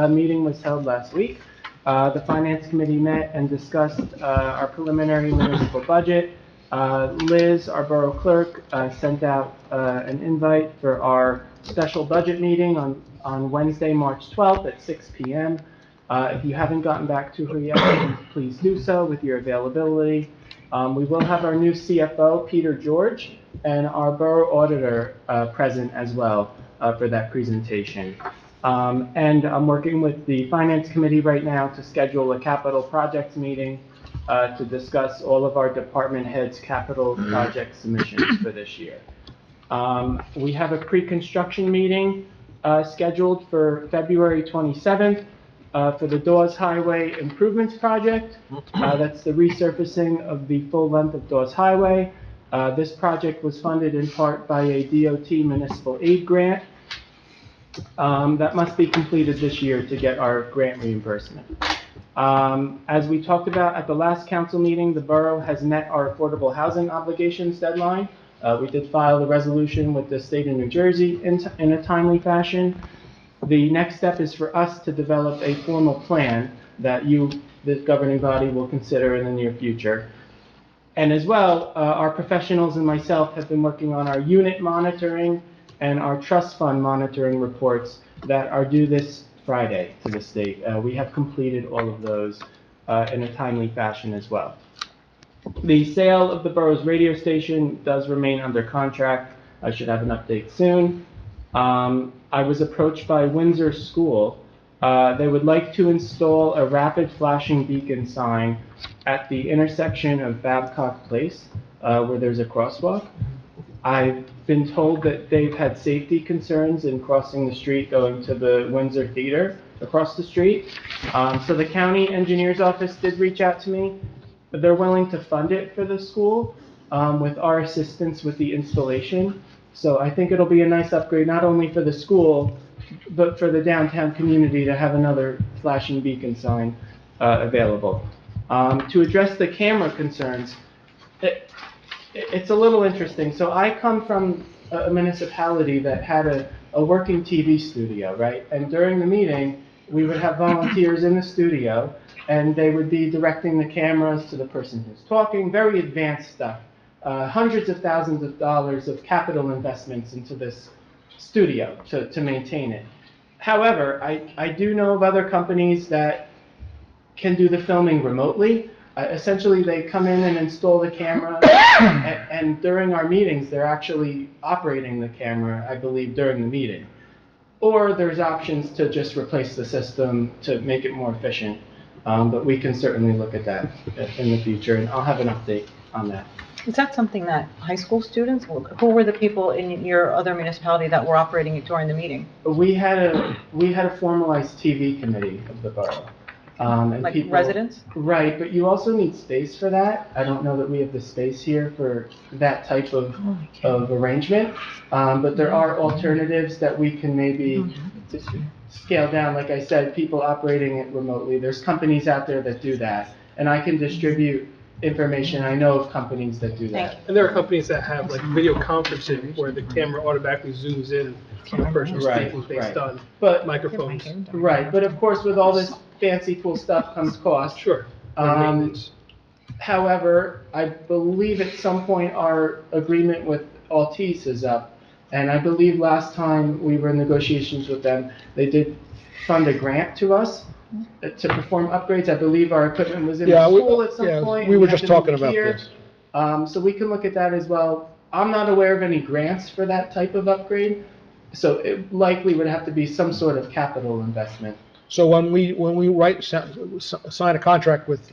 meeting was held last week. The Finance Committee met and discussed our preliminary municipal budget. Liz, our borough clerk, sent out an invite for our special budget meeting on Wednesday, March 12th at 6 p.m. If you haven't gotten back to her yet, please do so with your availability. We will have our new CFO, Peter George, and our borough auditor present as well for that presentation. And I'm working with the Finance Committee right now to schedule a capital projects meeting to discuss all of our department heads' capital project submissions for this year. We have a pre-construction meeting scheduled for February 27th for the Dawes Highway Improvements Project. That's the resurfacing of the full length of Dawes Highway. This project was funded in part by a DOT municipal aid grant that must be completed this year to get our grant reimbursement. As we talked about at the last council meeting, the borough has met our affordable housing obligations deadline. We did file the resolution with the state of New Jersey in a timely fashion. The next step is for us to develop a formal plan that the governing body, will consider in the near future. And as well, our professionals and myself have been working on our unit monitoring and our trust fund monitoring reports that are due this Friday to the state. We have completed all of those in a timely fashion as well. The sale of the borough's radio station does remain under contract. I should have an update soon. I was approached by Windsor School. They would like to install a rapid flashing beacon sign at the intersection of Babcock Place, where there's a crosswalk. I've been told that they've had safety concerns in crossing the street going to the Windsor Theater across the street. So the county engineer's office did reach out to me. They're willing to fund it for the school with our assistance with the installation. So I think it'll be a nice upgrade, not only for the school, but for the downtown community to have another flashing beacon sign available. To address the camera concerns, it's a little interesting. So I come from a municipality that had a working TV studio, right? And during the meeting, we would have volunteers in the studio, and they would be directing the cameras to the person who's talking, very advanced stuff. Hundreds of thousands of dollars of capital investments into this studio to maintain it. However, I do know of other companies that can do the filming remotely. Essentially, they come in and install the camera, and during our meetings, they're actually operating the camera, I believe, during the meeting. Or there's options to just replace the system to make it more efficient. But we can certainly look at that in the future, and I'll have an update on that. Is that something that high school students, who were the people in your other municipality that were operating it during the meeting? We had a formalized TV committee of the borough. And Like people, residents? Right, but you also need space for that. I don't know that we have the space here for that type of arrangement. But there are alternatives that we can maybe scale down. Like I said, people operating it remotely. There's companies out there that do that. And I can distribute information. I know of companies that do that. And there are companies that have like video conferencing where the camera automatically zooms in on the person speaking based on microphones. Right, but of course with all this fancy cool stuff comes cost. Sure. However, I believe at some point our agreement with Altice is up. And I believe last time we were in negotiations with them, they did fund a grant to us to perform upgrades. I believe our equipment was in the school at some point. We were had just to move talking it about here. this. So we can look at that as well. I'm not aware of any grants for that type of upgrade, so it likely would have to be some sort of capital investment. So when we sign a contract with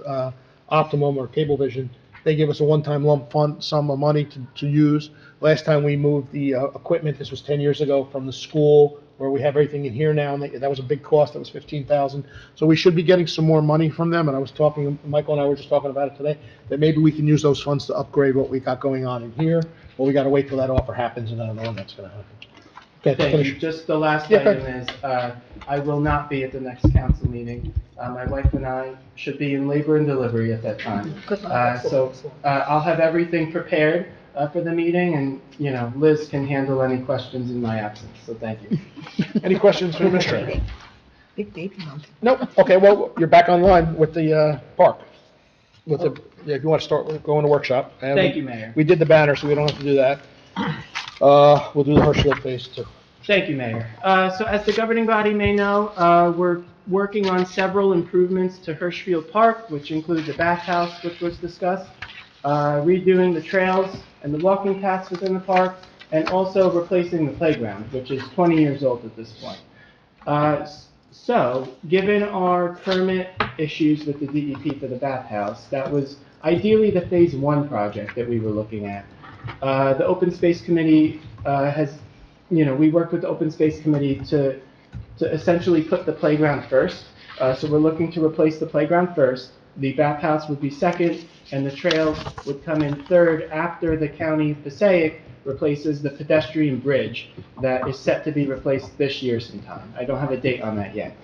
Optimum or Cablevision, they give us a one-time lump sum of money to use. Last time we moved the equipment, this was 10 years ago, from the school where we have everything in here now, and that was a big cost. That was $15,000. So we should be getting some more money from them. And I was talking, Michael and I were just talking about it today, that maybe we can use those funds to upgrade what we got going on in here. But we got to wait till that offer happens, and I don't know when that's going to happen. Okay, Thank finish. you. Just the last Yeah, item is, I will not be at the next council meeting. My wife and I should be in labor and delivery at that time. So I'll have everything prepared for the meeting, and, you know, Liz can handle any questions in my absence, so thank you. Any questions for the administrator? Big baby month. Nope. Okay, well, you're back online with the park. With the, yeah, if you want to start, go in the workshop. And Thank you, Mayor. We did the banner, so we don't have to do that. We'll do the Hirschfield phase too. Thank you, Mayor. So as the governing body may know, we're working on several improvements to Hirschfield Park, which include the bathhouse, which was discussed, redoing the trails and the walking paths within the park, and also replacing the playground, which is 20 years old at this point. So, given our permit issues with the DEP for the bathhouse, that was ideally the Phase 1 project that we were looking at. The Open Space Committee we worked with the Open Space Committee to essentially put the playground first. So we're looking to replace the playground first. The bathhouse would be second, and the trails would come in third after the County of Passaic replaces the pedestrian bridge that is set to be replaced this year sometime. I don't have a date on that yet.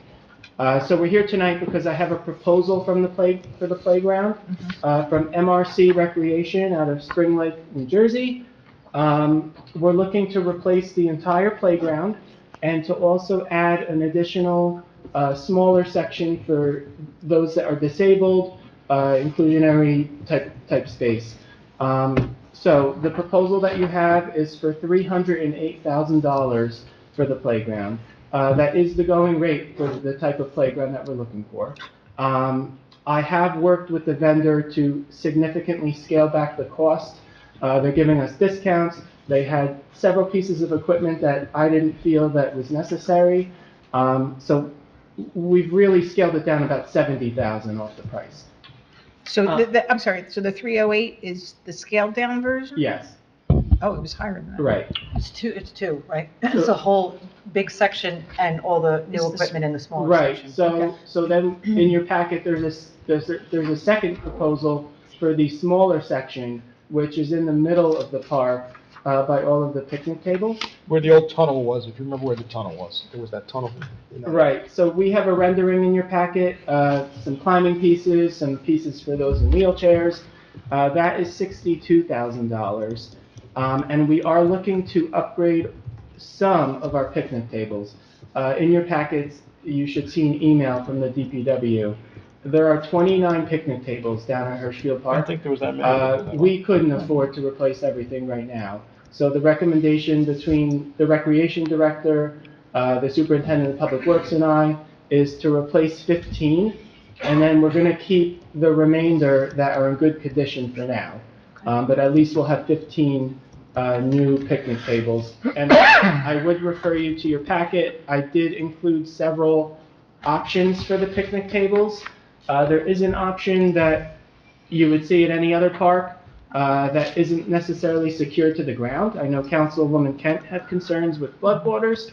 So we're here tonight because I have a proposal for the playground from MRC Recreation out of Spring Lake, New Jersey. We're looking to replace the entire playground and to also add an additional smaller section for those that are disabled, inclusionary type space. So the proposal that you have is for $308,000 for the playground. That is the going rate for the type of playground that we're looking for. I have worked with the vendor to significantly scale back the cost. They're giving us discounts. They had several pieces of equipment that I didn't feel that was necessary. So we've really scaled it down about $70,000 off the price. So I'm sorry, so the 308 is the scaled down version? Yes. Oh, it was higher than that. Right. It's two, right? It's a whole big section and all the new equipment in the smaller Right. section. So then in your packet, there's a second proposal for the smaller section, which is in the middle of the park by all of the picnic tables. Where the old tunnel was, if you remember where the tunnel was. There was that tunnel. Right, so we have a rendering in your packet, some climbing pieces, some pieces for those in wheelchairs. That is $62,000. And we are looking to upgrade some of our picnic tables. In your packets, you should see an email from the DPW. There are 29 picnic tables down at Hirschfield Park. I don't think there was that many. We couldn't afford to replace everything right now. So the recommendation between the recreation director, the superintendent of public works and I is to replace 15, and then we're going to keep the remainder that are in good condition for now. But at least we'll have 15 new picnic tables. And I would refer you to your packet. I did include several options for the picnic tables. There is an option that you would see at any other park that isn't necessarily secured to the ground. I know Councilwoman Kent had concerns with floodwaters.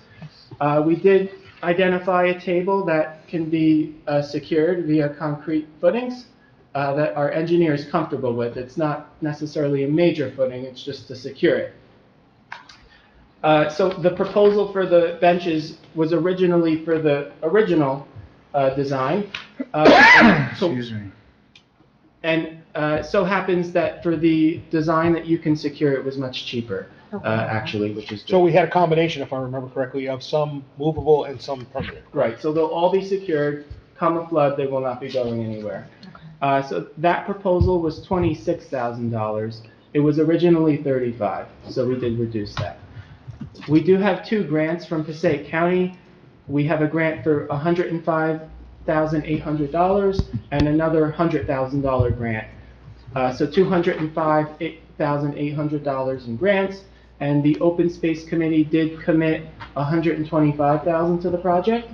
We did identify a table that can be secured via concrete footings that our engineer is comfortable with. It's not necessarily a major footing, it's just to secure it. So the proposal for the benches was originally for the original design. Excuse me. And so happens that for the design that you can secure, it was much cheaper, actually, which is good. So we had a combination, if I remember correctly, of some movable and some permanent. Right, so they'll all be secured. Come a flood, they will not be going anywhere. So that proposal was $26,000. It was originally $35,000, so we did reduce that. We do have two grants from Passaic County. We have a grant for $105,800 and another $100,000 grant. So $205,800 in grants, and the Open Space Committee did commit $125,000 to the project.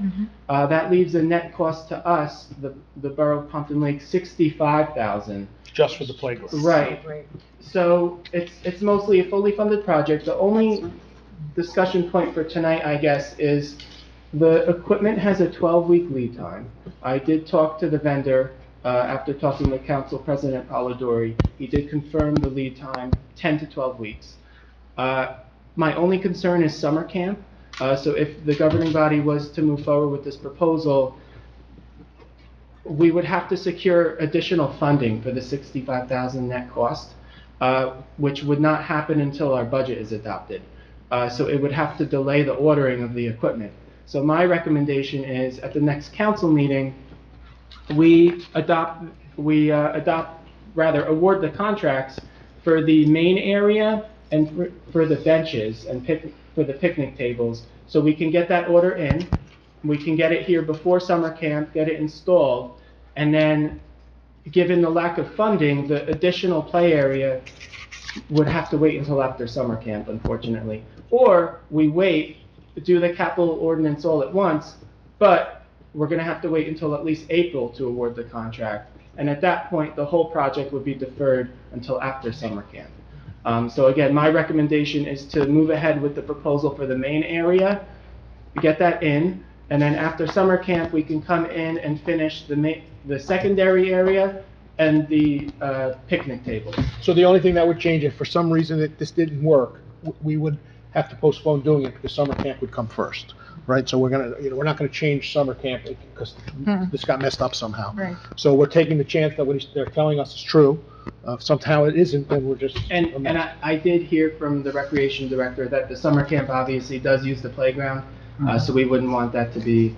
That leaves a net cost to us, the Borough of Pompton Lake, $65,000. Just for the playground. Right. So it's mostly a fully funded project. The only discussion point for tonight, I guess, is the equipment has a 12-week lead time. I did talk to the vendor after talking with Council President Polidori. He did confirm the lead time, 10 to 12 weeks. My only concern is summer camp. So if the governing body was to move forward with this proposal, we would have to secure additional funding for the $65,000 net cost, which would not happen until our budget is adopted. So it would have to delay the ordering of the equipment. So my recommendation is at the next council meeting, we award the contracts for the main area and for the benches and for the picnic tables. So we can get that order in, we can get it here before summer camp, get it installed, and then given the lack of funding, the additional play area would have to wait until after summer camp, unfortunately. Or we wait, do the capital ordinance all at once, but we're gonna have to wait until at least April to award the contract. And at that point, the whole project would be deferred until after summer camp. So again, my recommendation is to move ahead with the proposal for the main area, get that in, and then after summer camp, we can come in and finish the secondary area and the picnic table. So the only thing that would change, if for some reason this didn't work, we would have to postpone doing it because summer camp would come first, right? So we're not gonna change summer camp because this got messed up somehow. Right. So we're taking the chance that what they're telling us is true. If somehow it isn't, then we're just. And I did hear from the recreation director that the summer camp obviously does use the playground, so we wouldn't want that to be,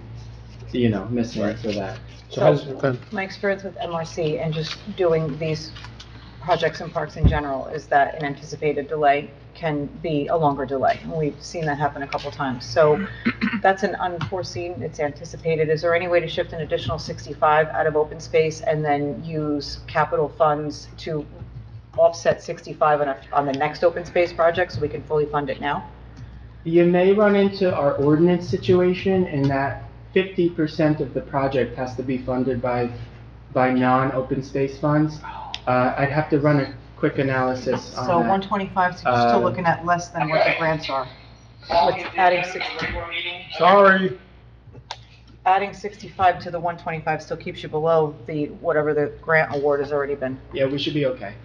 missing for that. So my experience with MRC and just doing these projects and parks in general is that an anticipated delay can be a longer delay. And we've seen that happen a couple times. So that's an unforeseen, it's anticipated. Is there any way to shift an additional 65 out of open space and then use capital funds to offset 65 on the next open space project so we can fully fund it now? You may run into our ordinance situation in that 50% of the project has to be funded by non-open space funds. I'd have to run a quick analysis on So that. 125, so you're still looking at less than what the grants are. With adding 60. Sorry. Adding 65 to the 125 still keeps you below whatever the grant award has already been. Yeah, we should be okay.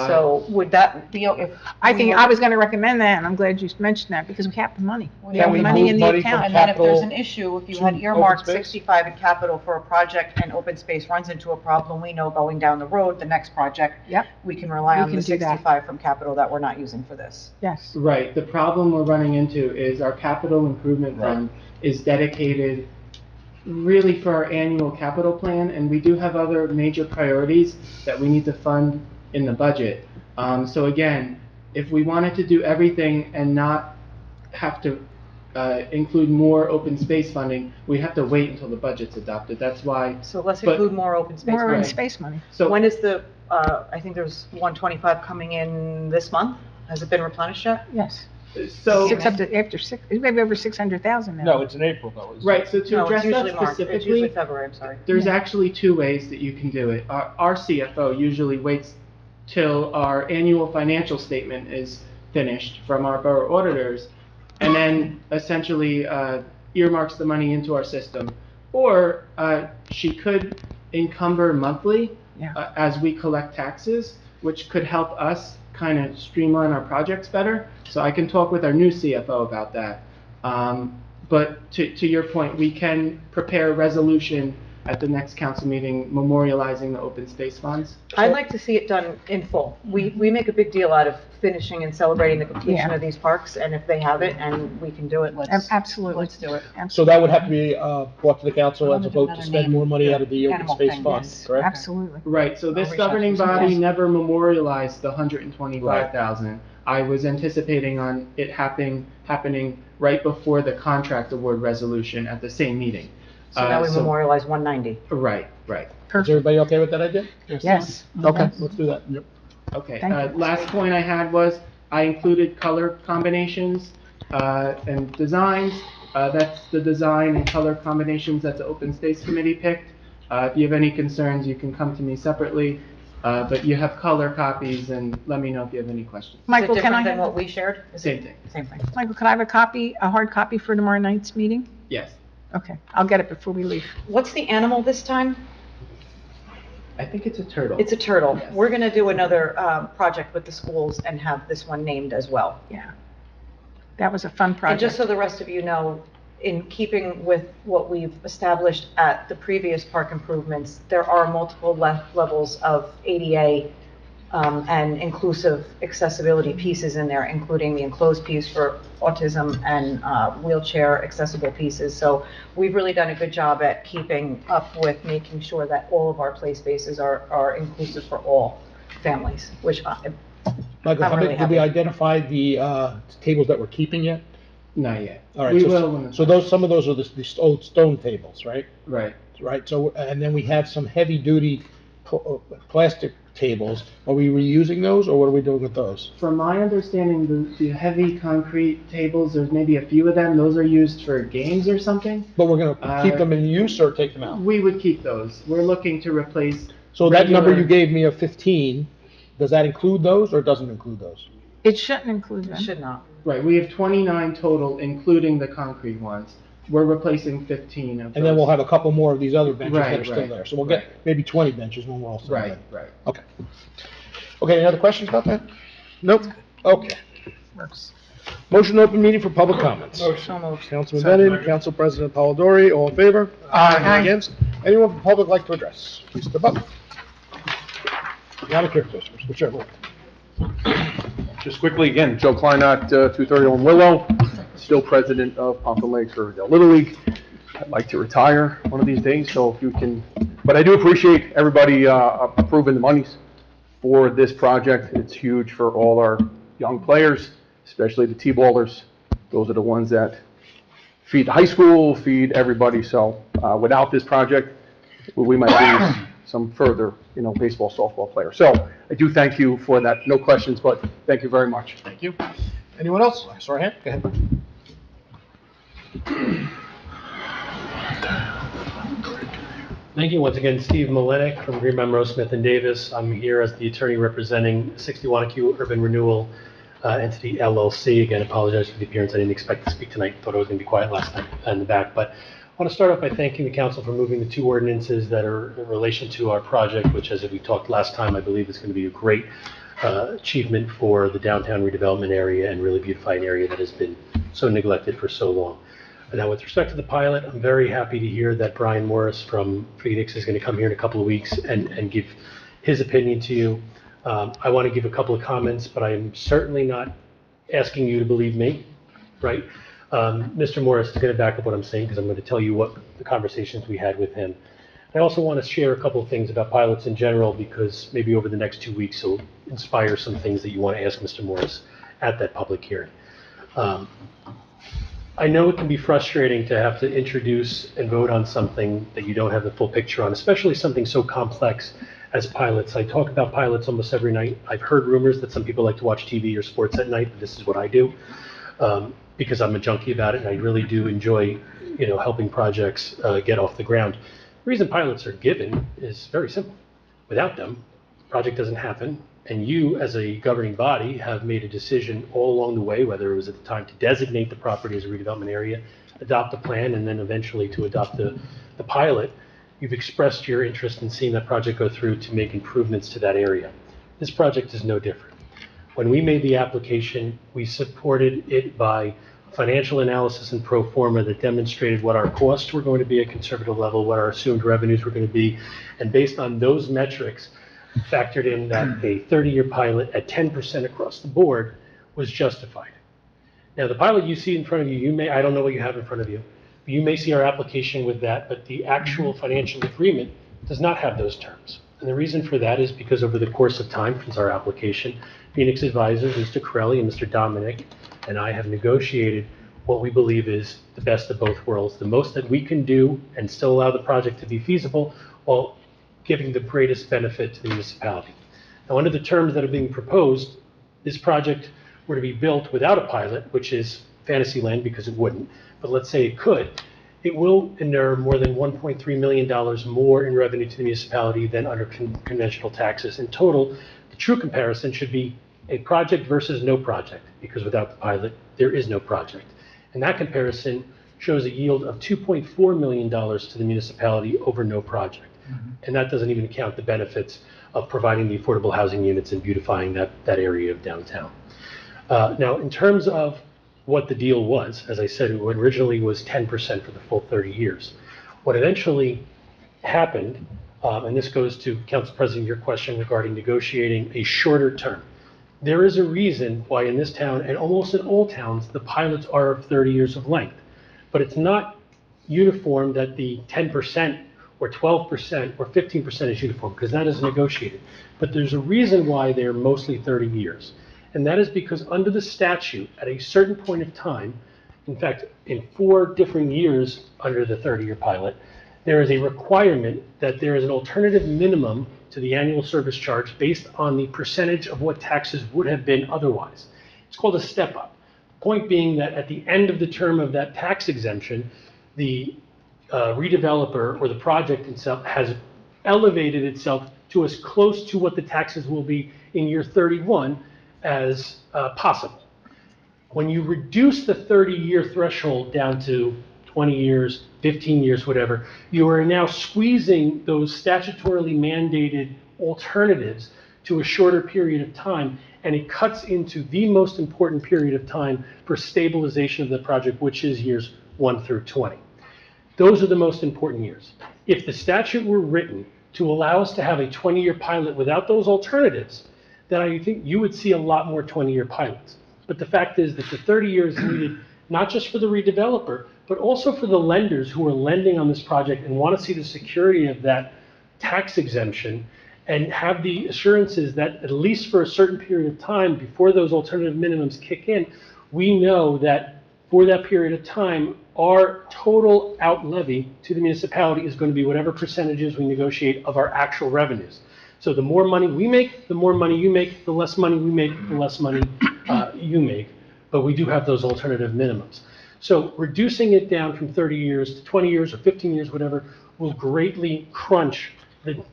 So would that be, if? I think I was gonna recommend that, and I'm glad you mentioned that, because we have the money. We have we the money move in the money from account. And then if there's capital an issue, if you to had earmarked open space? 65 in capital for a project and open space runs into a problem, we know going down the road, the next project, Yep. we can rely We on can the do that. 65 from capital that we're not using for this. Yes. Right, the problem we're running into is our capital improvement fund is dedicated really for our annual capital plan, and we do have other major priorities that we need to fund in the budget. So again, if we wanted to do everything and not have to include more open space funding, we have to wait until the budget's adopted. That's why. So let's But- include more open space. More in money. space money. So When is the, I think there's 125 coming in this month? Has it been replenished yet? Yes. So Maybe over 600,000 now. No, it's in April though. right. So to No, it's address that usually March. It's usually specifically, February, I'm sorry. there's Yeah. actually two ways that you can do it. Our CFO usually waits till our annual financial statement is finished from our borough auditors, and then essentially earmarks the money into our system. Or she could encumber monthly Yeah. as we collect taxes, which could help us kind of streamline our projects better. So I can talk with our new CFO about that. But to your point, we can prepare a resolution at the next council meeting memorializing the open space funds. I'd like to see it done in full. We make a big deal out of finishing and celebrating the completion Yeah. of these parks, and if they have it and we can do it, Absolutely. let's do it. So that would have to be brought to the council as a I'm gonna do vote to another spend name. more money out of the open Animal space thing, fund, yes. correct? Absolutely. Right, so this I'll reach out governing to some body guys. never memorialized the 125,000. I was anticipating on it happening right before the contract award resolution at the same meeting. So now we So- memorialize 190. Right, right. Is everybody okay with that idea? Yes. Okay, let's do that. Yep. Okay, Thank you. last point I had was, I included color combinations, and designs. That's the design and color combinations that the Open Space Committee picked. If you have any concerns, you can come to me separately, but you have color copies, and let me know if you have any questions. Michael, Is it can I different than have, what we shared? Is Same it- thing, Same thing. Michael, could I have a hard copy for tomorrow night's meeting? yes. Okay, I'll get it before we leave. What's the animal this time? I think it's a turtle. It's a turtle. Yes. We're going to do another project with the schools and have this one named as well. Yeah. That was a fun And just project. so the rest of you know, in keeping with what we've established at the previous park improvements, there are multiple levels of ADA and inclusive accessibility pieces in there, including the enclosed piece for autism and wheelchair accessible pieces. So we've really done a good job at keeping up with making sure that all of our play spaces are inclusive for all families, which Michael, I'm really did we happy. identify the tables that we're keeping yet? Not yet. All right, We so, will when so those, some of those are the old stone tables, right? Right. Right, so, and then we have some heavy-duty plastic tables. Are we reusing those, or what are we doing with those? From my understanding, the heavy concrete tables, there's maybe a few of them, those are used for games or something. But we're gonna keep them in use or take them out? We would keep those. We're looking to replace. So that number you regular- gave me of 15, does that include those, or doesn't include those? It shouldn't include them. should not. Right, we have 29 total, including the concrete ones. We're replacing 15 of those. And then we'll have a couple more of these other benches that Right, are still right, there. So we'll get maybe 20 benches when we're all still Right, there. right. Okay. Okay, any other questions about that? Nope. Okay. Works. Motion to open meeting for public comments. So moved. Councilman Bennett, Council President Polidori, all in favor? Aye. Against? Anyone from the public like to address? Please step up. Not a character, whichever one. Just quickly, again, Joe Kleinot, 231 Willow, still president of Pompton Lakes Riverdale Little League. I'd like to retire one of these days, so if you can, but I do appreciate everybody approving the monies for this project. It's huge for all our young players, especially the T-ballers. Those are the ones that feed the high school, feed everybody. So without this project, we might lose some further, baseball, softball players. So I do thank you for that. No questions, but thank you very much. Thank you. Anyone else? I saw a hand. Go ahead. Thank you. Once again, Steve Malenik from Green Monroe Smith and Davis. I'm here as the attorney representing 61 Q Urban Renewal Entity LLC. Again, apologize for the appearance. I didn't expect to speak tonight. Thought I was going to be quiet last night in the back. But I want to start off by thanking the council for moving the two ordinances that are in relation to our project, which, as we talked last time, I believe is going to be a great achievement for the downtown redevelopment area and really beautify an area that has been so neglected for so long. Now, with respect to the pilot, I'm very happy to hear that Brian Morris from Phoenix is going to come here in a couple of weeks and give his opinion to you. I want to give a couple of comments, but I'm certainly not asking you to believe me, right? Mr. Morris is going to back up what I'm saying because I'm going to tell you what the conversations we had with him. I also want to share a couple of things about pilots in general because maybe over the next 2 weeks it'll inspire some things that you want to ask Mr. Morris at that public hearing. I know it can be frustrating to have to introduce and vote on something that you don't have the full picture on, especially something so complex as pilots. I talk about pilots almost every night. I've heard rumors that some people like to watch TV or sports at night, but this is what I do because I'm a junkie about it and I really do enjoy, helping projects get off the ground. The reason pilots are given is very simple. Without them, the project doesn't happen. And you, as a governing body, have made a decision all along the way, whether it was at the time to designate the property as a redevelopment area, adopt the plan, and then eventually to adopt the pilot. You've expressed your interest in seeing that project go through to make improvements to that area. This project is no different. When we made the application, we supported it by financial analysis and pro forma that demonstrated what our costs were going to be at conservative level, what our assumed revenues were going to be, and based on those metrics, factored in that a 30-year pilot at 10% across the board was justified. Now, the pilot you see in front of you, I don't know what you have in front of you, but you may see our application with that, but the actual financial agreement does not have those terms. And the reason for that is because over the course of time since our application, Phoenix advisors, Mr. Corelli and Mr. Dominic, and I have negotiated what we believe is the best of both worlds, the most that we can do and still allow the project to be feasible while giving the greatest benefit to the municipality. Now, under the terms that are being proposed, this project were to be built without a pilot, which is fantasy land because it wouldn't, but let's say it could, it will inure more than $1.3 million more in revenue to the municipality than under conventional taxes. In total, the true comparison should be a project versus no project, because without the pilot, there is no project. And that comparison shows a yield of $2.4 million to the municipality over no project. And that doesn't even count the benefits of providing the affordable housing units and beautifying that area of downtown. Now, in terms of what the deal was, as I said, it originally was 10% for the full 30 years. What eventually happened, and this goes to Council President, your question regarding negotiating a shorter term. There is a reason why in this town, and almost in all towns, the pilots are of 30 years of length. But it's not uniform that the 10% or 12% or 15% is uniform, because that is negotiated. But there's a reason why they're mostly 30 years. And that is because under the statute, at a certain point of time, in fact, in 4 different years under the 30-year pilot, there is a requirement that there is an alternative minimum to the annual service charge based on the percentage of what taxes would have been otherwise. It's called a step-up. Point being that at the end of the term of that tax exemption, the redeveloper or the project itself has elevated itself to as close to what the taxes will be in year 31 as possible. When you reduce the 30-year threshold down to 20 years, 15 years, whatever, you are now squeezing those statutorily mandated alternatives to a shorter period of time, and it cuts into the most important period of time for stabilization of the project, which is years 1 through 20. Those are the most important years. If the statute were written to allow us to have a 20-year pilot without those alternatives, then I think you would see a lot more 20-year pilots. But the fact is that the 30 years needed not just for the redeveloper, but also for the lenders who are lending on this project and want to see the security of that tax exemption and have the assurances that at least for a certain period of time before those alternative minimums kick in, we know that for that period of time, our total out levy to the municipality is going to be whatever percentages we negotiate of our actual revenues. So the more money we make, the more money you make, the less money we make, the less money you make. But we do have those alternative minimums. So reducing it down from 30 years to 20 years or 15 years, whatever, will greatly crunch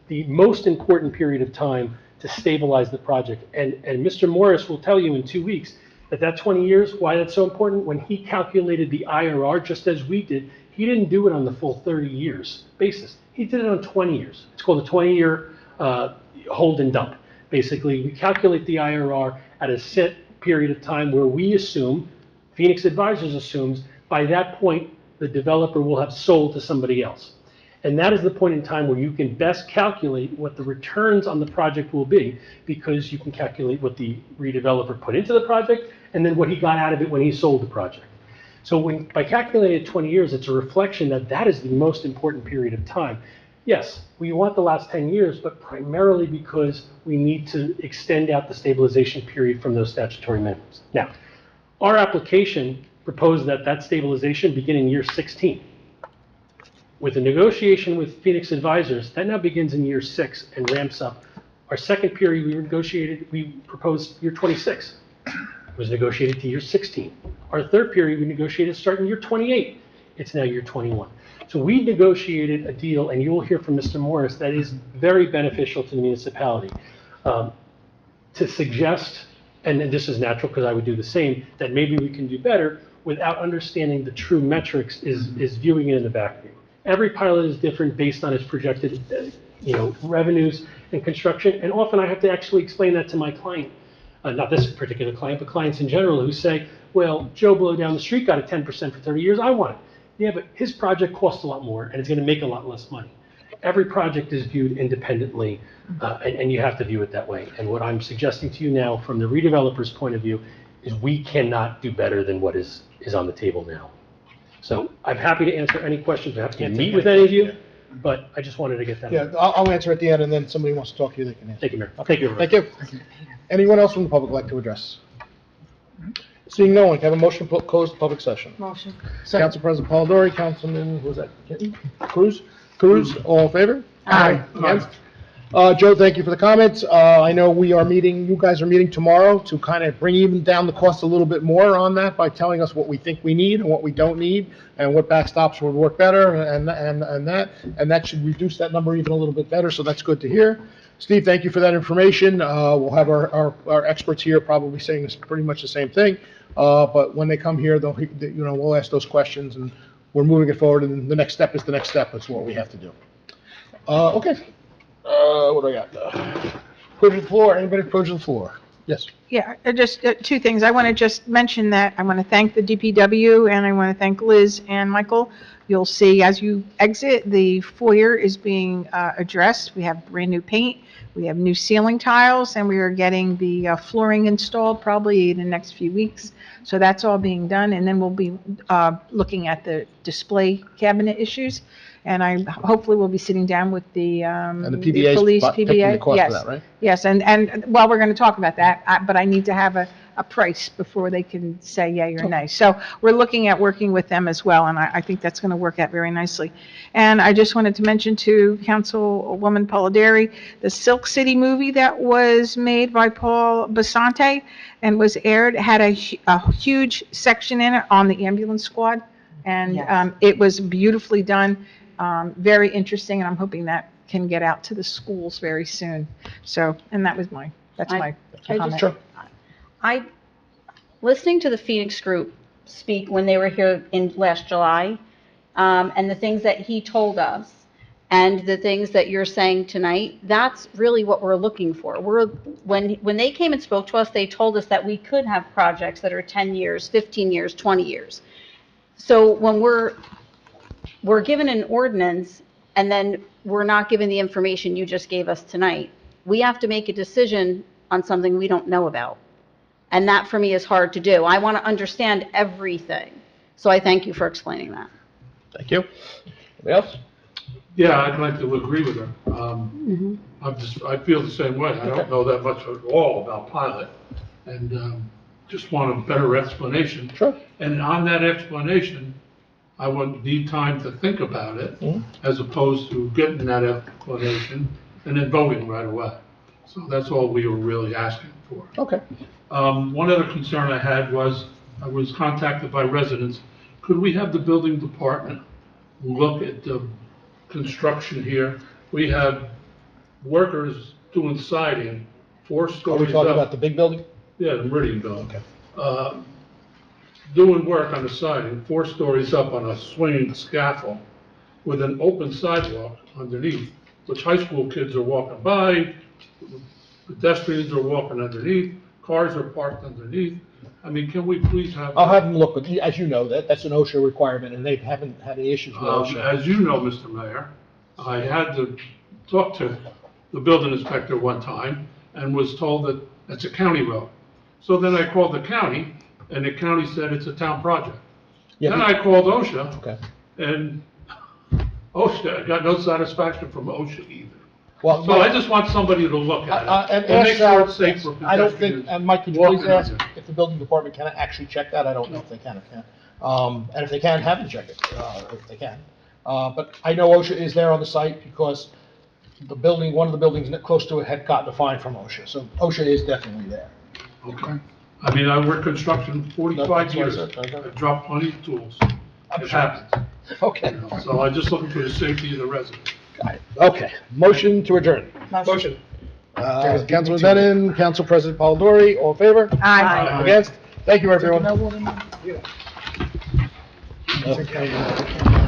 the most important period of time to stabilize the project. And Mr. Morris will tell you in 2 weeks that 20 years, why that's so important. When he calculated the IRR, just as we did, he didn't do it on the full 30 years basis. He did it on 20 years. It's called a 20-year hold and dump. Basically, we calculate the IRR at a set period of time where we assume, Phoenix Advisors assumes, by that point, the developer will have sold to somebody else. And that is the point in time where you can best calculate what the returns on the project will be, because you can calculate what the redeveloper put into the project and then what he got out of it when he sold the project. So by calculating 20 years, it's a reflection that that is the most important period of time. Yes, we want the last 10 years, but primarily because we need to extend out the stabilization period from those statutory minimums. Now, our application proposed that stabilization begin in year 16. With a negotiation with Phoenix Advisors, that now begins in year 6 and ramps up. Our second period we proposed year 26. It was negotiated to year 16. Our third period we negotiated starting year 28. It's now year 21. So we negotiated a deal, and you will hear from Mr. Morris, that is very beneficial to the municipality. To suggest, and this is natural because I would do the same, that maybe we can do better without understanding the true metrics is viewing it in a vacuum. Every pilot is different based on its projected revenues and construction, and often I have to actually explain that to my client. Not this particular client, but clients in general who say, well, Joe Blow down the street got a 10% for 30 years, I want it. Yeah, but his project costs a lot more and it's going to make a lot less money. Every project is viewed independently, and you have to view it that way. And what I'm suggesting to you now from the redeveloper's point of view is we cannot do better than what is on the table now. So I'm happy to answer any questions. I'm happy to meet with any of you, but I just wanted to get that. Yeah, I'll answer at the end, and then somebody wants to talk to you, they can answer. Thank you, Mayor. Thank you, everyone. Thank you. Anyone else from the public like to address? Seeing no one, can I have a motion to close the public session? Motion. Council President Polidori, Councilman, who was that? Cruz? Cruz, all in favor? Aye. Against? Joe, thank you for the comments. I know you guys are meeting tomorrow to kind of bring even down the cost a little bit more on that by telling us what we think we need and what we don't need and what backstops would work better and that should reduce that number even a little bit better, so that's good to hear. Steve, thank you for that information. We'll have our experts here probably saying this pretty much the same thing, but when they come here, we'll ask those questions and we're moving it forward, and the next step is the next step. That's what we have to do. Okay. What do I got? Approach of the floor. Anybody approach the floor? Yes. Yeah, just two things. I want to just mention that I want to thank the DPW and I want to thank Liz and Michael. You'll see as you exit, the foyer is being addressed. We have brand new paint, we have new ceiling tiles, and we are getting the flooring installed probably in the next few weeks. So that's all being done, and then we'll be looking at the display cabinet issues. And I hopefully will be sitting down with the PBA police, picking PBA. the cost Yes, for that, right? yes, and well, we're going to talk about that, but I need to have a price before they can say yay or nay. So we're looking at working with them as well, and I think that's going to work out very nicely. And I just wanted to mention to Councilwoman Polidori, the Silk City movie that was made by Paul Basante and was aired had a huge section in it on the ambulance squad, and Yes. It was beautifully done. Very interesting, and I'm hoping that can get out to the schools very soon. So, and that's my comment. Listening to the Phoenix group speak when they were here in last July, and the things that he told us, and the things that you're saying tonight, that's really what we're looking for. When they came and spoke to us, they told us that we could have projects that are 10 years, 15 years, 20 years. So when we're given an ordinance and then we're not given the information you just gave us tonight, we have to make a decision on something we don't know about. And that for me is hard to do. I want to understand everything. So I thank you for explaining that. Thank you. Anybody else? Yeah, I'd like to agree with her. I feel the same way. I don't know that much at all about pilot, and just want a better explanation. Sure. And on that explanation, I would need time to think about it, as opposed to getting that explanation and then voting right away. So that's all we were really asking for. Okay. One other concern I had was, I was contacted by residents. Could we have the building department look at the construction here? We have workers doing siding, 4 Are stories we up. talking about the big building? Yeah, the Meridian building. Okay. Doing work on the siding, 4 stories up on a swinging scaffold with an open sidewalk underneath, which high school kids are walking by, pedestrians are walking underneath, cars are parked underneath. I mean, can we please have... I'll have them look, but as you know, that's an OSHA requirement, and they haven't had any issues with OSHA. As you know, Mr. Mayor, I had to talk to the building inspector one time and was told that it's a county road. So then I called the county, and the county said it's a town project. Yeah, Then I called OSHA, Okay. and OSHA, I got no satisfaction from OSHA either. Well, So I just want somebody to look at it and and make ask sure Sal, it's safe for I don't think, pedestrians. and Mike, could you please walking ask under. if the building department can actually check that? I don't know if they can or can't. And if they can, have them check it, if they can. But I know OSHA is there on the site because the building, one of the buildings close to it had gotten a fine from OSHA, so OSHA is definitely there. Okay. I mean, I worked construction 45 No, years. that's what I said. I've dropped plenty of tools. I'm It sure. happens. Okay. You know, so I'm just looking for the safety of the residents. Got it. Okay, motion to adjourn. Motion. Councilman Denon, Council President Polidori, all in favor? Aye. Against? Thank you, everyone. Yeah. Okay.